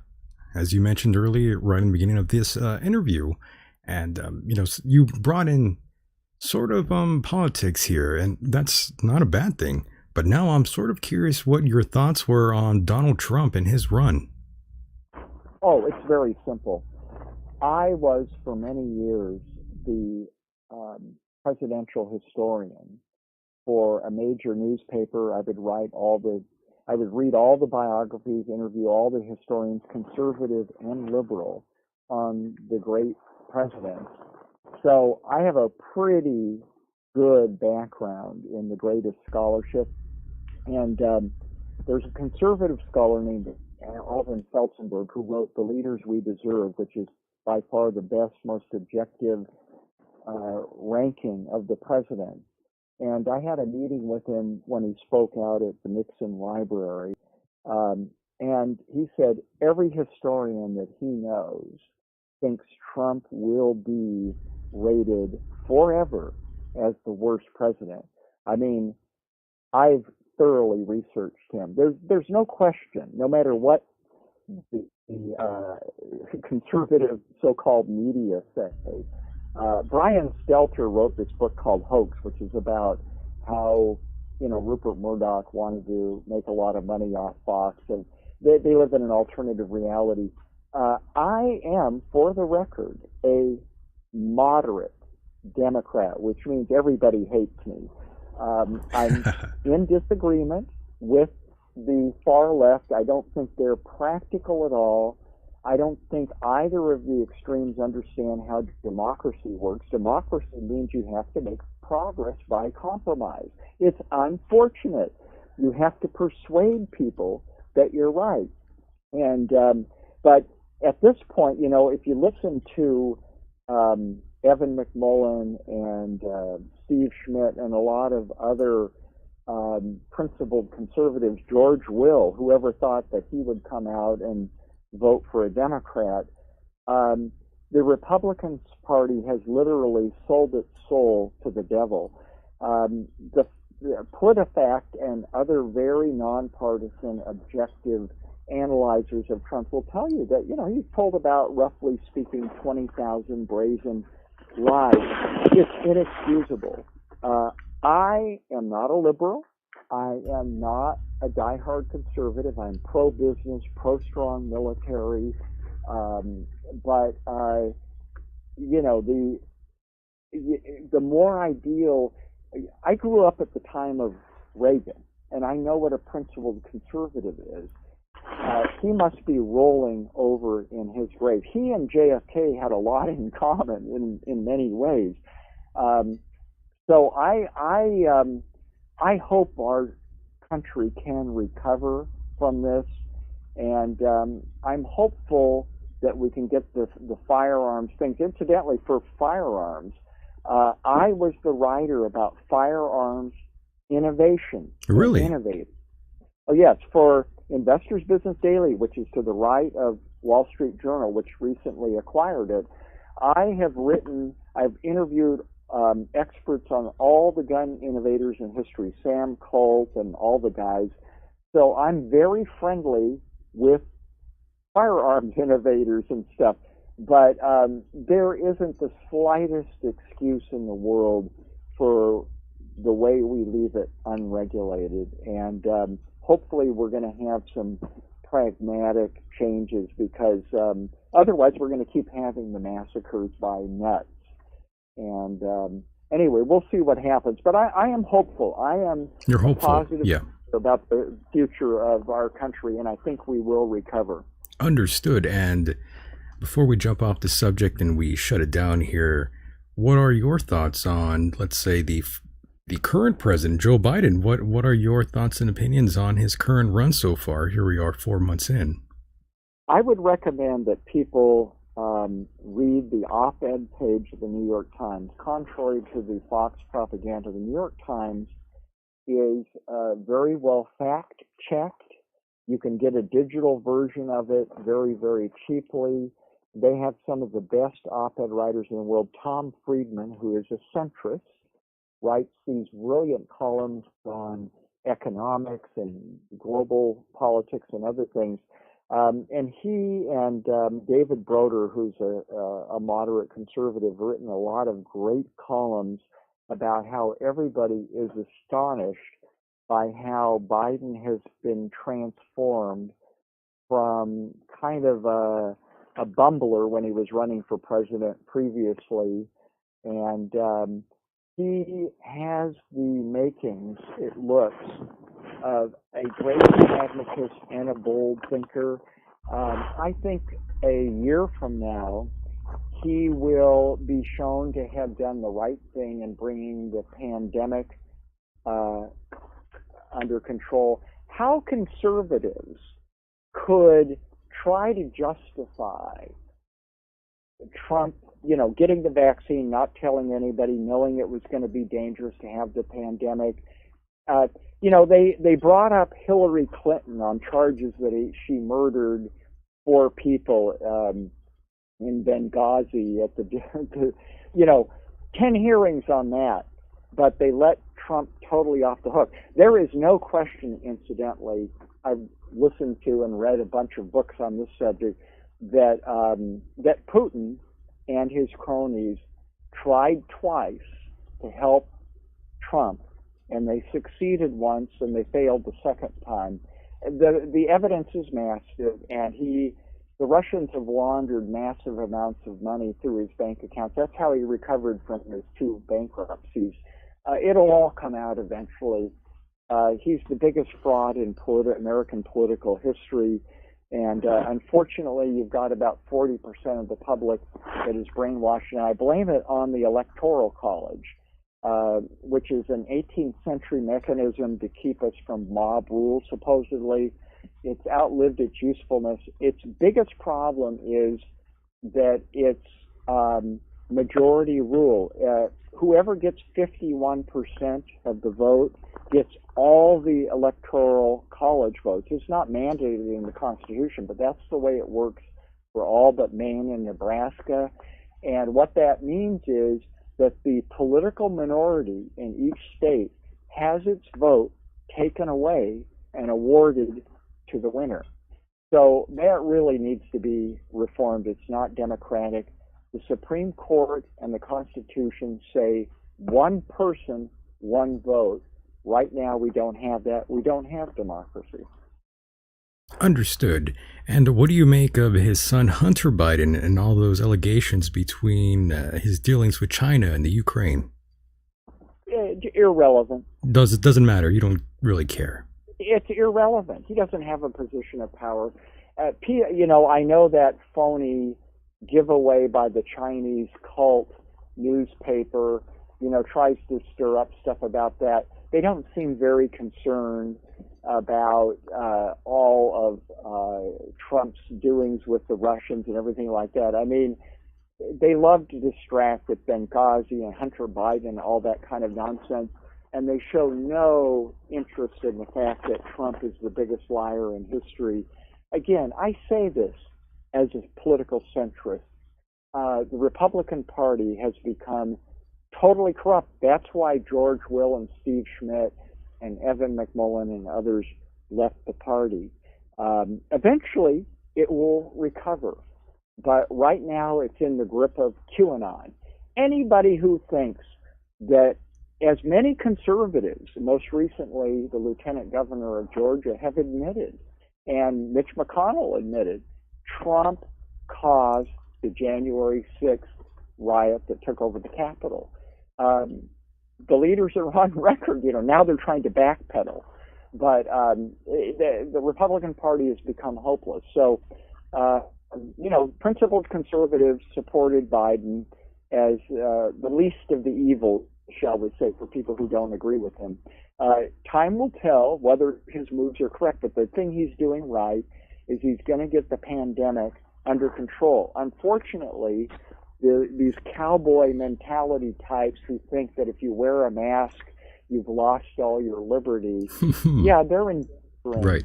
As you mentioned earlier, right in the beginning of this interview, and, you brought in sort of politics here, and that's not a bad thing. But now I'm sort of curious what your thoughts were on Donald Trump and his run. Oh, it's very simple. I was for many years the presidential historian for a major newspaper. I would read all the biographies, interview all the historians, conservative and liberal, on the great presidents. So I have a pretty good background in the greatest scholarship. And there's a conservative scholar named Alvin Felsenberg who wrote The Leaders We Deserve, which is by far the best, most objective ranking of the president. And I had a meeting with him when he spoke out at the Nixon Library. And he said every historian that he knows thinks Trump will be rated forever as the worst president. I mean, I've thoroughly researched him. There's no question, no matter what the conservative so-called media say. Brian Stelter wrote this book called Hoax, which is about how Rupert Murdoch wanted to make a lot of money off Fox, and they live in an alternative reality. I am, for the record, a moderate Democrat, which means everybody hates me. I'm in disagreement with the far left. I don't think they're practical at all. I don't think either of the extremes understand how democracy works. Democracy means you have to make progress by compromise. It's unfortunate. You have to persuade people that you're right. And but at this point, if you listen to Evan McMullen and Steve Schmidt and a lot of other principled conservatives, George Will, whoever thought that he would come out and vote for a Democrat, the Republican Party has literally sold its soul to the devil. The PolitiFact and other very nonpartisan, objective analyzers of Trump will tell you that, he's told about, roughly speaking, 20,000 brazen lies. It's inexcusable. I am not a liberal. I am not a diehard conservative. I'm pro-business, pro-strong military. But the more I deal, I grew up at the time of Reagan, and I know what a principled conservative is. He must be rolling over in his grave. He and JFK had a lot in common in many ways. So I hope our country can recover from this, and I'm hopeful that we can get the firearms things. Incidentally, for firearms, I was the writer about firearms innovation. Really? Innovative. Oh yes, for Investors Business Daily, which is to the right of Wall Street Journal, which recently acquired it. I've interviewed experts on all the gun innovators in history, Sam Colt and all the guys. So I'm very friendly with firearms innovators and stuff. But there isn't the slightest excuse in the world for the way we leave it unregulated. And hopefully we're going to have some pragmatic changes, because otherwise we're going to keep having the massacres by nuts. And anyway, we'll see what happens. But I am hopeful. I am You're hopeful. positive Yeah. about the future of our country, and I think we will recover. Understood. And before we jump off the subject and we shut it down here, what are your thoughts on, let's say, the current president, Joe Biden? What are your thoughts and opinions on his current run so far? Here we are 4 months in. I would recommend that people read the op-ed page of the New York Times. Contrary to the Fox propaganda, the New York Times is very well fact-checked. You can get a digital version of it very, very cheaply. They have some of the best op-ed writers in the world. Tom Friedman, who is a centrist, writes these brilliant columns on economics and global politics and other things. And he and David Broder, who's a moderate conservative, have written a lot of great columns about how everybody is astonished by how Biden has been transformed from kind of a bumbler when he was running for president previously. And he has the makings, it looks, of a great pragmatist and a bold thinker. I think a year from now, he will be shown to have done the right thing in bringing the pandemic under control. How conservatives could try to justify Trump, getting the vaccine, not telling anybody, knowing it was going to be dangerous to have the pandemic. They brought up Hillary Clinton on charges that she murdered 4 people in Benghazi at the 10 hearings on that, but they let Trump totally off the hook. There is no question, incidentally, I've listened to and read a bunch of books on this subject, that Putin and his cronies tried twice to help Trump, and they succeeded once and they failed the second time. The evidence is massive, and the Russians have laundered massive amounts of money through his bank accounts. That's how he recovered from his 2 bankruptcies. It'll all come out eventually. He's the biggest fraud in American political history. And unfortunately, you've got about 40% of the public that is brainwashed. And I blame it on the Electoral College, which is an 18th century mechanism to keep us from mob rule, supposedly. It's outlived its usefulness. Its biggest problem is that it's majority rule. Whoever gets 51% of the vote gets all the Electoral College votes. It's not mandated in the Constitution, but that's the way it works for all but Maine and Nebraska. And what that means is that the political minority in each state has its vote taken away and awarded to the winner. So that really needs to be reformed. It's not democratic. The Supreme Court and the Constitution say one person, one vote. Right now, we don't have that. We don't have democracy. Understood. And what do you make of his son Hunter Biden and all those allegations between his dealings with China and the Ukraine? Irrelevant. It doesn't matter. You don't really care. It's irrelevant. He doesn't have a position of power. I know that phony giveaway by the Chinese cult newspaper, tries to stir up stuff about that. They don't seem very concerned about all of Trump's doings with the Russians and everything like that. I mean, they love to distract with Benghazi and Hunter Biden, all that kind of nonsense, and they show no interest in the fact that Trump is the biggest liar in history. Again, I say this as a political centrist. The Republican Party has become totally corrupt. That's why George Will and Steve Schmidt and Evan McMullen and others left the party. Eventually, it will recover. But right now, it's in the grip of QAnon. Anybody who thinks that as many conservatives, most recently the lieutenant governor of Georgia, have admitted, and Mitch McConnell admitted, Trump caused the January 6th riot that took over the Capitol. The leaders are on record, now they're trying to backpedal. But the Republican Party has become hopeless. So, principled conservatives supported Biden as the least of the evil, shall we say, for people who don't agree with him. Time will tell whether his moves are correct, but the thing he's doing right is he's going to get the pandemic under control. Unfortunately, these cowboy mentality types who think that if you wear a mask, you've lost all your liberty. Yeah, they're in right,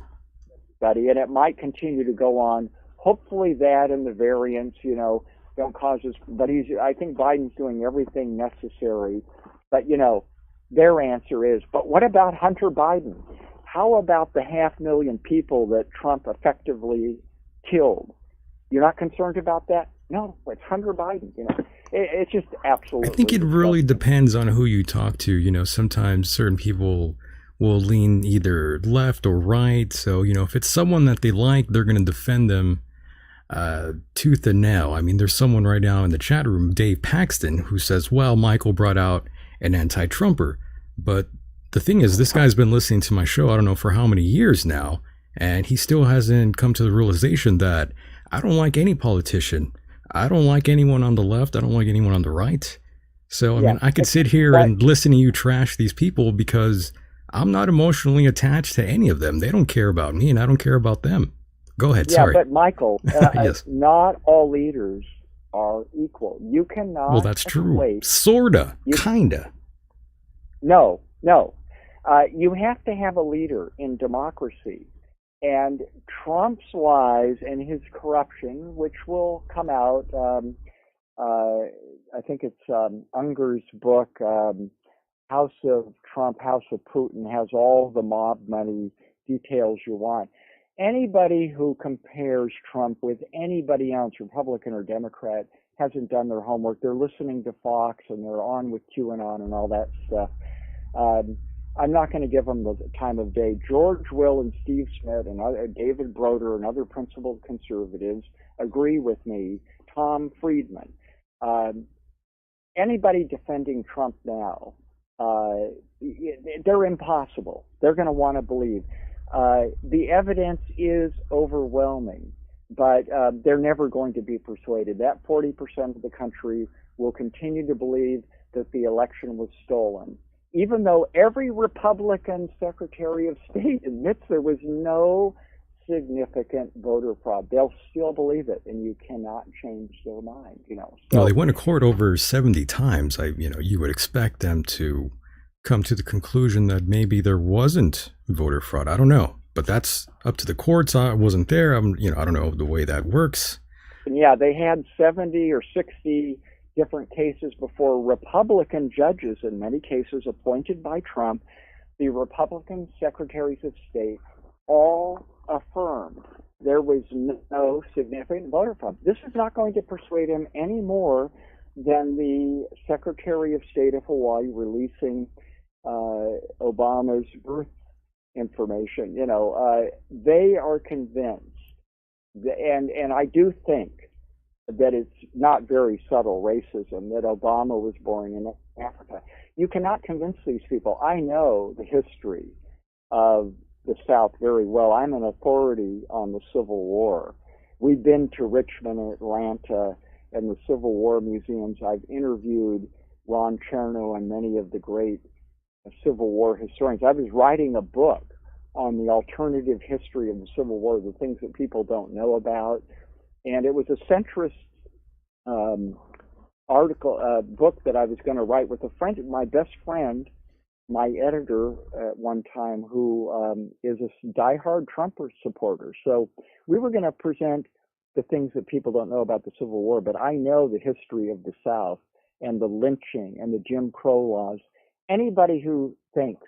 buddy, and it might continue to go on. Hopefully that and the variants, don't cause us. But I think Biden's doing everything necessary. But their answer is, but what about Hunter Biden? How about the 500,000 people that Trump effectively killed? You're not concerned about that? No, it's Hunter Biden. It's just absolutely. I think it really depends on who you talk to. Sometimes certain people will lean either left or right. So, if it's someone that they like, they're going to defend them tooth and nail. I mean, there's someone right now in the chat room, Dave Paxton, who says, well, Michael brought out an anti-Trumper. But the thing is, this guy's been listening to my show, I don't know for how many years now, and he still hasn't come to the realization that I don't like any politician. I don't like anyone on the left. I don't like anyone on the right. So, I mean, I could sit here and listen to you trash these people because I'm not emotionally attached to any of them. They don't care about me, and I don't care about them. Go ahead, sorry. Yeah, but Michael, yes. Not all leaders are equal. You cannot. Well, that's true. Sorta, kinda. No. You have to have a leader in democracy. And Trump's lies and his corruption, which will come out, I think it's Unger's book, House of Trump, House of Putin, has all the mob money details you want. Anybody who compares Trump with anybody else, Republican or Democrat, hasn't done their homework. They're listening to Fox and they're on with QAnon and all that stuff. I'm not going to give them the time of day. George Will and Steve Smith and David Broder and other principled conservatives agree with me. Tom Friedman. Anybody defending Trump now, they're impossible. They're going to want to believe. The evidence is overwhelming, but they're never going to be persuaded. That 40% of the country will continue to believe that the election was stolen, even though every Republican Secretary of State admits there was no significant voter fraud. They'll still believe it, and you cannot change their mind. So, well, they went to court over 70 times. You would expect them to come to the conclusion that maybe there wasn't voter fraud. I don't know, but that's up to the courts. I wasn't there. I don't know the way that works. And yeah, they had 70 or 60 different cases before Republican judges, in many cases appointed by Trump. The Republican secretaries of state all affirmed there was no significant voter fraud. This is not going to persuade him any more than the Secretary of State of Hawaii releasing Obama's birth information. They are convinced, and I do think that it's not very subtle racism, that Obama was born in Africa. You cannot convince these people. I know the history of the South very well. I'm an authority on the Civil War. We've been to Richmond and Atlanta and the Civil War museums. I've interviewed Ron Chernow and many of the great Civil War historians. I was writing a book on the alternative history of the Civil War, the things that people don't know about. And it was a centrist book that I was going to write with a friend, my best friend, my editor at one time, who is a diehard Trump supporter. So we were going to present the things that people don't know about the Civil War, but I know the history of the South and the lynching and the Jim Crow laws. Anybody who thinks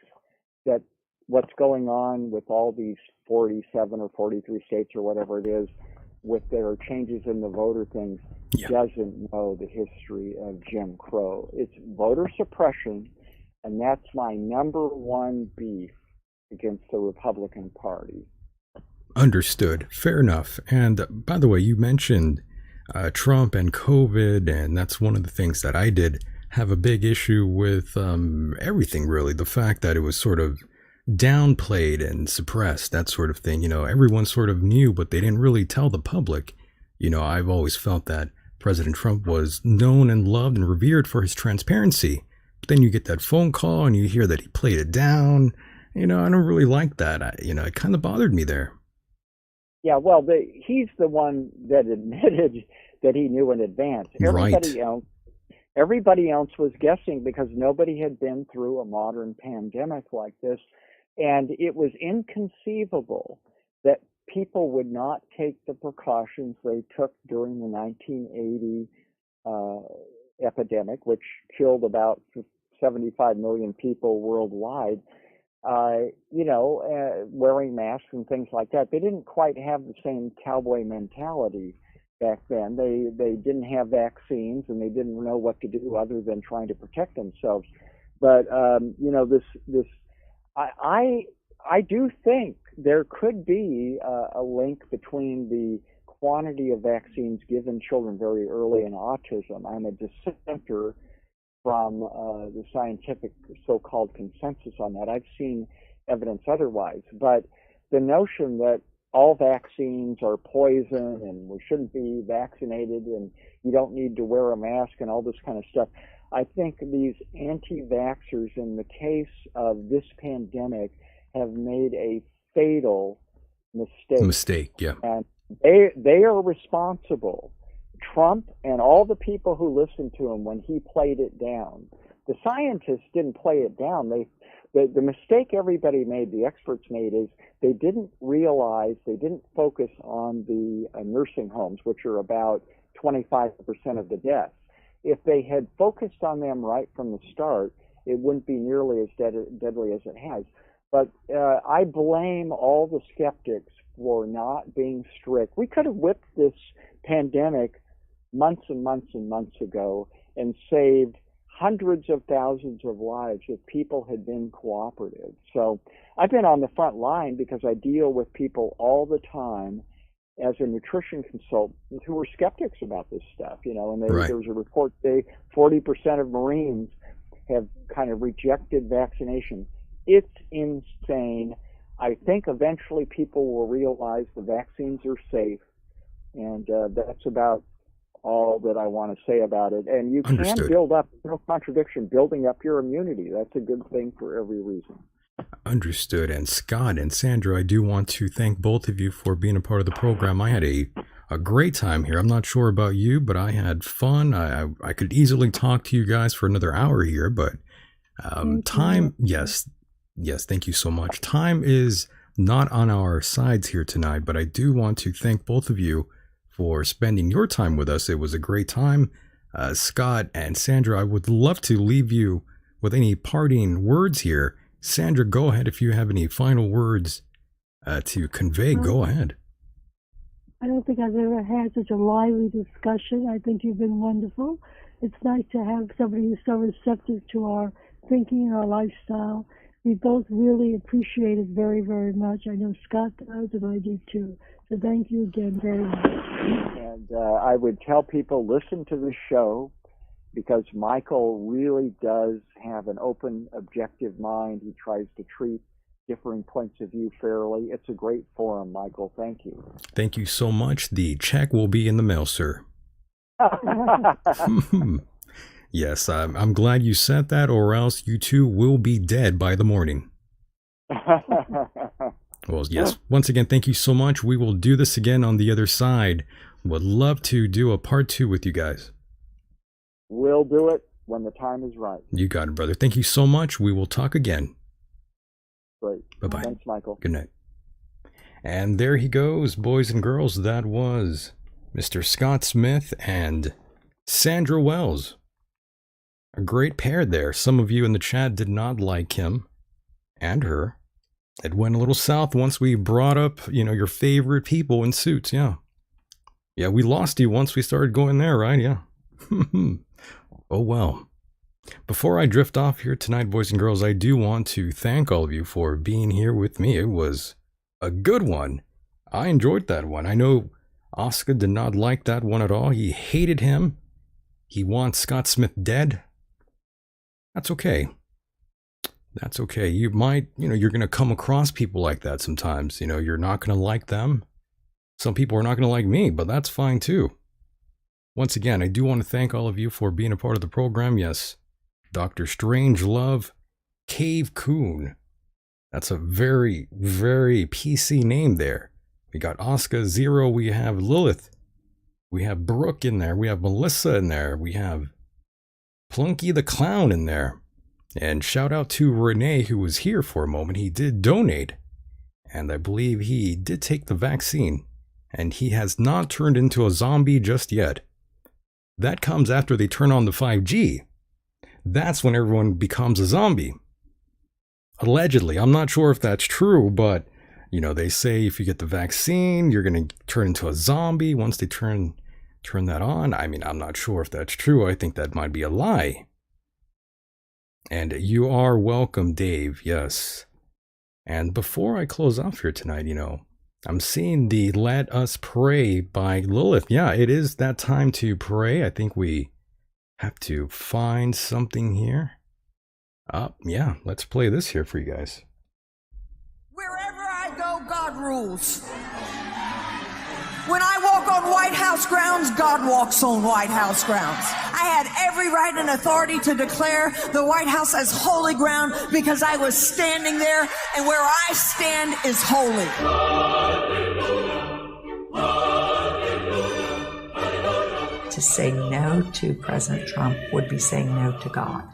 that what's going on with all these 47 or 43 states or whatever it is, with their changes in the voter things, doesn't know the history of Jim Crow. It's voter suppression And that's my number one beef against the Republican Party. Understood. Fair enough. And by the way, you mentioned Trump and COVID, and that's one of the things that I did have a big issue with everything, really. The fact that it was sort of downplayed and suppressed, that sort of thing. Everyone sort of knew, but they didn't really tell the public. I've always felt that President Trump was known and loved and revered for his transparency. But then you get that phone call and you hear that he played it down. I don't really like that. It kind of bothered me there. Yeah, well, he's the one that admitted that he knew in advance. Everybody else was guessing because nobody had been through a modern pandemic like this. And it was inconceivable that people would not take the precautions they took during the 1980 epidemic, which killed about 75 million people worldwide. Wearing masks and things like that. They didn't quite have the same cowboy mentality back then. They didn't have vaccines and they didn't know what to do other than trying to protect themselves. But I do think there could be a link between the quantity of vaccines given children very early and autism. I'm a dissenter from the scientific so-called consensus on that. I've seen evidence otherwise, but the notion that all vaccines are poison and we shouldn't be vaccinated and you don't need to wear a mask and all this kind of stuff, I think these anti-vaxxers in the case of this pandemic have made a fatal mistake. Yeah. And they are responsible. Trump and all the people who listened to him when he played it down. The scientists didn't play it down. The mistake everybody made, the experts made, is they didn't focus on the nursing homes, which are about 25% of the deaths. If they had focused on them right from the start, it wouldn't be nearly as deadly as it has. But I blame all the skeptics for not being strict. We could have whipped this pandemic months and months and months ago and saved hundreds of thousands of lives if people had been cooperative. So I've been on the front line because I deal with people all the time as a nutrition consultant who are skeptics about this stuff, and there was a report today, 40% of Marines have kind of rejected vaccination. It's insane. I think eventually people will realize the vaccines are safe, and that's about all that I want to say about it. And you can build up, no contradiction, building up your immunity. That's a good thing for every reason. Understood. And Scott and Sandra, I do want to thank both of you for being a part of the program. I had a great time here. I'm not sure about you, but I had fun. I could easily talk to you guys for another hour here, but time, yes, thank you so much. Time is not on our sides here tonight, but I do want to thank both of you for spending your time with us. It was a great time. Scott and Sandra, I would love to leave you with any parting words here. Sandra, go ahead if you have any final words to convey. Go ahead. I don't think I've ever had such a lively discussion. I think you've been wonderful. It's nice to have somebody who's so receptive to our thinking and our lifestyle. We both really appreciate it very, very much. I know Scott does, and I do too. So thank you again very much. And I would tell people, listen to the show, because Michael really does have an open, objective mind. He tries to treat differing points of view fairly. It's a great forum, Michael. Thank you. Thank you so much. The check will be in the mail, sir. Yes, I'm glad you said that, or else you two will be dead by the morning. Well, yes, once again, thank you so much. We will do this again on the other side. Would love to do a part 2 with you guys. We'll do it when the time is right. You got it, brother. Thank you so much. We will talk again. Great. Bye-bye. Thanks, Michael. Good night. And there he goes, boys and girls. That was Mr. Scott Smith and Sandra Wells. A great pair there. Some of you in the chat did not like him and her. It went a little south once we brought up, your favorite people in suits. Yeah. Yeah, we lost you once we started going there, right? Yeah. Oh, well. Before I drift off here tonight, boys and girls, I do want to thank all of you for being here with me. It was a good one. I enjoyed that one. I know Oscar did not like that one at all. He hated him. He wants Scott Smith dead. That's okay. That's okay. You might, you're going to come across people like that sometimes. You're not going to like them. Some people are not going to like me, but that's fine too. Once again, I do want to thank all of you for being a part of the program. Yes, Dr. Strangelove, Cave Coon. That's a very, very PC name there. We got Oscar Zero, we have Lilith, we have Brooke in there, we have Melissa in there, we have Plunky the Clown in there. And shout out to Renee, who was here for a moment. He did donate, and I believe he did take the vaccine, and he has not turned into a zombie just yet. That comes after they turn on the 5G. That's when everyone becomes a zombie. Allegedly. I'm not sure if that's true, but, they say if you get the vaccine, you're going to turn into a zombie once they turn that on. I mean, I'm not sure if that's true. I think that might be a lie. And you are welcome, Dave, yes. And before I close off here tonight, I'm seeing the Let Us Pray by Lilith. Yeah, it is that time to pray. I think we have to find something here. Yeah, let's play this here for you guys. Wherever I go, God rules. When I walk on White House grounds, God walks on White House grounds. I had every right and authority to declare the White House as holy ground because I was standing there, and where I stand is holy. To say no to President Trump would be saying no to God.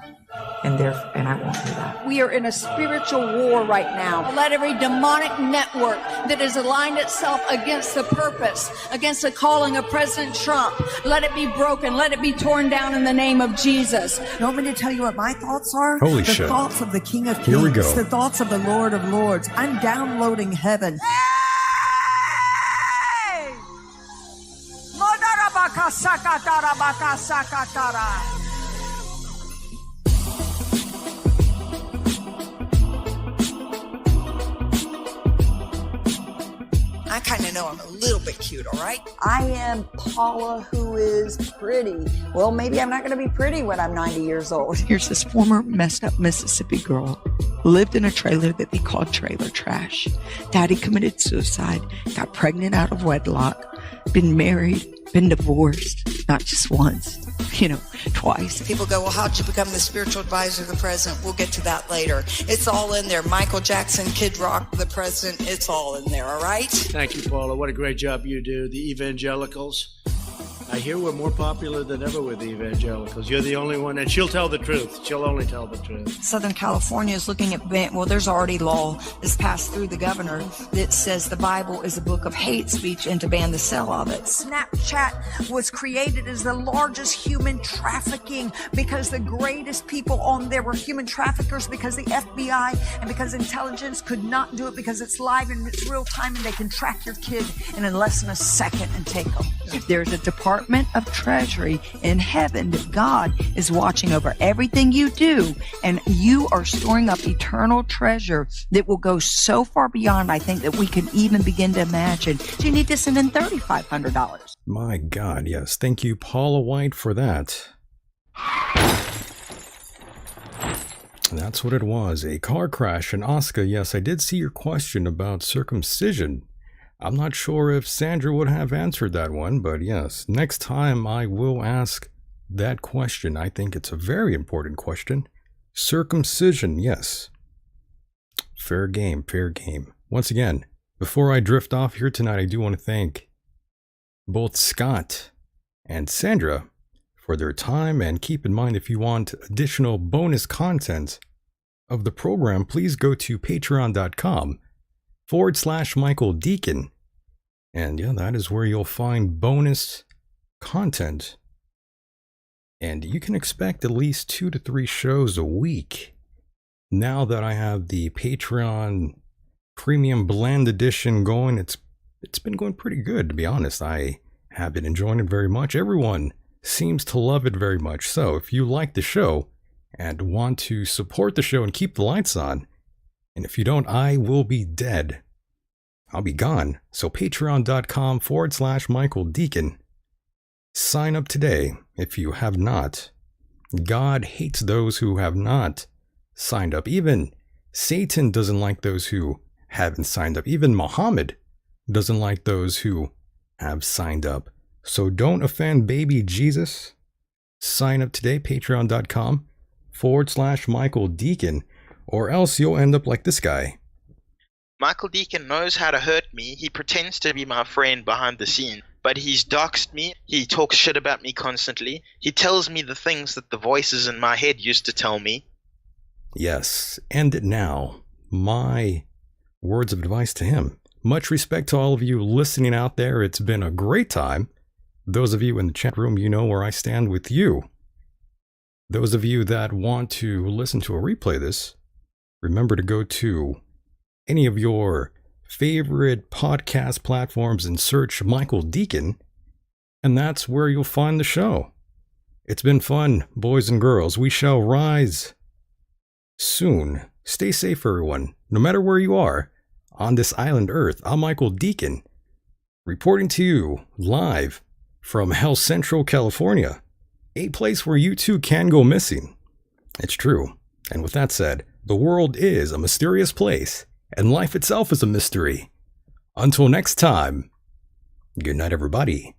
And I won't do that. We are in a spiritual war right now. Let every demonic network that has aligned itself against the purpose, against the calling of President Trump, let it be broken. Let it be torn down in the name of Jesus. You want me to tell you what my thoughts are? Holy shit. The thoughts of the King of Kings. Here we go. The thoughts of the Lord of Lords. I'm downloading heaven. Hey! I kind of know I'm a little bit cute, all right? I am Paula, who is pretty. Well, maybe I'm not going to be pretty when I'm 90 years old. Here's this former messed up Mississippi girl, lived in a trailer that they called trailer trash. Daddy committed suicide, got pregnant out of wedlock, been married, been divorced, not just once, twice. People go, well, how'd you become the spiritual advisor of the president? We'll get to that later. It's all in there. Michael Jackson, Kid Rock, the president, it's all in there, all right? Thank you, Paula. What a great job you do. The evangelicals. I hear we're more popular than ever with the evangelicals. You're the only one, and she'll tell the truth. She'll only tell the truth. Southern California is looking at there's already law that's passed through the governor that says the Bible is a book of hate speech and to ban the sale of it. Snapchat was created as the largest human trafficking because the greatest people on there were human traffickers because the FBI and because intelligence could not do it because it's live and it's real time and they can track your kid in less than a second and take them. There's a Department of Treasury in heaven that God is watching over everything you do, and you are storing up eternal treasure that will go so far beyond, I think, that we can even begin to imagine. So you need to send in $3,500. My God, yes. Thank you, Paula White, for that. That's what it was. A car crash. And Oscar, yes, I did see your question about circumcision. I'm not sure if Sandra would have answered that one, but yes, next time I will ask that question. I think it's a very important question. Circumcision, yes. Fair game, fair game. Once again, before I drift off here tonight, I do want to thank both Scott and Sandra for their time, and keep in mind, if you want additional bonus content of the program, please go to patreon.com/Michael Decon. And yeah, that is where you'll find bonus content. And you can expect at least 2 to 3 shows a week. Now that I have the Patreon Premium Blend Edition going, it's been going pretty good, to be honest. I have been enjoying it very much. Everyone seems to love it very much. So if you like the show, and want to support the show and keep the lights on, and if you don't, I will be dead. I'll be gone. So patreon.com/Michael Decon. Sign up today if you have not. God hates those who have not signed up. Even Satan doesn't like those who haven't signed up. Even Muhammad doesn't like those who have signed up. So don't offend baby Jesus. Sign up today, patreon.com/Michael Decon, or else you'll end up like this guy. Michael Decon knows how to hurt me. He pretends to be my friend behind the scenes, but he's doxed me. He talks shit about me constantly. He tells me the things that the voices in my head used to tell me. Yes, end it now. My words of advice to him. Much respect to all of you listening out there. It's been a great time. Those of you in the chat room, you know where I stand with you. Those of you that want to listen to a replay of this, remember to go to any of your favorite podcast platforms and search Michael Decon, and that's where you'll find the show. It's been fun, boys and girls. We shall rise soon. Stay safe, everyone. No matter where you are on this island Earth, I'm Michael Decon, reporting to you live from Hell Central, California, a place where you too can go missing. It's true. And with that said, the world is a mysterious place, and life itself is a mystery. Until next time, good night, everybody.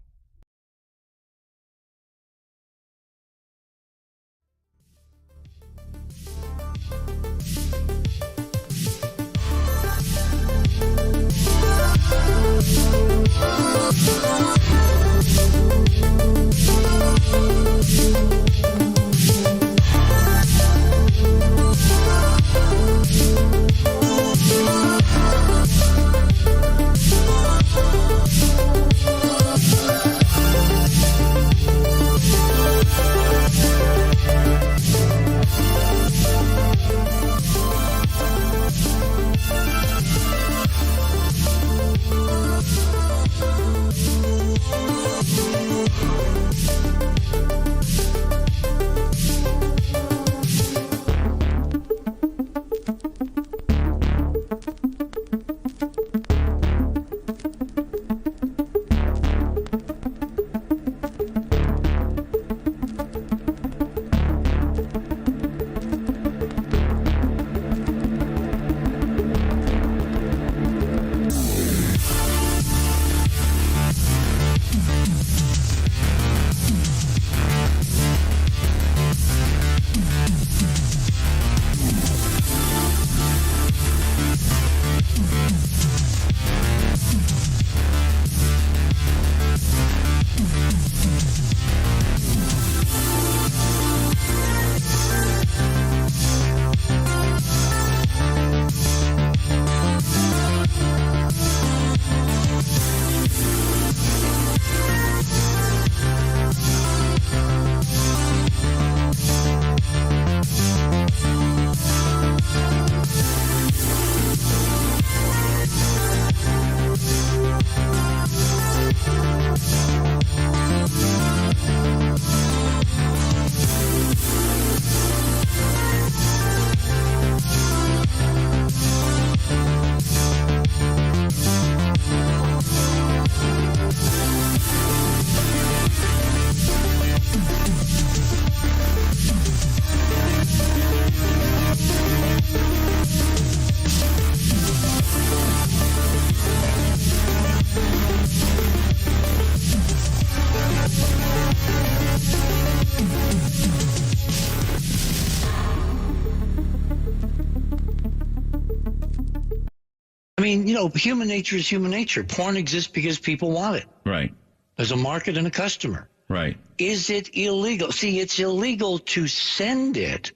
I mean, you know, human nature is human nature. Porn exists because people want it. Right. There's a market and a customer. Right. Is it illegal? See, it's illegal to send it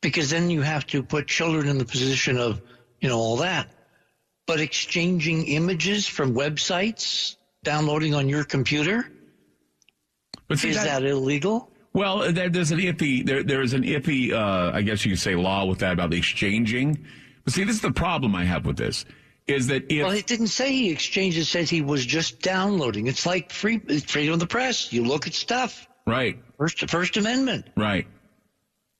because then you have to put children in the position of, you know, all that. But exchanging images from websites, downloading on your computer, but see, is that illegal? Well, there's an iffy, there's an iffy, I guess you could say, law with that about the exchanging. But see, this is the problem I have with this, is that if... Well, it didn't say he exchanged. It says he was just downloading. It's like freedom of the press. You look at stuff. Right. First Amendment. Right.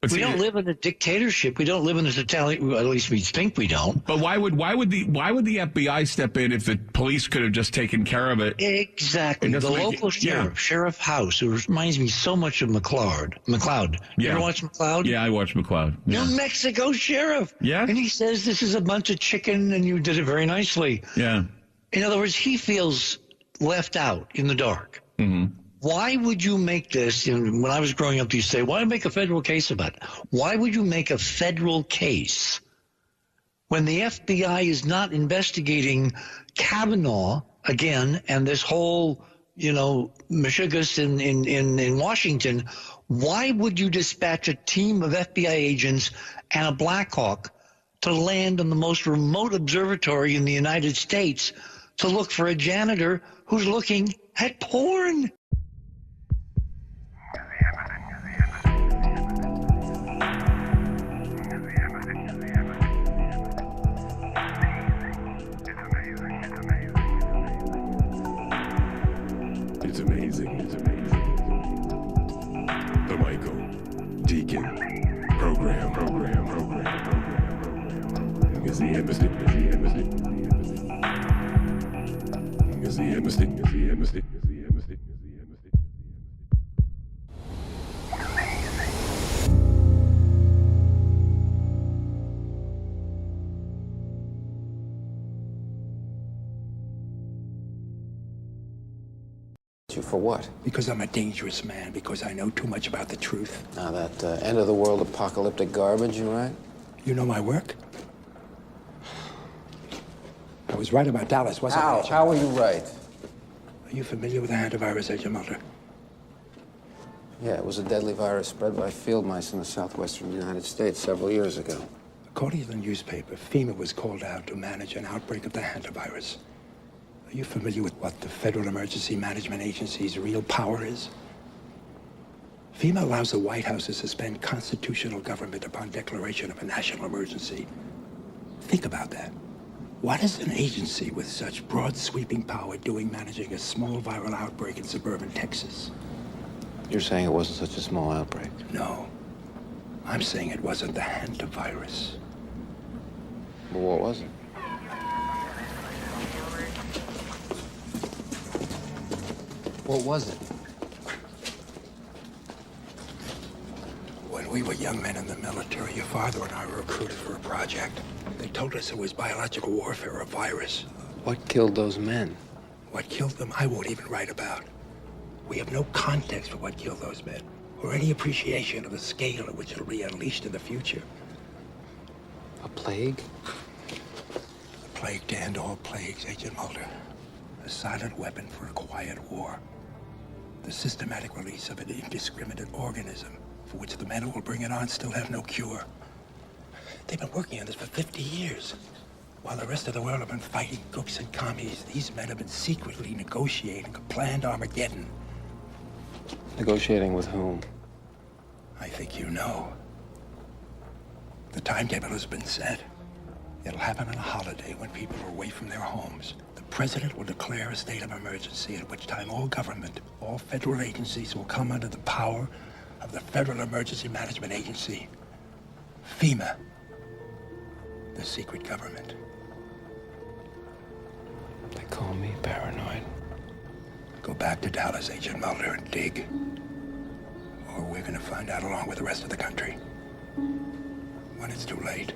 But we don't live in a dictatorship. We don't live in a totalitarian. Well, at least we think we don't. But why would the FBI step in if the police could have just taken care of it? Exactly. The local sheriff, Sheriff House, who reminds me so much of McLeod. You ever watch McLeod? Yeah, I watched McLeod. Yeah. New Mexico sheriff. Yeah. And he says this is a bunch of chicken, and you did it very nicely. Yeah. In other words, he feels left out in the dark. Mm-hmm. Why would you make this? When I was growing up, you say, why make a federal case about it? Why would you make a federal case when the FBI is not investigating Kavanaugh again and this whole, Meshuggah in Washington? Why would you dispatch a team of FBI agents and a Black Hawk to land on the most remote observatory in the United States to look for a janitor who's looking at porn? It's amazing. It's amazing. The Michael Decon program. Is the embassy. You for what? Because I'm a dangerous man, because I know too much about the truth. Now that end of the world apocalyptic garbage, you right? You know my work? I was right about Dallas, wasn't I? How were you right? Are you familiar with the hantavirus, Agent Mulder? Yeah, it was a deadly virus spread by field mice in the southwestern United States several years ago. According to the newspaper, FEMA was called out to manage an outbreak of the hantavirus. Are you familiar with what the Federal Emergency Management Agency's real power is? FEMA allows the White House to suspend constitutional government upon declaration of a national emergency. Think about that. What is an agency with such broad sweeping power doing managing a small viral outbreak in suburban Texas? You're saying it wasn't such a small outbreak? No. I'm saying it wasn't the hantavirus. Well, what was it? What was it? When we were young men in the military, your father and I were recruited for a project. They told us it was biological warfare, a virus. What killed those men? What killed them, I won't even write about. We have no context for what killed those men, or any appreciation of the scale at which it'll be unleashed in the future. A plague? A plague to end all plagues, Agent Mulder. A silent weapon for a quiet war. The systematic release of an indiscriminate organism for which the men who will bring it on still have no cure. They've been working on this for 50 years. While the rest of the world have been fighting crooks and commies, these men have been secretly negotiating a planned Armageddon. Negotiating with whom? I think you know. The timetable has been set. It'll happen on a holiday when people are away from their homes. The president will declare a state of emergency, at which time all government, all federal agencies will come under the power of the Federal Emergency Management Agency, FEMA, the secret government. They call me paranoid. Go back to Dallas, Agent Mulder, and dig. Or we're gonna find out along with the rest of the country. When it's too late.